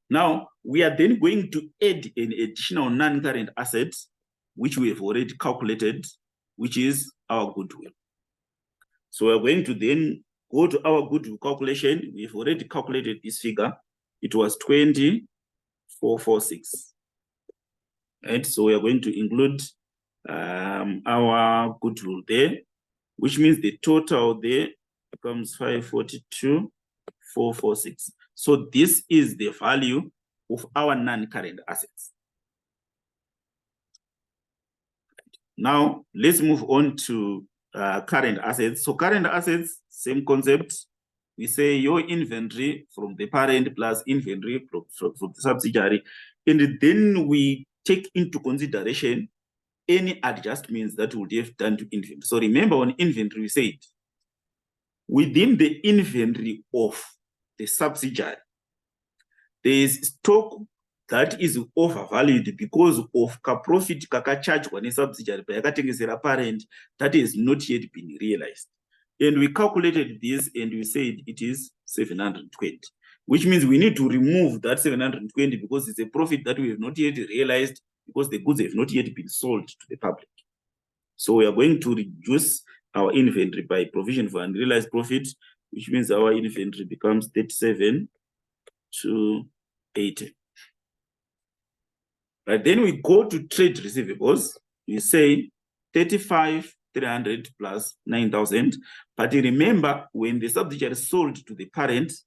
Now, we are then going to add an additional non-current asset, which we have already calculated, which is our goodwill. So we're going to then go to our goodwill calculation. We've already calculated this figure. It was 20,446. Right? So we are going to include our goodwill there, which means the total there becomes 542,446. So this is the value of our non-current assets. Now, let's move on to current assets. So current assets, same concept. We say your inventory from the parent plus inventory from the subsidiary. And then we take into consideration any adjustments that we would have done to inventory. So remember on inventory, we said within the inventory of the subsidiary, there is stock that is overvalued because of profit kakachargwa nesubsidiary payakatengesera parent that has not yet been realized. And we calculated this and we said it is 720, which means we need to remove that 720 because it's a profit that we have not yet realized because the goods have not yet been sold to the public. So we are going to reduce our inventory by provision for unrealized profit, which means our inventory becomes 37,280. Right, then we go to trade receivables. We say 35,300 plus 9,000. But remember, when the subsidiary sold to the parent,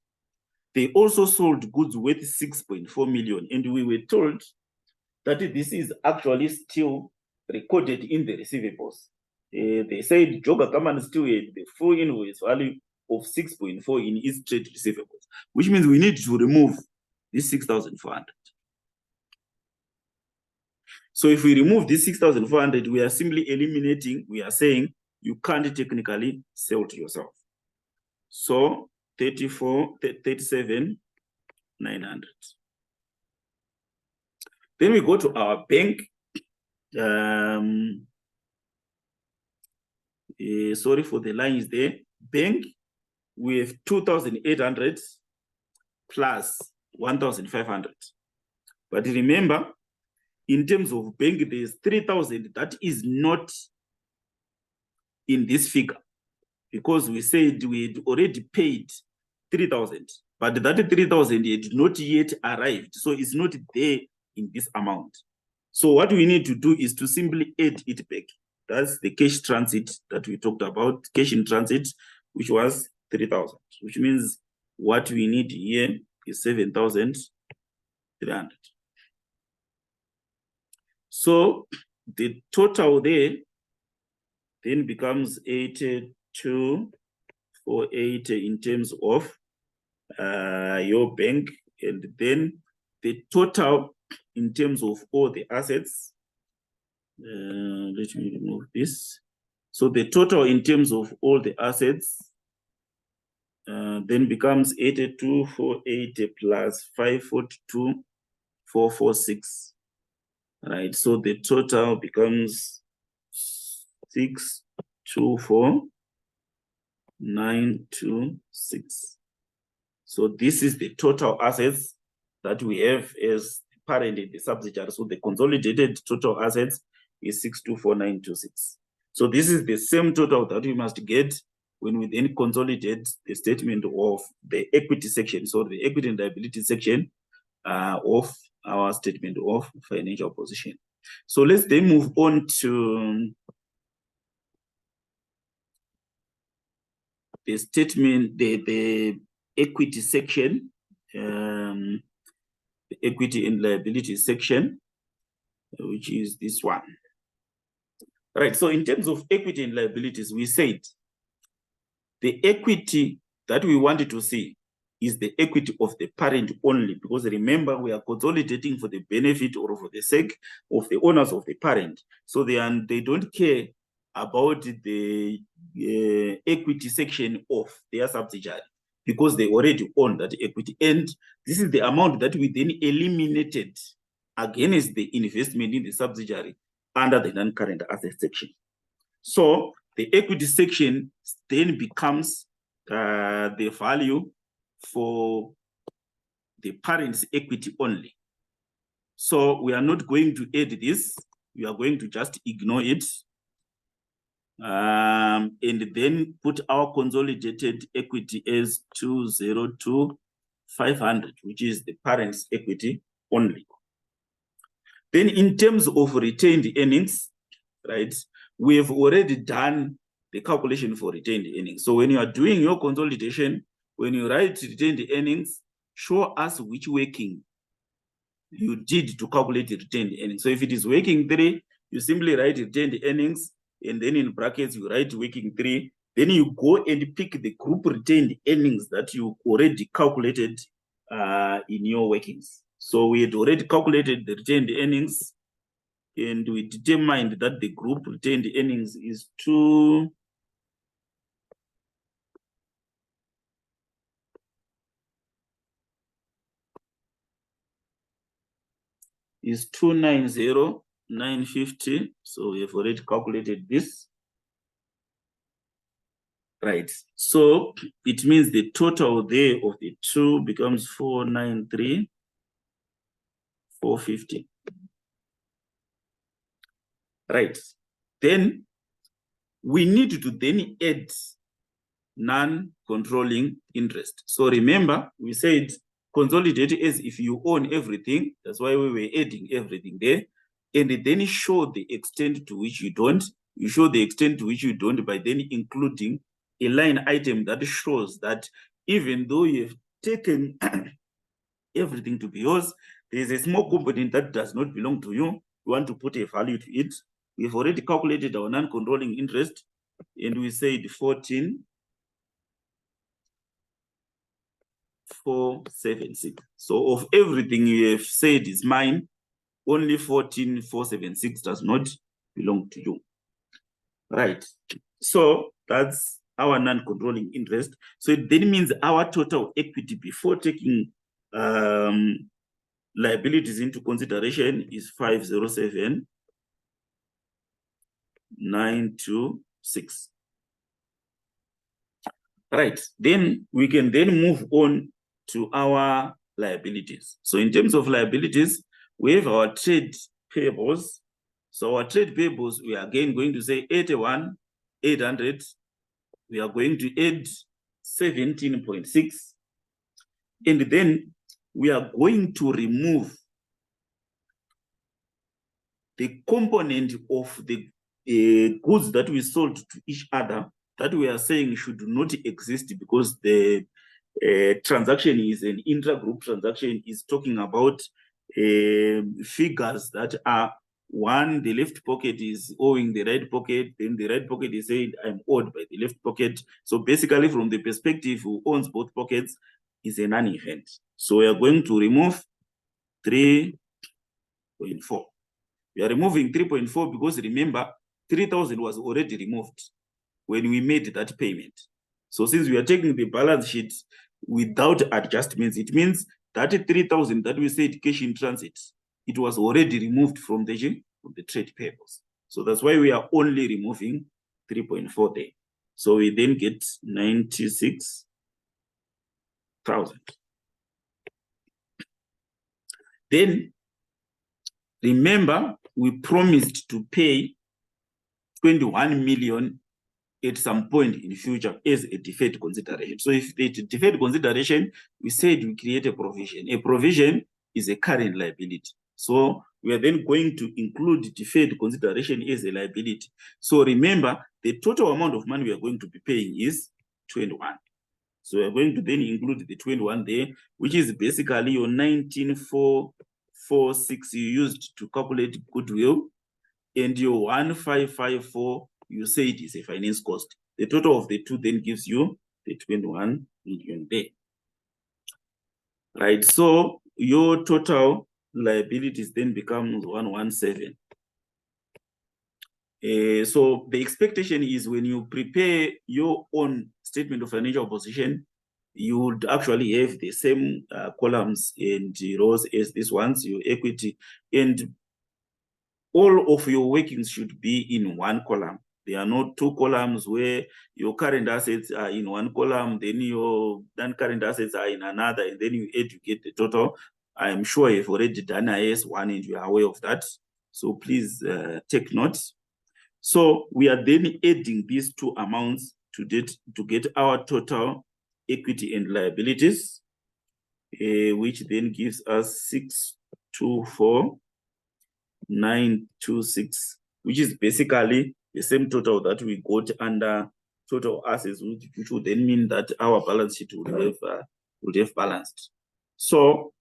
they also sold goods worth 6.4 million. And we were told that this is actually still recorded in the receivables. They said Joga Kaman still had the full invoice value of 6.4 in its trade receivables, which means we need to remove this 6,400. So if we remove this 6,400, we are simply eliminating, we are saying you can't technically sell to yourself. So 37,900. Then we go to our bank. Sorry for the lines there. Bank, we have 2,800 plus 1,500. But remember, in terms of bank, there's 3,000 that is not in this figure because we said we had already paid 3,000, but that 3,000 had not yet arrived. So it's not there in this amount. So what we need to do is to simply add it back. That's the cash transit that we talked about, cash in transit, which was 3,000, which means what we need here is 7,300. So the total there then becomes 82,480 in terms of your bank, and then the total in terms of all the assets. Let me remove this. So the total in terms of all the assets then becomes 82,480 plus 542,446. Right, so the total becomes 624,926. So this is the total assets that we have as parent in the subsidiary. So the consolidated total assets is 624,926. So this is the same total that we must get when we then consolidate the statement of the equity section. So the equity and liability section of our statement of financial position. So let's then move on to the statement, the equity section, the equity and liability section, which is this one. Right, so in terms of equity and liabilities, we said the equity that we wanted to see is the equity of the parent only, because remember, we are consolidating for the benefit or for the sake of the owners of the parent. So they don't care about the equity section of their subsidiary because they already own that equity. And this is the amount that we then eliminated against the investment in the subsidiary under the non-current asset section. So the equity section then becomes the value for the parent's equity only. So we are not going to add this. We are going to just ignore it. And then put our consolidated equity as 202,500, which is the parent's equity only. Then in terms of retained earnings, right, we have already done the calculation for retained earnings. So when you are doing your consolidation, when you write retained earnings, show us which working you did to calculate the retained earnings. So if it is working 3, you simply write retained earnings, and then in brackets you write working 3. Then you go and pick the group retained earnings that you already calculated in your workings. So we had already calculated the retained earnings, and we determined that the group retained earnings is 290,950. So we have already calculated this. Right. So it means the total there of the 2 becomes 493,450. Right. Then we need to then add non-controlling interest. So remember, we said consolidate as if you own everything. That's why we were adding everything there. And then show the extent to which you don't. You show the extent to which you don't by then including a line item that shows that even though you have taken everything to be yours, there is a small component that does not belong to you. You want to put a value to it. We've already calculated our non-controlling interest, and we said 14,476. So of everything you have said is mine, only 14,476 does not belong to you. Right. So that's our non-controlling interest. So it then means our total equity before taking liabilities into consideration is 507,926. Right. Then we can then move on to our liabilities. So in terms of liabilities, we have our trade payables. So our trade payables, we are again going to say 81,800. We are going to add 17.6. And then we are going to remove the component of the goods that we sold to each other that we are saying should not exist because the transaction is an intra-group transaction, is talking about figures that are, one, the left pocket is owing the right pocket, then the right pocket is saying I'm owed by the left pocket. So basically from the perspective who owns both pockets is a non-event. So we are going to remove 3.4. We are removing 3.4 because remember 3,000 was already removed when we made that payment. So since we are taking the balance sheet without adjustments, it means that 3,000 that we said cash in transit, it was already removed from the trade payables. So that's why we are only removing 3.4 there. So we then get 96,000. Then remember, we promised to pay 21 million at some point in the future as a deferred consideration. So if it's a deferred consideration, we said we create a provision. A provision is a current liability. So we are then going to include deferred consideration as a liability. So remember, the total amount of money we are going to be paying is 21. So we are going to then include the 21 there, which is basically your 19,446 you used to calculate goodwill, and your 1,554 you say it is a finance cost. The total of the two then gives you the 21 million there. Right, so your total liabilities then becomes 117. So the expectation is when you prepare your own statement of financial position, you would actually have the same columns and rows as this ones, your equity, and all of your workings should be in one column. There are not two columns where your current assets are in one column, then your non-current assets are in another, and then you add, you get the total. I am sure you've already done IS1 and you are aware of that. So please take note. So we are then adding these two amounts to get our total equity and liabilities, which then gives us 624,926, which is basically the same total that we got under total assets, which would then mean that our balance sheet would have balanced. So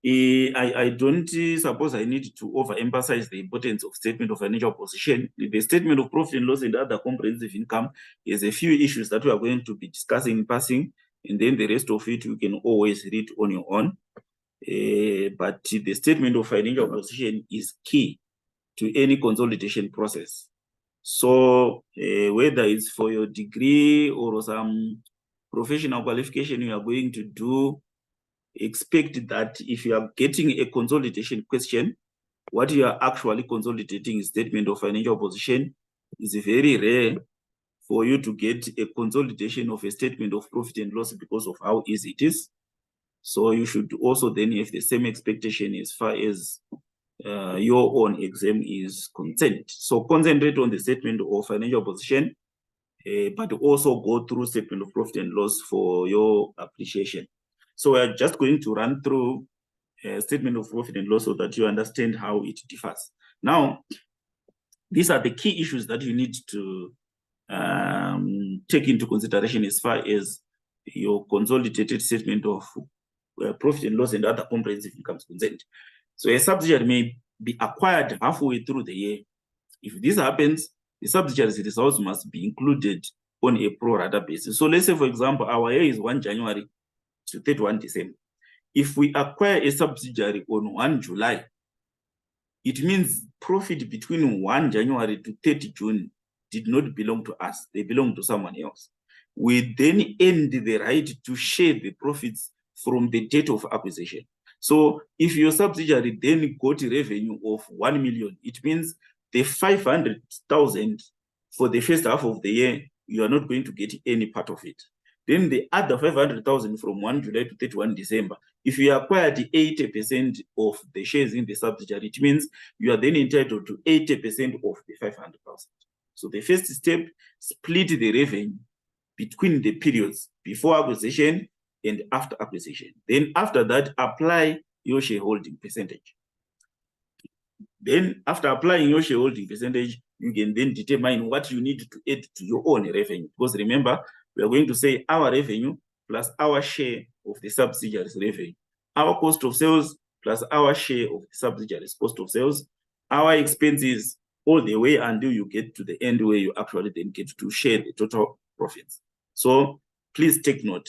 I don't suppose I need to overemphasize the importance of statement of financial position. The statement of profit and loss and other comprehensive income is a few issues that we are going to be discussing in passing, and then the rest of it you can always read on your own. But the statement of financial position is key to any consolidation process. So whether it's for your degree or some professional qualification you are going to do, expect that if you are getting a consolidation question, what you are actually consolidating is statement of financial position. It's very rare for you to get a consolidation of a statement of profit and loss because of how easy it is. So you should also then have the same expectation as far as your own exam is concerned. So concentrate on the statement of financial position, but also go through statement of profit and loss for your appreciation. So we're just going to run through a statement of profit and loss so that you understand how it differs. Now, these are the key issues that you need to take into consideration as far as your consolidated statement of profit and loss and other comprehensive income is concerned. So a subsidiary may be acquired halfway through the year. If this happens, the subsidiary's results must be included on a pro rata basis. So let's say, for example, our year is 1 January to 31 December. If we acquire a subsidiary on 1 July, it means profit between 1 January to 30 June did not belong to us. They belong to someone else. We then earn the right to share the profits from the date of acquisition. So if your subsidiary then got a revenue of 1 million, it means the 500,000 for the first half of the year, you are not going to get any part of it. Then the other 500,000 from 1 July to 31 December, if you acquired 80% of the shares in the subsidiary, it means you are then entitled to 80% of the 500,000. So the first step, split the revenue between the periods before acquisition and after acquisition. Then after that, apply your shareholding percentage. Then after applying your shareholding percentage, you can then determine what you need to add to your own revenue. Because remember, we are going to say our revenue plus our share of the subsidiary's revenue, our cost of sales plus our share of the subsidiary's cost of sales, our expenses, all the way until you get to the end where you actually then get to share the total profits. So please take note.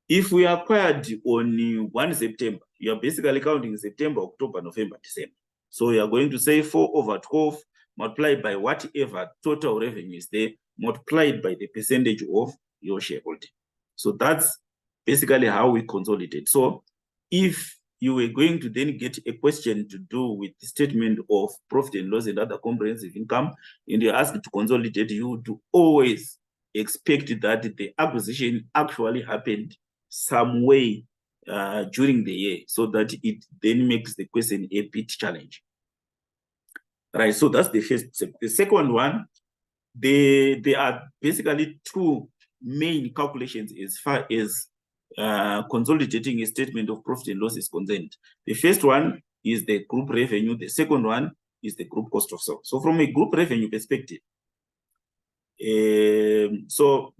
If we acquired on 1 September, you are basically counting September, October, November, December. So you are going to say 4 over 12 multiplied by whatever total revenue is there, multiplied by the percentage of your shareholding. So that's basically how we consolidate. So if you were going to then get a question to do with the statement of profit and loss and other comprehensive income, and you're asked to consolidate, you would always expect that the acquisition actually happened some way during the year, so that it then makes the question a bit challenging. Right, so that's the first step. The second one, there are basically two main calculations as far as consolidating a statement of profit and loss is concerned. The first one is the group revenue. The second one is the group cost of sales. So from a group revenue perspective, so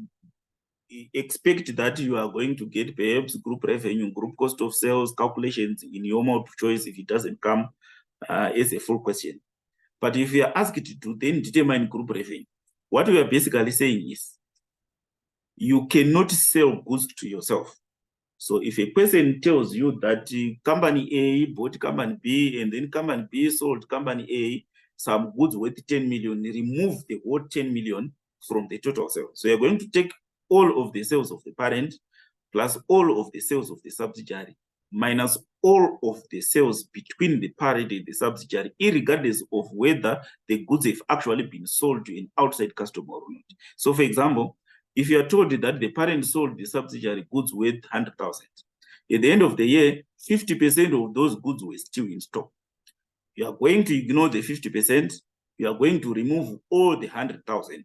expect that you are going to get perhaps group revenue, group cost of sales calculations in your multiple choice if it doesn't come as a full question. But if you are asked to then determine group revenue, what we are basically saying is you cannot sell goods to yourself. So if a person tells you that company A bought company B and then company B sold company A some goods worth 10 million, remove the whole 10 million from the total sales. So you're going to take all of the sales of the parent plus all of the sales of the subsidiary minus all of the sales between the parent and the subsidiary, irregardless of whether the goods have actually been sold to an outside customer or not. So, for example, if you are told that the parent sold the subsidiary goods worth 100,000, at the end of the year, 50% of those goods were still in stock. You are going to ignore the 50%. You are going to remove all the 100,000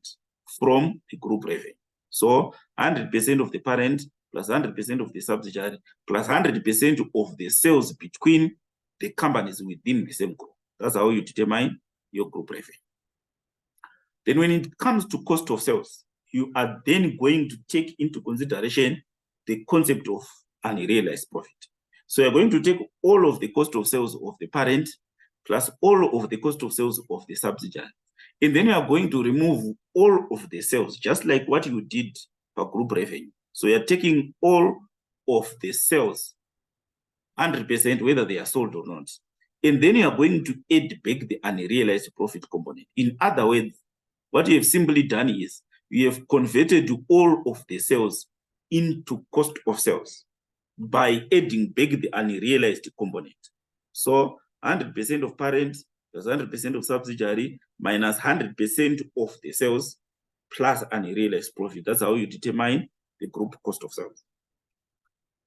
from the group revenue. So 100% of the parent plus 100% of the subsidiary plus 100% of the sales between the companies within the same group. That's how you determine your group revenue. Then when it comes to cost of sales, you are then going to take into consideration the concept of unrealized profit. So you're going to take all of the cost of sales of the parent plus all of the cost of sales of the subsidiary. And then you are going to remove all of the sales, just like what you did for group revenue. So you're taking all of the sales, 100%, whether they are sold or not. And then you are going to add back the unrealized profit component. In other words, what you have simply done is you have converted all of the sales into cost of sales by adding back the unrealized component. So 100% of parent plus 100% of subsidiary minus 100% of the sales plus unrealized profit. That's how you determine the group cost of sales.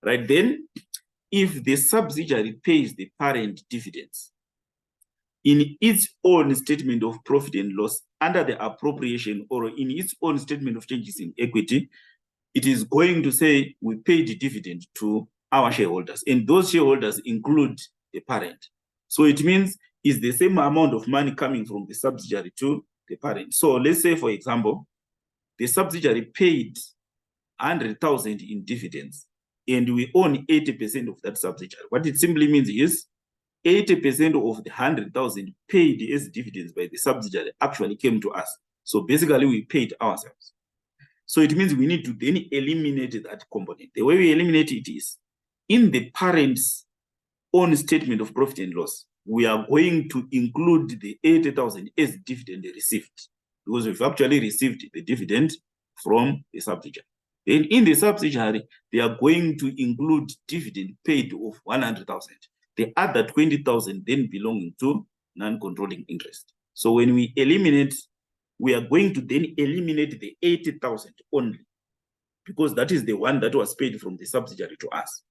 Right then, if the subsidiary pays the parent dividends in its own statement of profit and loss under the appropriation or in its own statement of changes in equity, it is going to say we paid the dividend to our shareholders, and those shareholders include the parent. So it means it's the same amount of money coming from the subsidiary to the parent. So let's say, for example, the subsidiary paid 100,000 in dividends, and we own 80% of that subsidiary. What it simply means is 80% of the 100,000 paid as dividends by the subsidiary actually came to us. So basically, we paid ourselves. So it means we need to then eliminate that component. The way we eliminate it is in the parent's own statement of profit and loss, we are going to include the 80,000 as dividend received because we've actually received the dividend from the subsidiary. Then in the subsidiary, they are going to include dividend paid of 100,000. The other 20,000 then belonging to non-controlling interest. So when we eliminate, we are going to then eliminate the 80,000 only, because that is the one that was paid from the subsidiary to us.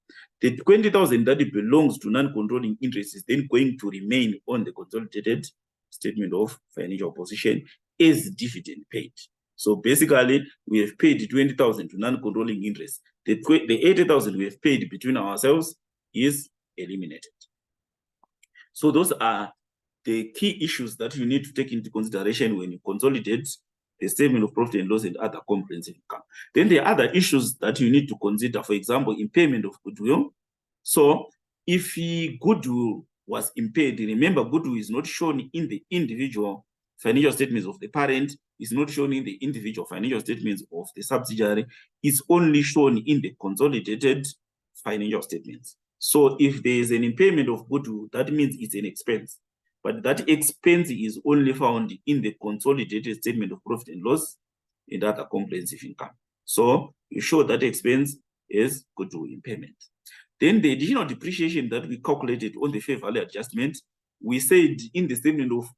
The 20,000 that belongs to non-controlling interest is then going to remain on the consolidated statement of financial position as dividend paid. So basically, we have paid 20,000 to non-controlling interest. The 80,000 we have paid between ourselves is eliminated. So those are the key issues that you need to take into consideration when you consolidate the statement of profit and loss and other comprehensive income. Then there are other issues that you need to consider, for example, impairment of goodwill. So if goodwill was impaired, remember goodwill is not shown in the individual financial statements of the parent, is not shown in the individual financial statements of the subsidiary, it's only shown in the consolidated financial statements. So if there is an impairment of goodwill, that means it's an expense. But that expense is only found in the consolidated statement of profit and loss and other comprehensive income. So you show that expense is goodwill impairment. Then the additional depreciation that we calculated on the fair value adjustment, we said in the statement of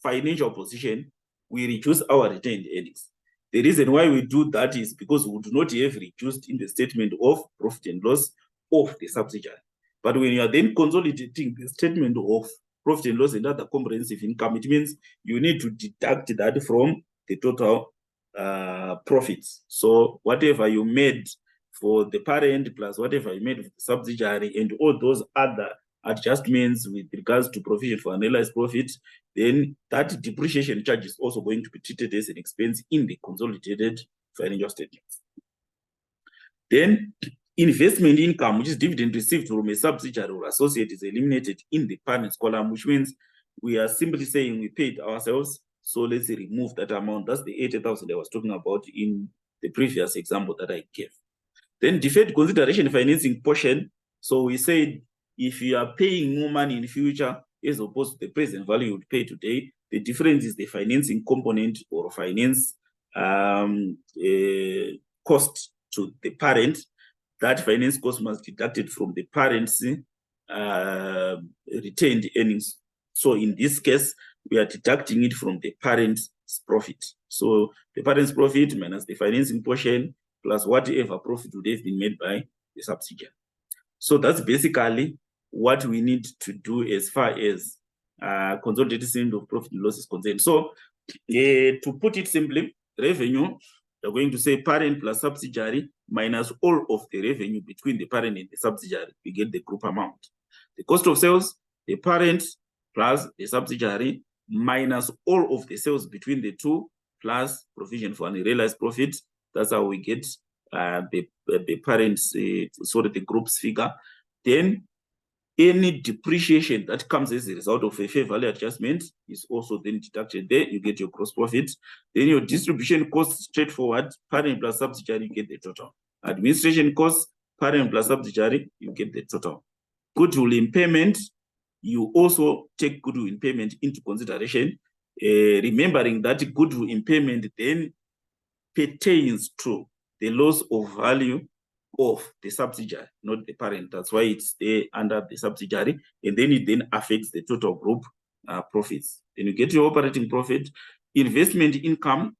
financial position, we reduce our retained earnings. The reason why we do that is because we do not have reduced in the statement of profit and loss of the subsidiary. But when you are then consolidating the statement of profit and loss and other comprehensive income, it means you need to deduct that from the total profits. So whatever you made for the parent plus whatever you made for the subsidiary and all those other adjustments with regards to provision for unrealized profit, then that depreciation charge is also going to be treated as an expense in the consolidated financial statements. Then investment income, which is dividend received from a subsidiary or associate, is eliminated in the parent's column, which means we are simply saying we paid ourselves. So let's remove that amount. That's the 80,000 I was talking about in the previous example that I gave. Then deferred consideration financing portion. So we said if you are paying more money in the future as opposed to the present value you would pay today, the difference is the financing component or finance cost to the parent. that finance cost must be deducted from the parent's retained earnings. So in this case, we are deducting it from the parent's profit. So the parent's profit minus the financing portion plus whatever profit would have been made by the subsidiary. So that's basically what we need to do as far as consolidated statement of profit and loss is concerned. So to put it simply, revenue, you're going to say parent plus subsidiary minus all of the revenue between the parent and the subsidiary. We get the group amount. The cost of sales, the parent plus the subsidiary minus all of the sales between the two plus provision for unrealized profit. That's how we get the parent's, the group's figure. Then any depreciation that comes as a result of a fair value adjustment is also then deducted there. You get your gross profit. Then your distribution costs, straightforward, parent plus subsidiary, you get the total. Administration costs, parent plus subsidiary, you get the total. Goodwill impairment, you also take goodwill impairment into consideration, remembering that goodwill impairment then pertains to the loss of value of the subsidiary, not the parent. That's why it's there under the subsidiary, and then it then affects the total group profits. Then you get your operating profit. Investment income,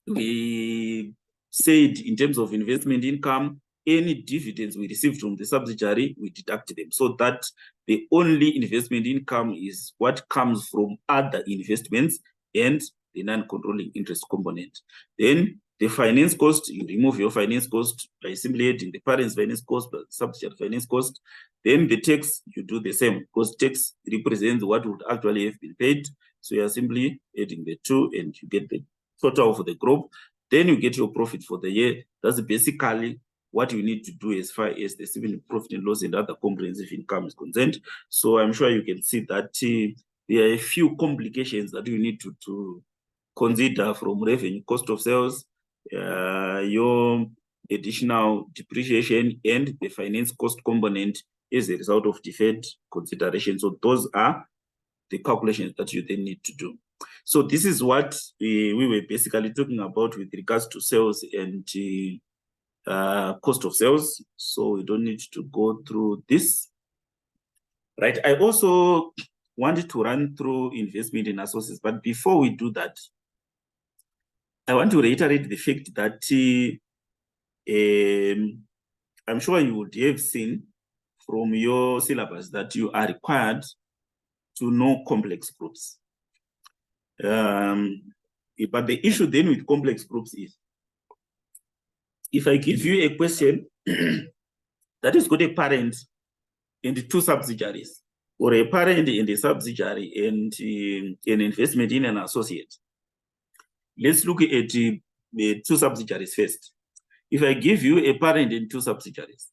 we said in terms of investment income, any dividends we receive from the subsidiary, we deduct them, so that the only investment income is what comes from other investments and the non-controlling interest component. Then the finance cost, you remove your finance cost by simply adding the parent's finance cost plus subsidiary finance cost. Then the tax, you do the same, because tax represents what would actually have been paid. So you are simply adding the two and you get the total for the group. Then you get your profit for the year. That's basically what you need to do as far as the statement of profit and loss and other comprehensive income is concerned. So I'm sure you can see that there are a few complications that you need to consider from revenue, cost of sales, your additional depreciation, and the finance cost component as a result of deferred consideration. So those are the calculations that you then need to do. So this is what we were basically talking about with regards to sales and cost of sales. So we don't need to go through this. Right. I also wanted to run through investment in associates, but before we do that, I want to reiterate the fact that I'm sure you would have seen from your syllabus that you are required to know complex groups. But the issue then with complex groups is, if I give you a question that is got a parent and two subsidiaries, or a parent and a subsidiary and an investment in an associate, let's look at the two subsidiaries first. If I give you a parent and two subsidiaries,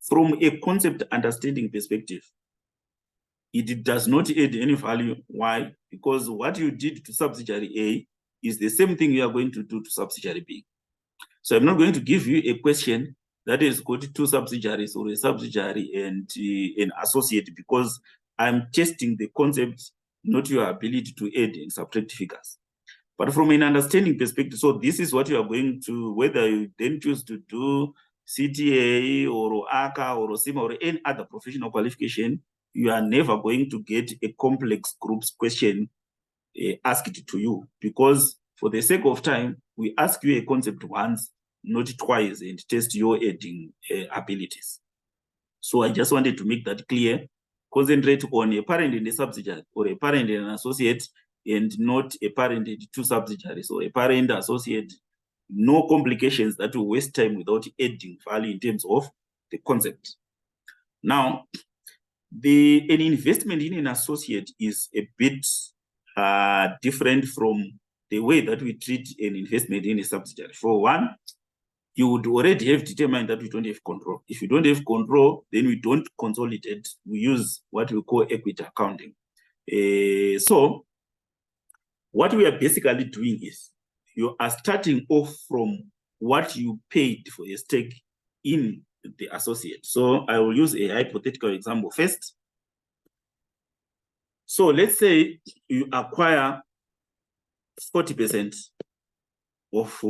from a concept understanding perspective, it does not add any value. Why? Because what you did to subsidiary A is the same thing you are going to do to subsidiary B. So I'm not going to give you a question that has got two subsidiaries or a subsidiary and an associate, because I'm testing the concept, not your ability to add and subtract figures. But from an understanding perspective, so this is what you are going to, whether you then choose to do CTA or ACA or SIMA or any other professional qualification, you are never going to get a complex groups question asked to you, because for the sake of time, we ask you a concept once, not twice, and test your adding abilities. So I just wanted to make that clear. Concentrate on a parent and a subsidiary, or a parent and an associate, and not a parent and two subsidiaries, or a parent associate. No complications that will waste time without adding value in terms of the concept. Now, an investment in an associate is a bit different from the way that we treat an investment in a subsidiary. For one, you would already have determined that we don't have control. If you don't have control, then we don't consolidate. We use what we call equity accounting. So what we are basically doing is, you are starting off from what you paid for a stake in the associate. So I will use a hypothetical example first. So let's say you acquire 40% of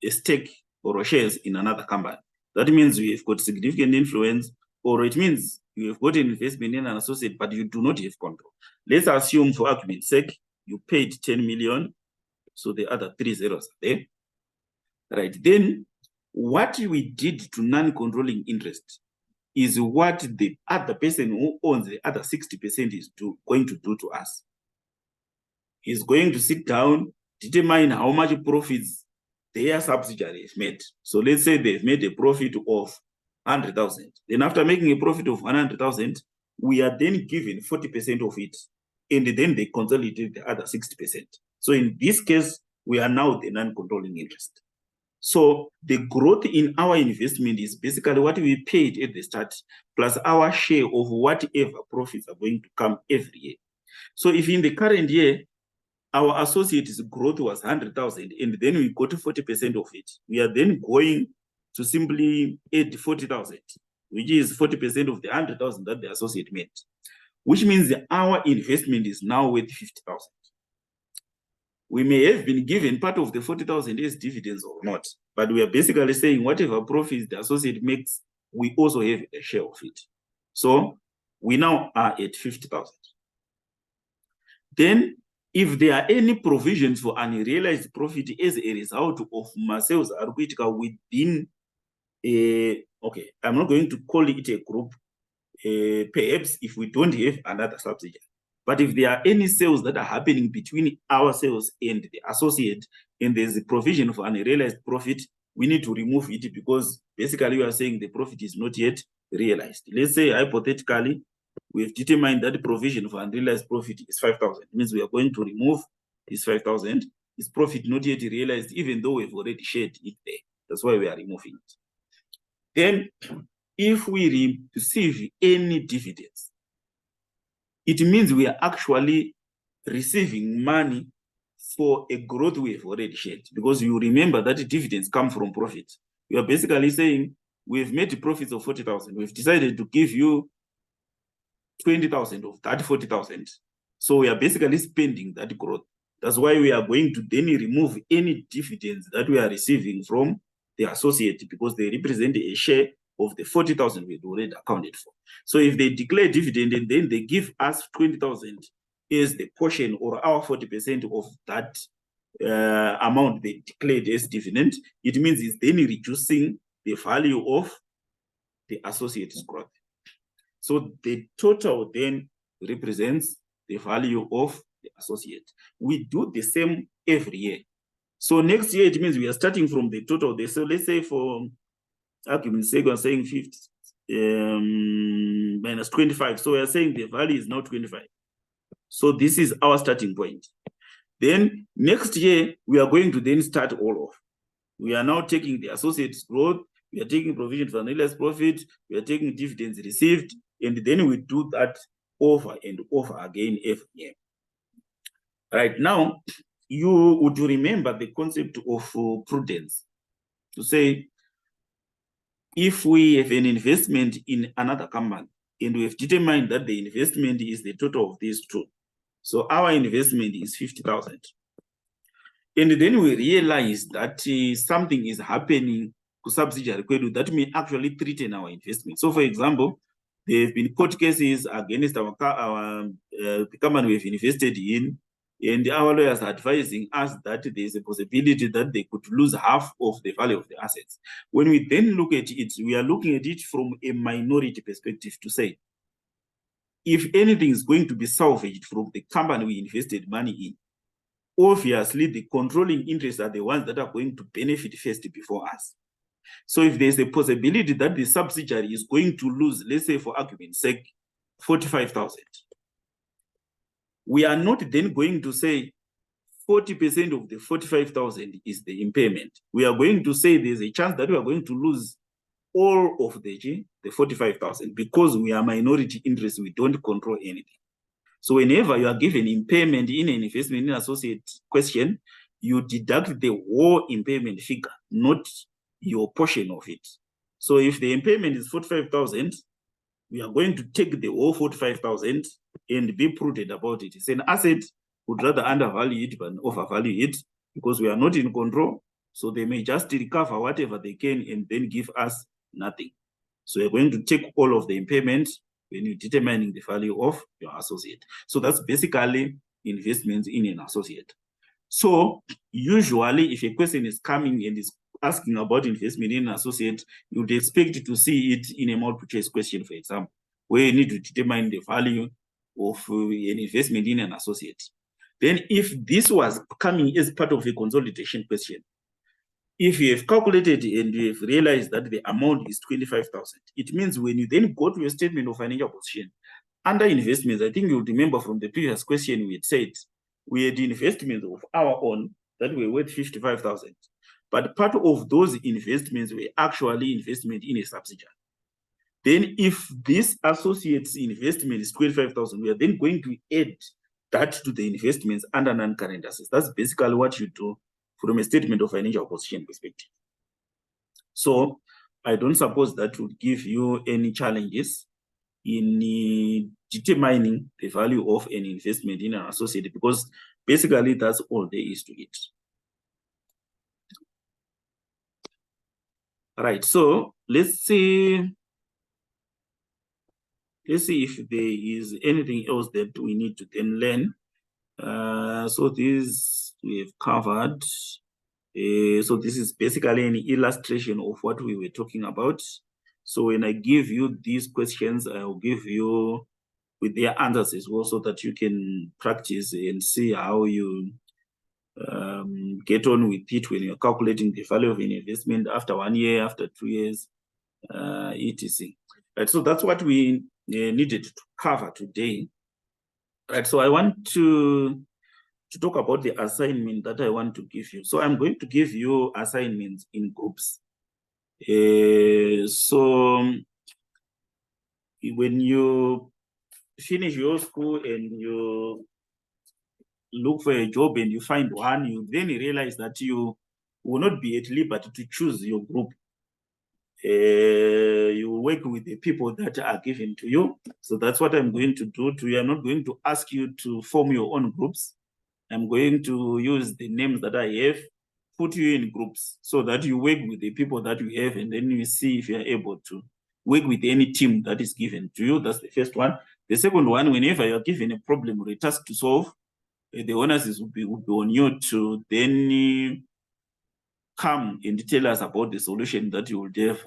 a stake or shares in another company. That means we have got significant influence, or it means you have got an investment in an associate, but you do not have control. Let's assume, for argument's sake, you paid 10 million, so the other 3 zeros are there. Right, then what we did to non-controlling interest is what the other person who owns the other 60% is going to do to us. He's going to sit down, determine how much profits their subsidiary has made. So let's say they've made a profit of 100,000. Then after making a profit of 100,000, we are then given 40% of it. And then they consolidate the other 60%. So in this case, we are now the non-controlling interest. So the growth in our investment is basically what we paid at the start, plus our share of whatever profits are going to come every year. So if in the current year, our associates' growth was 100,000, and then we got 40% of it, we are then going to simply add 40,000, which is 40% of the 100,000 that the associate made, which means that our investment is now worth 50,000. We may have been given part of the 40,000 as dividends or not, but we are basically saying whatever profits the associate makes, we also have a share of it. So we now are at 50,000. Then if there are any provisions for unrealized profit as a result of Marcel's Arquitica within a, okay, I'm not going to call it a group, perhaps if we don't have another subsidiary. But if there are any sales that are happening between ourselves and the associate, and there's a provision for unrealized profit, we need to remove it, because basically we are saying the profit is not yet realized. Let's say hypothetically, we've determined that the provision for unrealized profit is 5,000. It means we are going to remove this 5,000. This profit not yet realized, even though we've already shared it there. That's why we are removing it. Then, if we receive any dividends, it means we are actually receiving money for a growth we have already shared, because you remember that dividends come from profit. We are basically saying we've made profits of 40,000. We've decided to give you 20,000 of that 40,000. So we are basically spending that growth. That's why we are going to then remove any dividends that we are receiving from the associate, because they represent a share of the 40,000 we had already accounted for. So if they declare dividend and then they give us 20,000 as the portion, or our 40% of that amount they declared as dividend, it means it's then reducing the value of the associate's growth. So the total then represents the value of the associate. We do the same every year. So next year, it means we are starting from the total. So let's say for argument's sake, I'm saying 50 minus 25. So we are saying the value is now 25. So this is our starting point. Then next year, we are going to then start all off. We are now taking the associate's growth, we are taking provision for unrealized profit, we are taking dividends received, and then we do that over and over again every year. Right now, you would remember the concept of prudence, to say, if we have an investment in another company and we have determined that the investment is the total of these two, so our investment is 50,000. And then we realize that something is happening to subsidiary Kwedu that may actually threaten our investment. So for example, there have been court cases against the company we've invested in, and our lawyers are advising us that there's a possibility that they could lose half of the value of the assets. When we then look at it, we are looking at it from a minority perspective, to say, if anything is going to be salvaged from the company we invested money in, obviously the controlling interests are the ones that are going to benefit first before us. So if there's a possibility that the subsidiary is going to lose, let's say for argument's sake, 45,000, we are not then going to say 40% of the 45,000 is the impairment. We are going to say there's a chance that we are going to lose all of the 45,000, because we are minority interest, we don't control anything. So whenever you are given impairment in an investment in associate question, you deduct the whole impairment figure, not your portion of it. So if the impairment is 45,000, we are going to take the whole 45,000 and be prudent about it. It's an asset, would rather undervalue it than overvalue it, because we are not in control. So they may just recover whatever they can and then give us nothing. So you're going to take all of the impairment when you're determining the value of your associate. So that's basically investments in an associate. So usually if a question is coming and is asking about investment in an associate, you would expect to see it in a multiple choice question, for example, where you need to determine the value of an investment in an associate. Then if this was coming as part of a consolidation question, if you have calculated and you have realized that the amount is 25,000, it means when you then go to your statement of financial position, under investments, I think you'll remember from the previous question we had said, we had investments of our own that were worth 55,000. But part of those investments were actually investment in a subsidiary. Then if this associate's investment is 25,000, we are then going to add that to the investments under non-current assets. That's basically what you do from a statement of financial position perspective. So I don't suppose that would give you any challenges in determining the value of an investment in an associate, because basically that's all there is to it. All right, so let's see if there is anything else that we need to then learn. So this we have covered. So this is basically an illustration of what we were talking about. So when I give you these questions, I'll give you with their answers as well, so that you can practice and see how you get on with it when you're calculating the value of an investment after 1 year, after 2 years, etc. Right, so that's what we needed to cover today. Right, so I want to talk about the assignment that I want to give you. So I'm going to give you assignments in groups. So when you finish your school and you look for a job and you find one, you then realize that you will not be at liberty to choose your group. You work with the people that are given to you. So that's what I'm going to do to you. I'm not going to ask you to form your own groups. I'm going to use the names that I have, put you in groups so that you work with the people that you have, and then you see if you're able to work with any team that is given to you. That's the first one. The second one, whenever you're given a problem or a task to solve, the onus will be on you to then come and tell us about the solution that you would have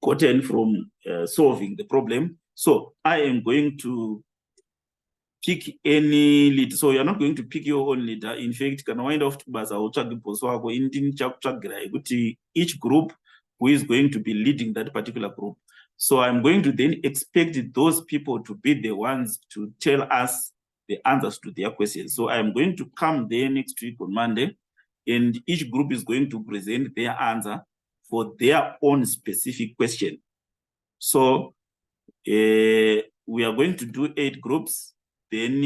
gotten from solving the problem. So I am going to pick any lead. So you're not going to pick your own leader. In fact, can wind off to each group who is going to be leading that particular group. So I'm going to then expect those people to be the ones to tell us the answers to their questions. So I'm going to come there next week on Monday, and each group is going to present their answer for their own specific question. So we are going to do 8 groups. Then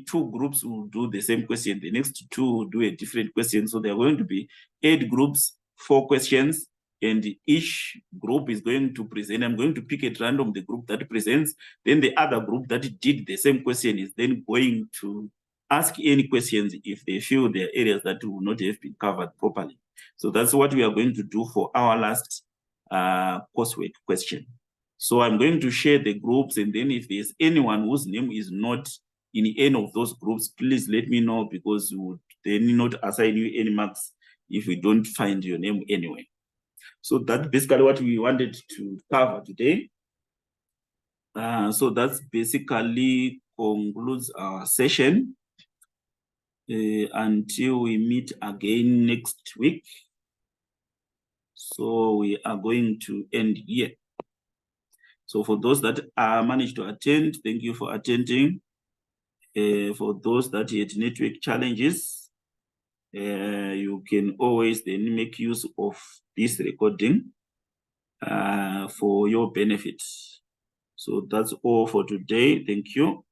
2 groups will do the same question. The next 2 will do a different question. So there are going to be 8 groups, 4 questions, and each group is going to present. I'm going to pick at random the group that presents. Then the other group that did the same question is then going to ask any questions if they feel there are areas that will not have been covered properly. So that's what we are going to do for our last coursework question. So I'm going to share the groups, and then if there's anyone whose name is not in any of those groups, please let me know, because we would then not assign you any marks if we don't find your name anyway. So that's basically what we wanted to cover today. So that's basically concludes our session until we meet again next week. So we are going to end here. So for those that managed to attend, thank you for attending. For those that had network challenges, you can always then make use of this recording for your benefit. So that's all for today. Thank you.